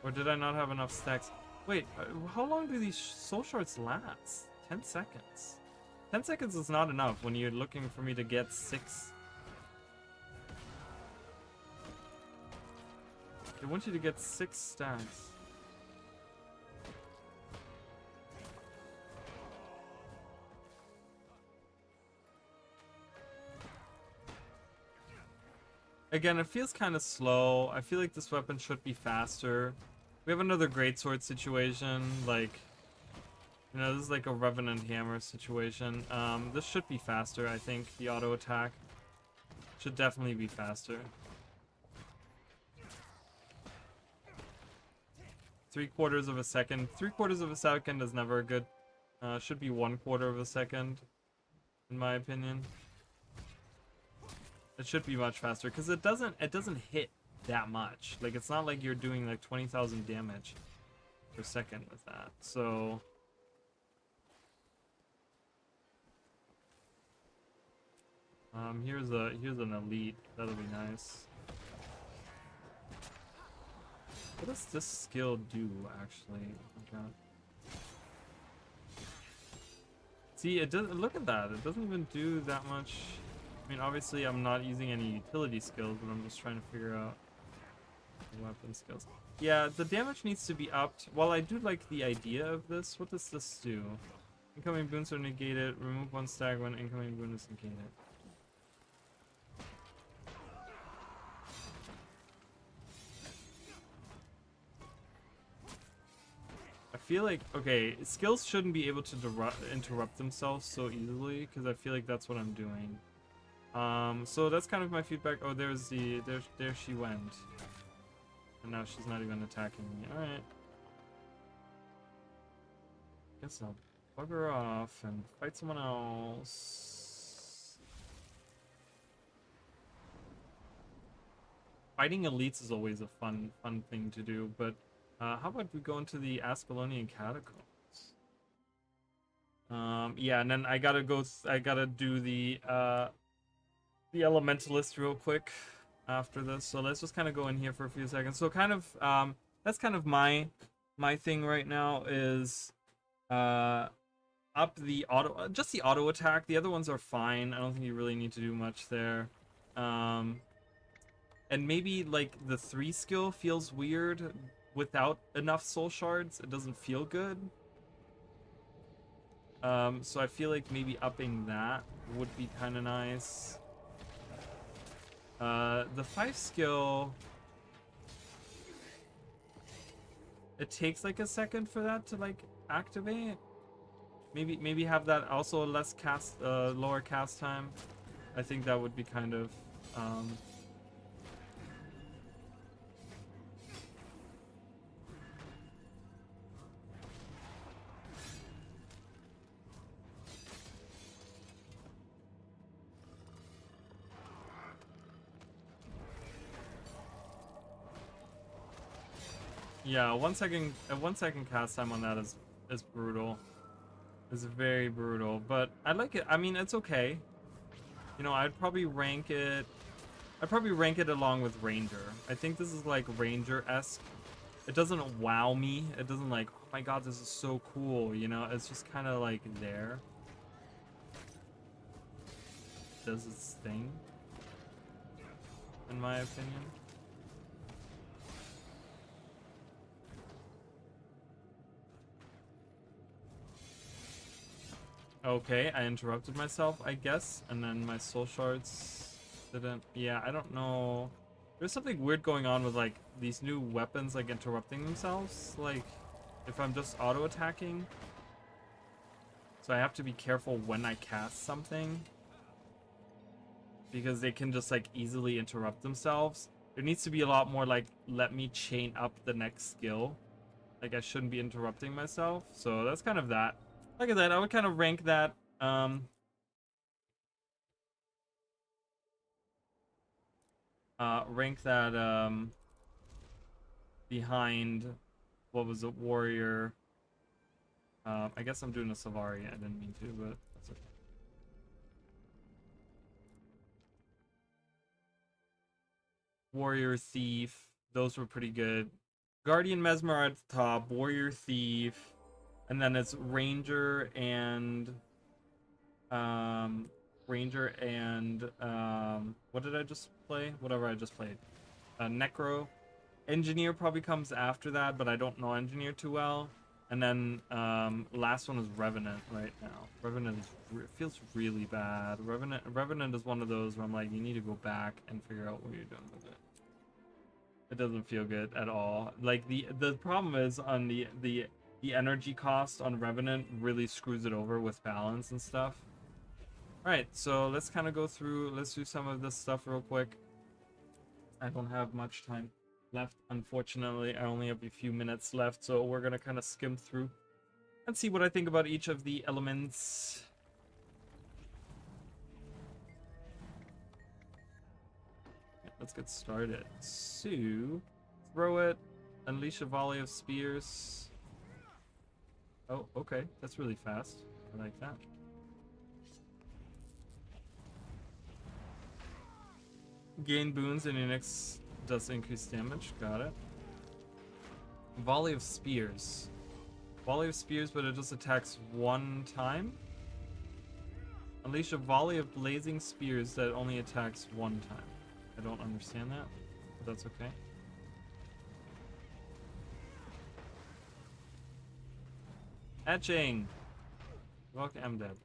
Or did I not have enough stacks? Wait, how long do these soul shards last? 10 seconds. 10 seconds is not enough when you're looking for me to get 6. They want you to get 6 stacks. Again, it feels kind of slow. I feel like this weapon should be faster. We have another greatsword situation, like, you know, this is like a Revenant Hammer situation. This should be faster, I think. The auto attack should definitely be faster. 3/4 of a second. 3/4 of a second is never good. Should be 1/4 of a second, in my opinion. It should be much faster because it doesn't hit that much. Like, it's not like you're doing like 20,000 damage per second with that. So here's an elite. That'll be nice. What does this skill do actually? Okay. See, it doesn't. Look at that. It doesn't even do that much. I mean, obviously, I'm not using any utility skills, but I'm just trying to figure out the weapon skills. Yeah, the damage needs to be upped. While I do like the idea of this, what does this do? Incoming boons are negated. Remove 1 stag when incoming boon is negated. I feel like, okay, skills shouldn't be able to interrupt themselves so easily, because I feel like that's what I'm doing. So that's kind of my feedback. Oh, there she went. And now she's not even attacking me. Alright. Guess I'll bug her off and fight someone else. Fighting elites is always a fun thing to do, but how about we go into the Ascalonian Catacombs? Yeah, and then I gotta do the Elementalist real quick after this. So let's just kind of go in here for a few seconds. So kind of that's kind of my thing right now is up the just the auto attack. The other ones are fine. I don't think you really need to do much there. And maybe like the 3 skill feels weird without enough soul shards. It doesn't feel good. So I feel like maybe upping that would be kind of nice. The 5 skill, it takes like a second for that to like activate. Maybe have that also less cast, lower cast time. I think that would be kind of Yeah, 1 second, a 1 second cast time on that is brutal. It's very brutal, but I like it. I mean, it's okay. You know, I'd probably rank it. I'd probably rank it along with Ranger. I think this is like Ranger-esque. It doesn't wow me. It doesn't like, oh my god, this is so cool. You know, it's just kind of like there. Does its thing, in my opinion. Okay, I interrupted myself, I guess, and then my soul shards didn't. Yeah, I don't know. There's something weird going on with like these new weapons like interrupting themselves. Like if I'm just auto attacking, so I have to be careful when I cast something because they can just like easily interrupt themselves. There needs to be a lot more like let me chain up the next skill. Like I shouldn't be interrupting myself. So that's kind of that. Like I said, I would kind of rank that behind what was it, warrior. I guess I'm doing a Savari. I didn't mean to, but that's okay. Warrior, thief, those were pretty good. Guardian, Mesmer at the top, warrior, thief, and then it's ranger and what did I just play? Whatever I just played. Necro. Engineer probably comes after that, but I don't know Engineer too well. And then last one is Revenant right now. Revenant feels really bad. Revenant is one of those where I'm like, you need to go back and figure out what you're doing with it. It doesn't feel good at all. Like the problem is on the energy cost on Revenant really screws it over with balance and stuff. Alright, so let's kind of go through, let's do some of this stuff real quick. I don't have much time left, unfortunately. I only have a few minutes left, so we're gonna kind of skim through and see what I think about each of the elements. Let's get started. So, throw it, unleash a volley of spears. Oh, okay, that's really fast. I like that. Gain boons and your next does increase damage. Got it. Volley of spears. Volley of spears, but it just attacks one time. Unleash a volley of blazing spears that only attacks one time. I don't understand that, but that's okay. Etching! Welcome, I'm dead.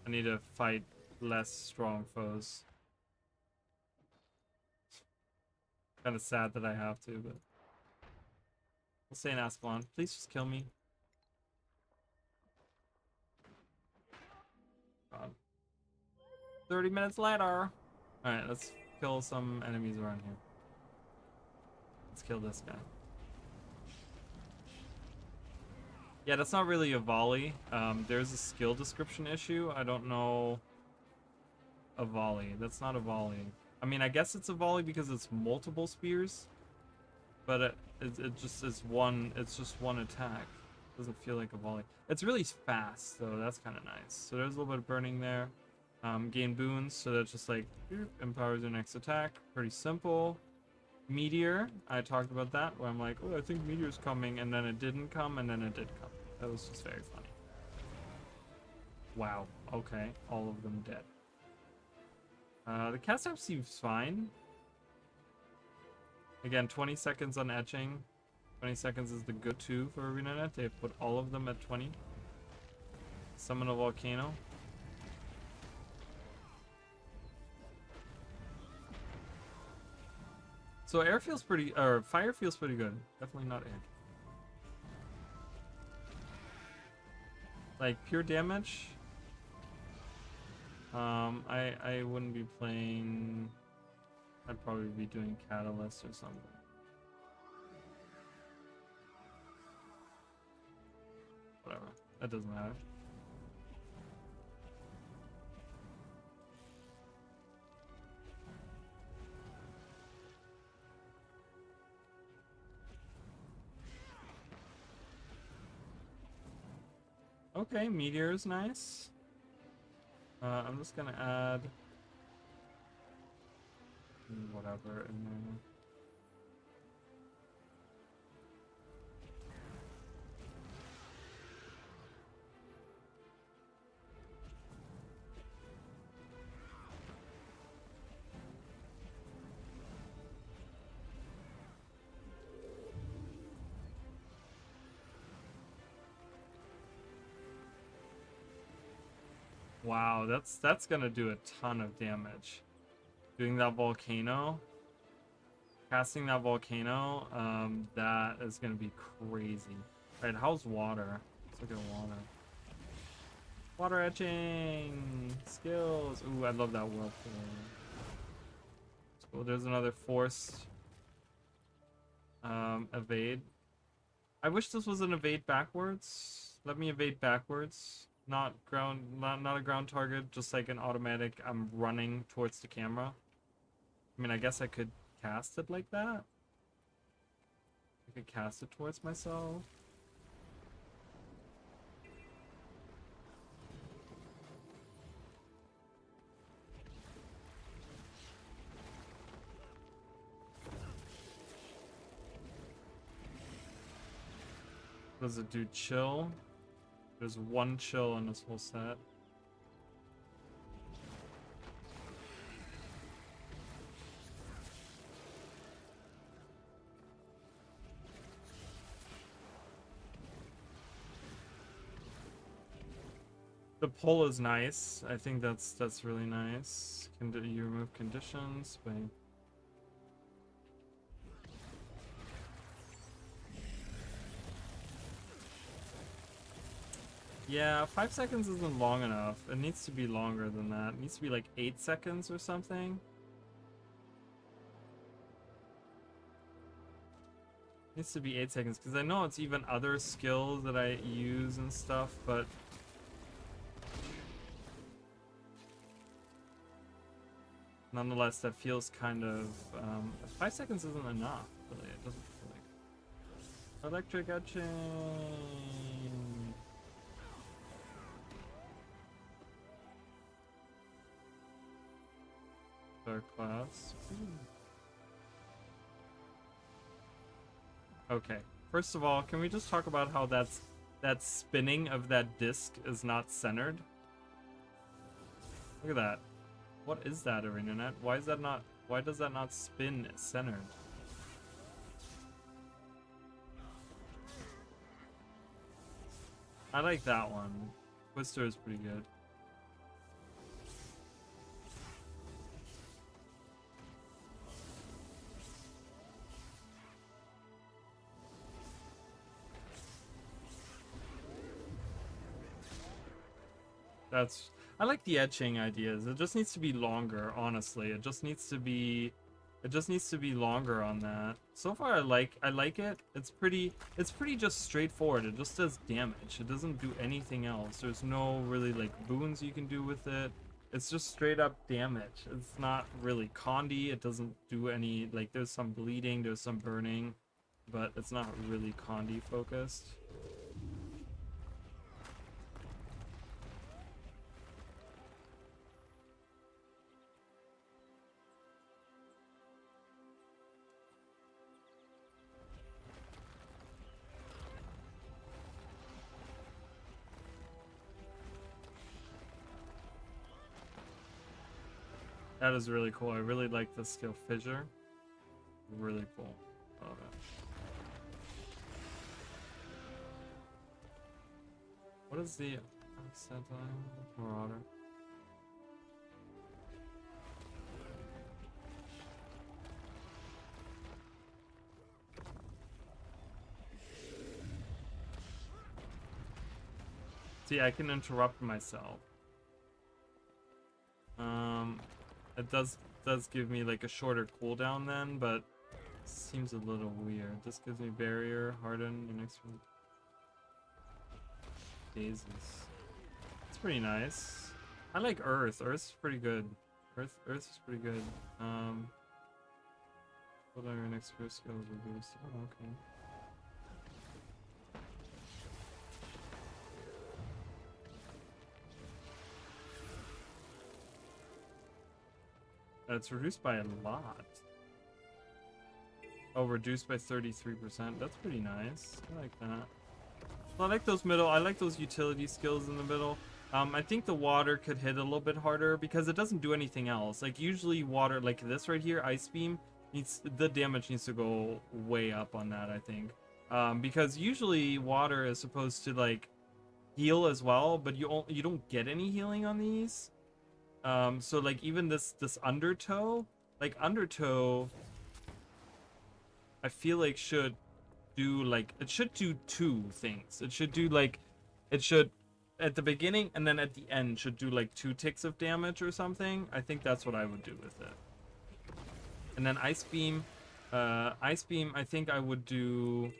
I need to fight less strong foes. Kind of sad that I have to, but we'll stay in Ascalon. Please just kill me. God. 30 minutes later. Alright, let's kill some enemies around here. Let's kill this guy. Yeah, that's not really a volley. There's a skill description issue. I don't know a volley. That's not a volley. I mean, I guess it's a volley because it's multiple spears, but it just is one. It's just one attack. It doesn't feel like a volley. It's really fast, so that's kind of nice. So there's a little bit of burning there. Gain boons, so that's just like empowers your next attack. Pretty simple. Meteor, I talked about that, where I'm like, oh, I think Meteor's coming, and then it didn't come, and then it did come. That was just very funny. Wow, okay, all of them dead. The cast up seems fine. Again, 20 seconds on etching. 20 seconds is the go-to for ArenaNet. They put all of them at 20. Summon a volcano. So air feels pretty, or fire feels pretty good. Definitely not air. Like pure damage. I wouldn't be playing. I'd probably be doing Catalyst or something. Whatever. That doesn't matter. Okay, meteor is nice. I'm just gonna add whatever in there. Wow, that's gonna do a ton of damage. Doing that volcano, casting that volcano, that is gonna be crazy. Alright, how's water? Let's look at water. Water etching skills. Ooh, I love that whirlpool. So there's another forced evade. I wish this was an evade backwards. Let me evade backwards. Not a ground target, just like an automatic I'm running towards the camera. I mean, I guess I could cast it like that. I could cast it towards myself. Does it do chill? There's one chill in this whole set. The pull is nice. I think that's really nice. You remove conditions, but yeah, 5 seconds isn't long enough. It needs to be longer than that. It needs to be like 8 seconds or something. It needs to be 8 seconds because I know it's even other skills that I use and stuff, but nonetheless, that feels kind of 5 seconds isn't enough. Really, it doesn't feel like electric etching. Dark class. Okay. First of all, can we just talk about how that spinning of that disc is not centered? Look at that. What is that, ArenaNet? Why does that not spin centered? I like that one. Twister is pretty good. I like the etching ideas. It just needs to be longer, honestly. It just needs to be longer on that. So far I like it. It's pretty just straightforward. It just does damage. It doesn't do anything else. There's no really like boons you can do with it. It's just straight up damage. It's not really condy. It doesn't do any like there's some bleeding, there's some burning, but it's not really condy focused. That is really cool. I really like the skill Fissure. Really cool. Love it. What is the Marauder? See, I can interrupt myself. It does give me like a shorter cooldown then, but seems a little weird. This gives me barrier, harden, your next one. Daisies. It's pretty nice. I like Earth. Earth's pretty good. Earth is pretty good. What are your next few skills will boost? Oh, okay. It's reduced by a lot. Oh, reduced by 33%. That's pretty nice. I like that. Well, I like those middle. I like those utility skills in the middle. I think the water could hit a little bit harder because it doesn't do anything else. Like usually water, like this right here, Ice Beam, the damage needs to go way up on that, I think. Because usually water is supposed to like heal as well, but you don't get any healing on these. So like even this Undertow, like Undertow, I feel like should do like it should do two things. It should do like it should at the beginning and then at the end should do like 2 ticks of damage or something. I think that's what I would do with it. And then Ice Beam, I think I would do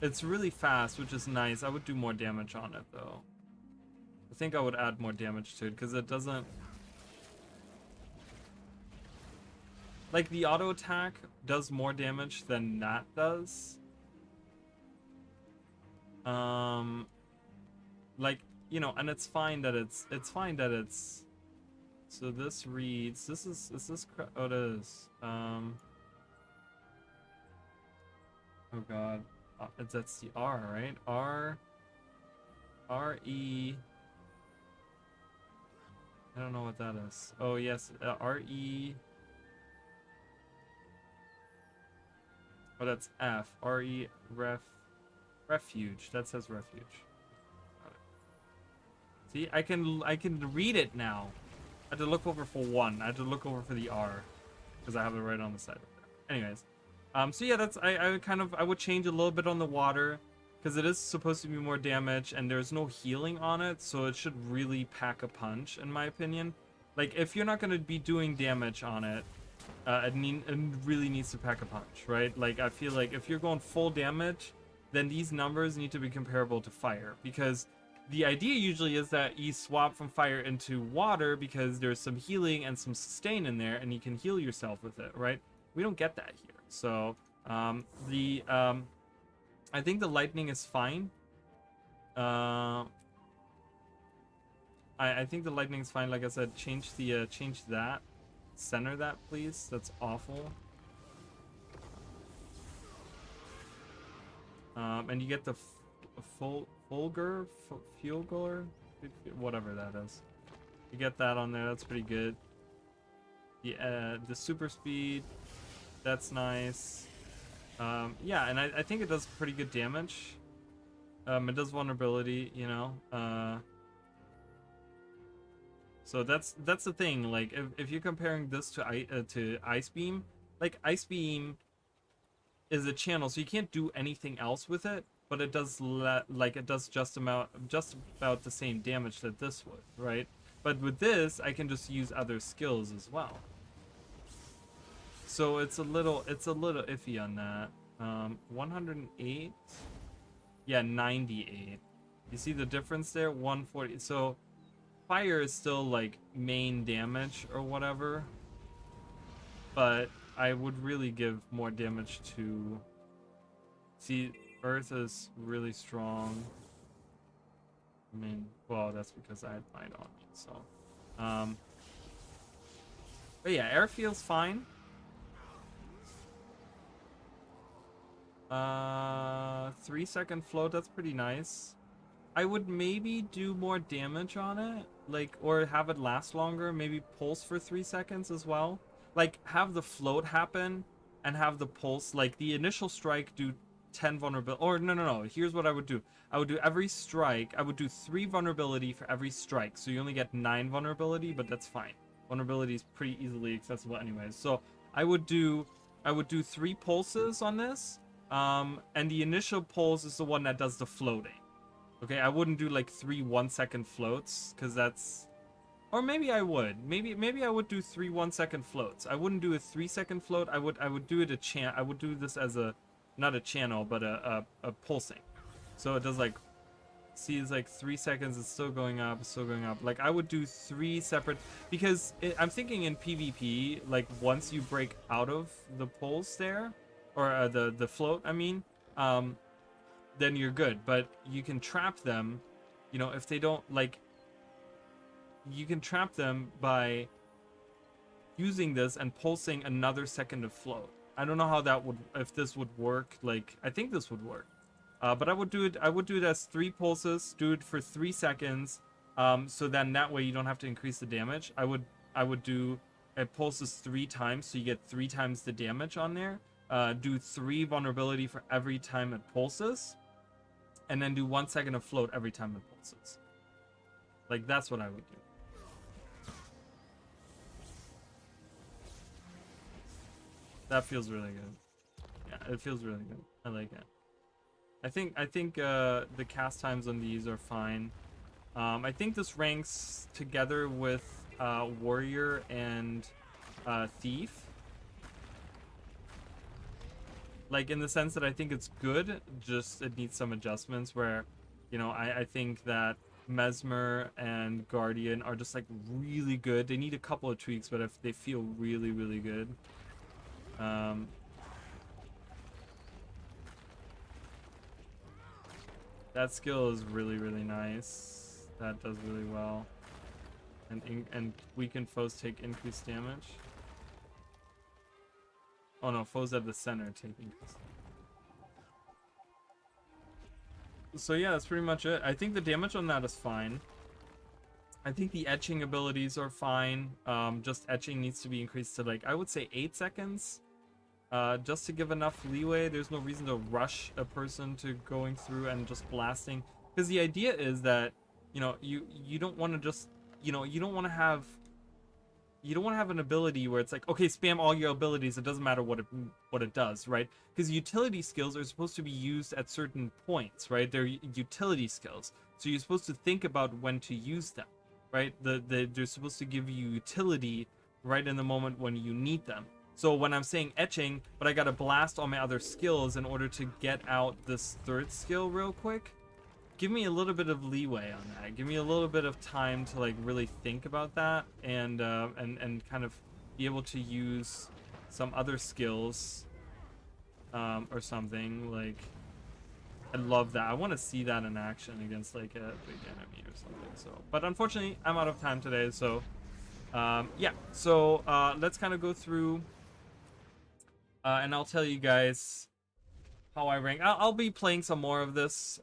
it's really fast, which is nice. I would do more damage on it though. I think I would add more damage to it because it doesn't like the auto attack does more damage than that does. Like, you know, and it's fine that it's so this reads, is this oh it is. Oh god. That's the R, right? R-E. I don't know what that is. Oh yes, R-E. Oh, that's F. R-E refuge. That says refuge. Got it. See, I can read it now. I had to look over for one. I had to look over for the R because I have it right on the side of there. Anyways, so yeah, that's I would change a little bit on the water because it is supposed to be more damage and there's no healing on it, so it should really pack a punch in my opinion. Like if you're not going to be doing damage on it, it really needs to pack a punch, right? Like I feel like if you're going full damage, then these numbers need to be comparable to fire, because the idea usually is that you swap from fire into water because there's some healing and some sustain in there and you can heal yourself with it, right? We don't get that here. So I think the lightning is fine. I think the lightning is fine. Like I said, change that. Center that, please. That's awful. And you get the Fulgur, whatever that is. You get that on there. That's pretty good. The super speed, that's nice. Yeah, and I think it does pretty good damage. It does vulnerability, you know. So that's the thing. Like if you're comparing this to Ice Beam, like Ice Beam is a channel, so you can't do anything else with it, but it does it does just about the same damage that this would, right? But with this, I can just use other skills as well. So it's a little iffy on that. 108, yeah, 98. You see the difference there? 140. So fire is still like main damage or whatever, but I would really give more damage to. See, Earth is really strong. I mean, well, that's because I had mine on me, so. But yeah, air feels fine. 3-second float, that's pretty nice. I would maybe do more damage on it, like, or have it last longer, maybe pulse for 3 seconds as well. Like, have the float happen and have the pulse, like the initial strike do 10 vulnerability, or no, here's what I would do. I would do every strike, I would do 3 vulnerability for every strike, so you only get 9 vulnerability, but that's fine. Vulnerability is pretty easily accessible anyways. So I would do 3 pulses on this, and the initial pulse is the one that does the floating. Okay, I wouldn't do like 3 1-second floats, because that's, or maybe I would. Maybe I would do 3 1-second floats. I wouldn't do a 3-second float. I would do it I would do this as a, not a channel, but a pulsing. So it does like, see, it's like 3 seconds. It's still going up. It's still going up. Like I would do 3 separate, because I'm thinking in PvP, like once you break out of the pulse there, or the float, I mean, then you're good. But you can trap them, you know, if they don't, like, you can trap them by using this and pulsing another second of float. I don't know how that would, if this would work. Like, I think this would work. But I would do it as 3 pulses, do it for 3 seconds. So then that way you don't have to increase the damage. I would do it pulses 3 times, so you get 3 times the damage on there. Do 3 vulnerability for every time it pulses, and then do 1 second of float every time it pulses. Like, that's what I would do. That feels really good. Yeah, it feels really good. I like it. I think the cast times on these are fine. I think this ranks together with Warrior and Thief. Like, in the sense that I think it's good, just it needs some adjustments where, you know, I think that Mesmer and Guardian are just like really good. They need a couple of tweaks, but if they feel really, really good. That skill is really, really nice. That does really well. And weakened foes take increased damage. Oh no, foes at the center take increased damage. So yeah, that's pretty much it. I think the damage on that is fine. I think the etching abilities are fine. Just etching needs to be increased to, like, I would say 8 seconds. Just to give enough leeway. There's no reason to rush a person to going through and just blasting, because the idea is that, you know, you don't want to just, you know, you don't want to have an ability where it's like, okay, spam all your abilities, it doesn't matter what it does, right? Because utility skills are supposed to be used at certain points, right? They're utility skills, so you're supposed to think about when to use them, right? They're supposed to give you utility right in the moment when you need them. So when I'm saying etching, but I gotta blast all my other skills in order to get out this 3rd skill real quick, give me a little bit of leeway on that. Give me a little bit of time to, like, really think about that and kind of be able to use some other skills or something. Like, I love that. I want to see that in action against, like, a big enemy or something. So, but unfortunately, I'm out of time today. So, yeah. So let's kind of go through. And I'll tell you guys how I rank. I'll be playing some more of this,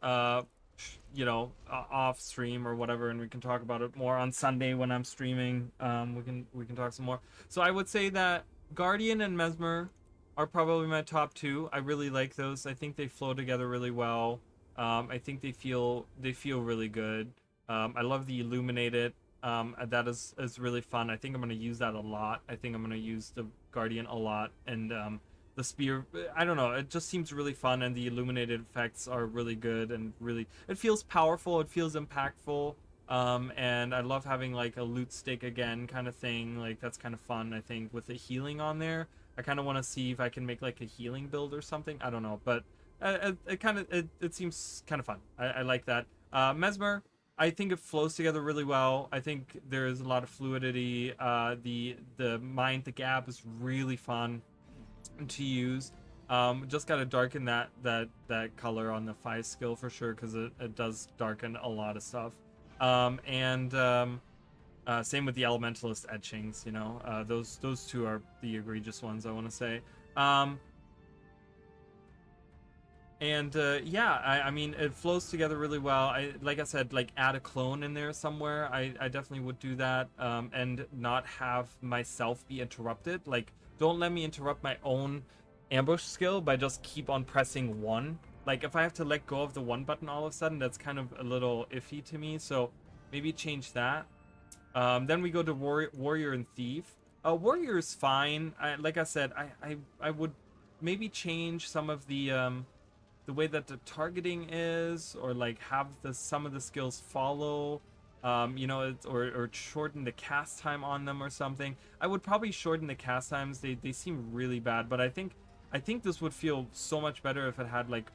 you know, off stream or whatever, and we can talk about it more on Sunday when I'm streaming. We can talk some more. So I would say that Guardian and Mesmer are probably my top 2. I really like those. I think they flow together really well. I think they feel really good. I love the Illuminated. That is really fun. I think I'm going to use that a lot. I think I'm going to use the Guardian a lot, and the spear, I don't know, it just seems really fun, and the illuminated effects are really good, and really, it feels powerful, it feels impactful, and I love having, like, a loot stick again kind of thing. Like, that's kind of fun. I think with the healing on there, I kind of want to see if I can make, like, a healing build or something. I don't know, but it seems kind of fun. I like that. Mesmer, I think it flows together really well. I think there is a lot of fluidity. The Mind the Gap is really fun to use. Just gotta darken that color on the 5 skill for sure, because it does darken a lot of stuff. Same with the Elementalist etchings, you know. Those 2 are the egregious ones, I want to say. Yeah, I mean, it flows together really well. Like I said, like, add a clone in there somewhere. I definitely would do that, and not have myself be interrupted. Like, don't let me interrupt my own ambush skill by just keep on pressing 1. Like, if I have to let go of the 1 button all of a sudden, that's kind of a little iffy to me. So maybe change that. Then we go to Warrior and Thief. Warrior is fine. Like I said, I would maybe change some of the way that the targeting is, or, like, have some of the skills follow, you know, or shorten the cast time on them or something. I would probably shorten the cast times. They seem really bad, but I think this would feel so much better if it had, like,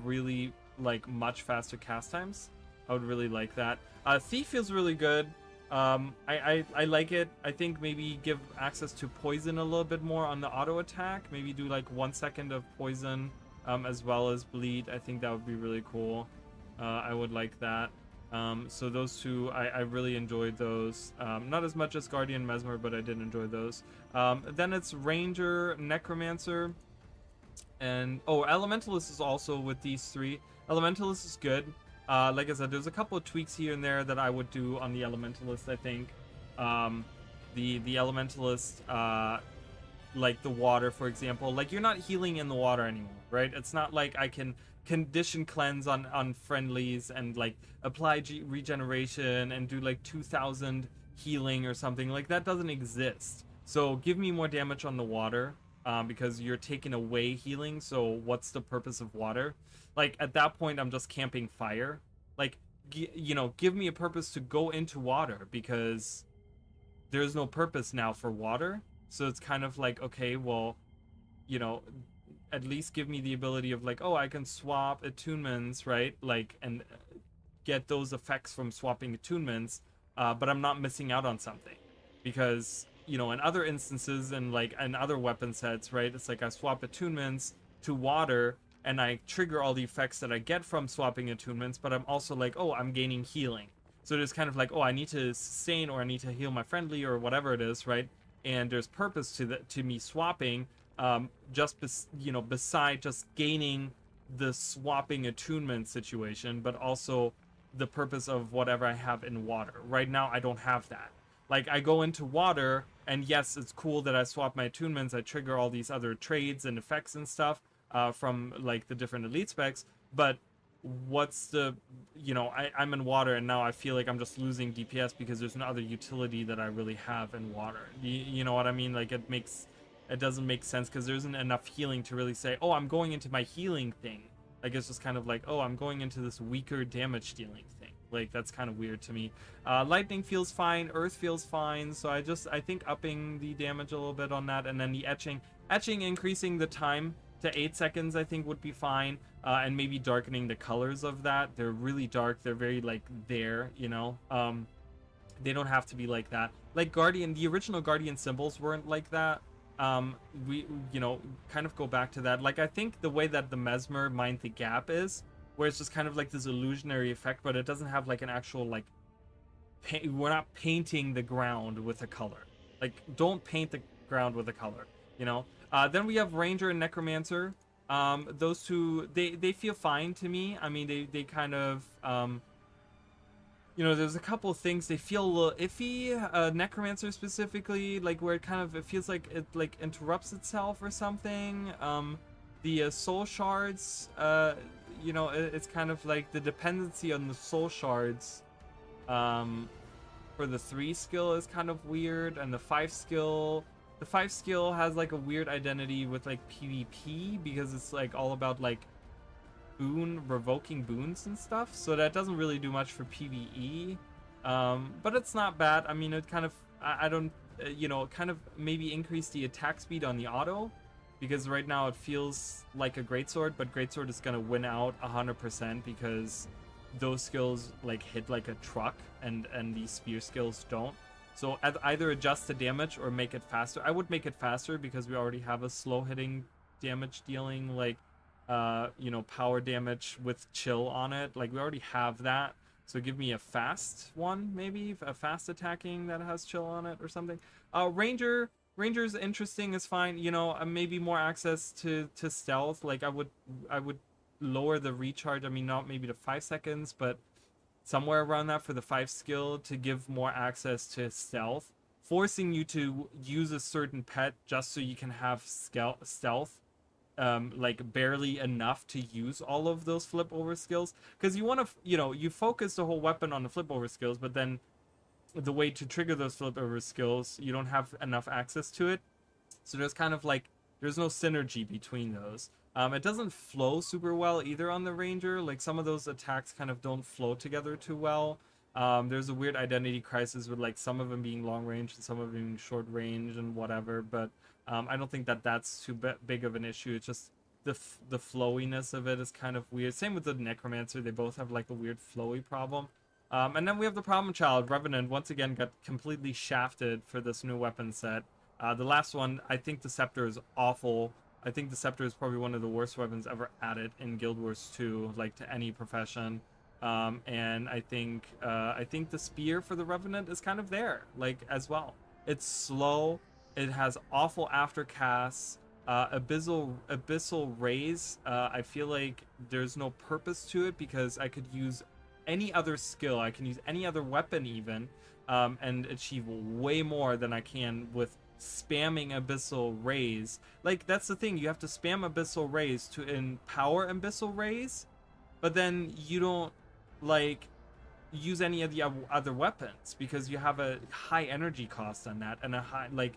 really, like, much faster cast times. I would really like that. Thief feels really good. I like it. I think maybe give access to poison a little bit more on the auto attack. Maybe do, like, 1 second of poison, as well as bleed. I think that would be really cool. I would like that. So those two, I really enjoyed those. Not as much as Guardian Mesmer, but I did enjoy those. Then it's Ranger, Necromancer, and oh, Elementalist is also with these three. Elementalist is good. Like I said, there's a couple of tweaks here and there that I would do on the Elementalist, I think. The Elementalist, like the water, for example, like you're not healing in the water anymore, right? It's not like I can condition cleanse on friendlies and like apply regeneration and do like 2000 healing or something. Like that doesn't exist. So give me more damage on the water, because you're taking away healing. So what's the purpose of water? Like at that point I'm just camping fire. Like you know, give me a purpose to go into water, because there's no purpose now for water. So it's kind of like, okay, well, you know, at least give me the ability of like, oh, I can swap attunements, right? Like, and get those effects from swapping attunements, but I'm not missing out on something. Because, you know, in other instances and like in other weapon sets, right, it's like I swap attunements to water and I trigger all the effects that I get from swapping attunements, but I'm also like, oh, I'm gaining healing. So there's kind of like, oh, I need to sustain or I need to heal my friendly or whatever it is, right? And there's purpose to me swapping, you know, beside just gaining the swapping attunement situation, but also the purpose of whatever I have in water. Right now, I don't have that. Like, I go into water, and yes, it's cool that I swap my attunements, I trigger all these other trades and effects and stuff from, like, the different elite specs, but what's the, you know, I'm in water and now I feel like I'm just losing DPS because there's no other utility that I really have in water. You know what I mean? Like it doesn't make sense because there isn't enough healing to really say, oh, I'm going into my healing thing. Like it's just kind of like, oh, I'm going into this weaker damage dealing thing. Like that's kind of weird to me. Lightning feels fine, earth feels fine, so I think upping the damage a little bit on that, and then the etching increasing the time to 8 seconds I think would be fine, and maybe darkening the colors of that. They're really dark, they're very like there, you know. They don't have to be like that. Like Guardian, the original Guardian symbols weren't like that. We, you know, kind of go back to that. Like I think the way that the Mesmer Mind the Gap is, where it's just kind of like this illusionary effect, but it doesn't have like an actual like we're not painting the ground with a color. Like don't paint the ground with a color, you know. Then we have Ranger and Necromancer. Those two, they feel fine to me. I mean, they kind of, you know, there's a couple of things they feel a little iffy. Necromancer specifically, like where it feels like it like interrupts itself or something. The soul shards, you know, it's kind of like the dependency on the soul shards, for the 3 skill is kind of weird, and the 5 skill. The 5 skill has like a weird identity with like PvP because it's like all about like revoking boons and stuff, so that doesn't really do much for PvE, but it's not bad. I mean, it kind of I don't you know, kind of maybe increase the attack speed on the auto, because right now it feels like a greatsword, but greatsword is gonna win out 100% because those skills like hit like a truck and these spear skills don't. So either adjust the damage or make it faster. I would make it faster because we already have a slow hitting damage dealing, like, you know, power damage with chill on it. Like we already have that. So give me a fast one, maybe a fast attacking that has chill on it or something. Ranger's interesting, is fine. You know, maybe more access to stealth. Like I would lower the recharge. I mean, not maybe to 5 seconds, but somewhere around that for the 5 skill to give more access to stealth, forcing you to use a certain pet just so you can have stealth, like barely enough to use all of those flip over skills, because you want to, you know, you focus the whole weapon on the flip over skills, but then the way to trigger those flip over skills, you don't have enough access to it. So there's kind of like, there's no synergy between those. It doesn't flow super well either on the Ranger. Like some of those attacks kind of don't flow together too well. There's a weird identity crisis with like some of them being long range and some of them being short range and whatever. But I don't think that that's too big of an issue. It's just the flowiness of it is kind of weird. Same with the Necromancer. They both have like a weird flowy problem. And then we have the problem child. Revenant once again got completely shafted for this new weapon set. The last one, I think the Scepter is awful. I think the Scepter is probably one of the worst weapons ever added in Guild Wars 2, like to any profession. And I think the spear for the Revenant is kind of there, like, as well. It's slow. It has awful aftercasts. Abyssal rays. I feel like there's no purpose to it because I could use any other skill. I can use any other weapon even, and achieve way more than I can with spamming abyssal rays. Like, that's the thing. You have to spam abyssal rays to empower abyssal rays, but then you don't like use any of the other weapons because you have a high energy cost on that and a high like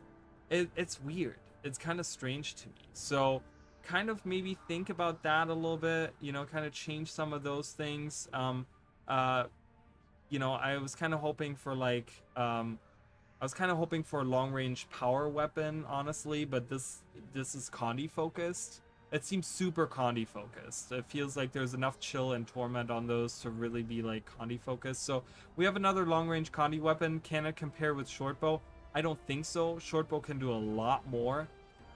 it's weird. It's kind of strange to me. So kind of maybe think about that a little bit, you know, kind of change some of those things. You know, I was kind of hoping for like I was kind of hoping for a long range power weapon, honestly, but this is Condi focused. It seems super Condi focused. It feels like there's enough chill and torment on those to really be like Condi focused. So we have another long range Condi weapon. Can it compare with shortbow? I don't think so. Shortbow can do a lot more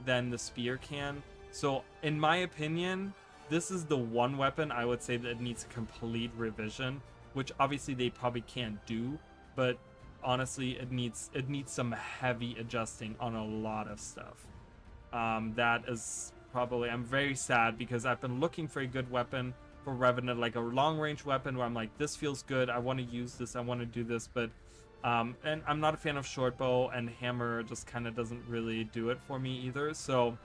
than the spear can. So in my opinion, this is the one weapon I would say that needs a complete revision, which obviously they probably can't do, but honestly it needs some heavy adjusting on a lot of stuff. That is probably, I'm very sad because I've been looking for a good weapon for Revenant, like a long range weapon where I'm like, this feels good, I want to use this, I want to do this, but and I'm not a fan of shortbow, and hammer just kind of doesn't really do it for me either. So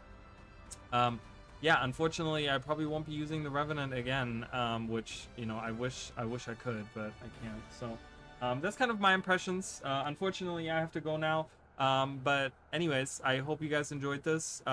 yeah, unfortunately I probably won't be using the Revenant again, which, you know, I wish I could, but I can't. So that's kind of my impressions. Unfortunately I have to go now, but anyways, I hope you guys enjoyed this.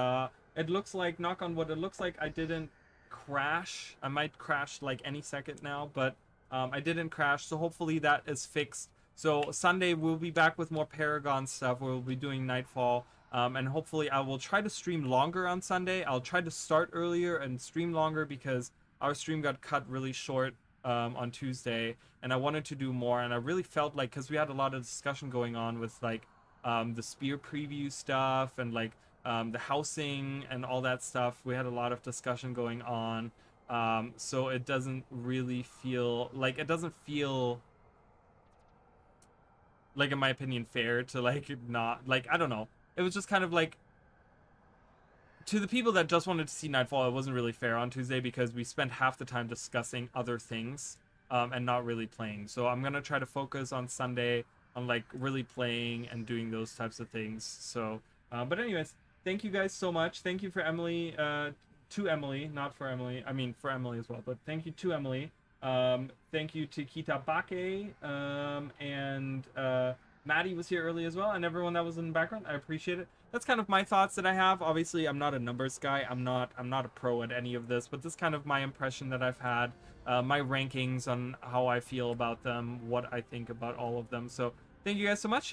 It looks like, knock on wood, it looks like I didn't crash. I might crash like any second now, but I didn't crash, so hopefully that is fixed. So Sunday we'll be back with more Paragon stuff. We'll be doing Nightfall, and hopefully I will try to stream longer on Sunday. I'll try to start earlier and stream longer because our stream got cut really short on Tuesday, and I wanted to do more, and I really felt like, because we had a lot of discussion going on with like the spear preview stuff and like the housing and all that stuff. We had a lot of discussion going on, so it doesn't really feel like, it doesn't feel like, in my opinion, fair to like not, like, I don't know, it was just kind of like, to the people that just wanted to see Nightfall, it wasn't really fair on Tuesday because we spent half the time discussing other things and not really playing. So I'm gonna try to focus on Sunday on like really playing and doing those types of things. So but anyways, thank you guys so much. Thank you for Emily, to Emily, not for Emily, I mean for Emily as well, but thank you to Emily. Thank you to Kitabake, and Maddie was here early as well, and everyone that was in the background. I appreciate it. That's kind of my thoughts that I have. Obviously, I'm not a numbers guy. I'm not a pro at any of this, but this is kind of my impression that I've had, my rankings on how I feel about them, what I think about all of them. So thank you guys so much.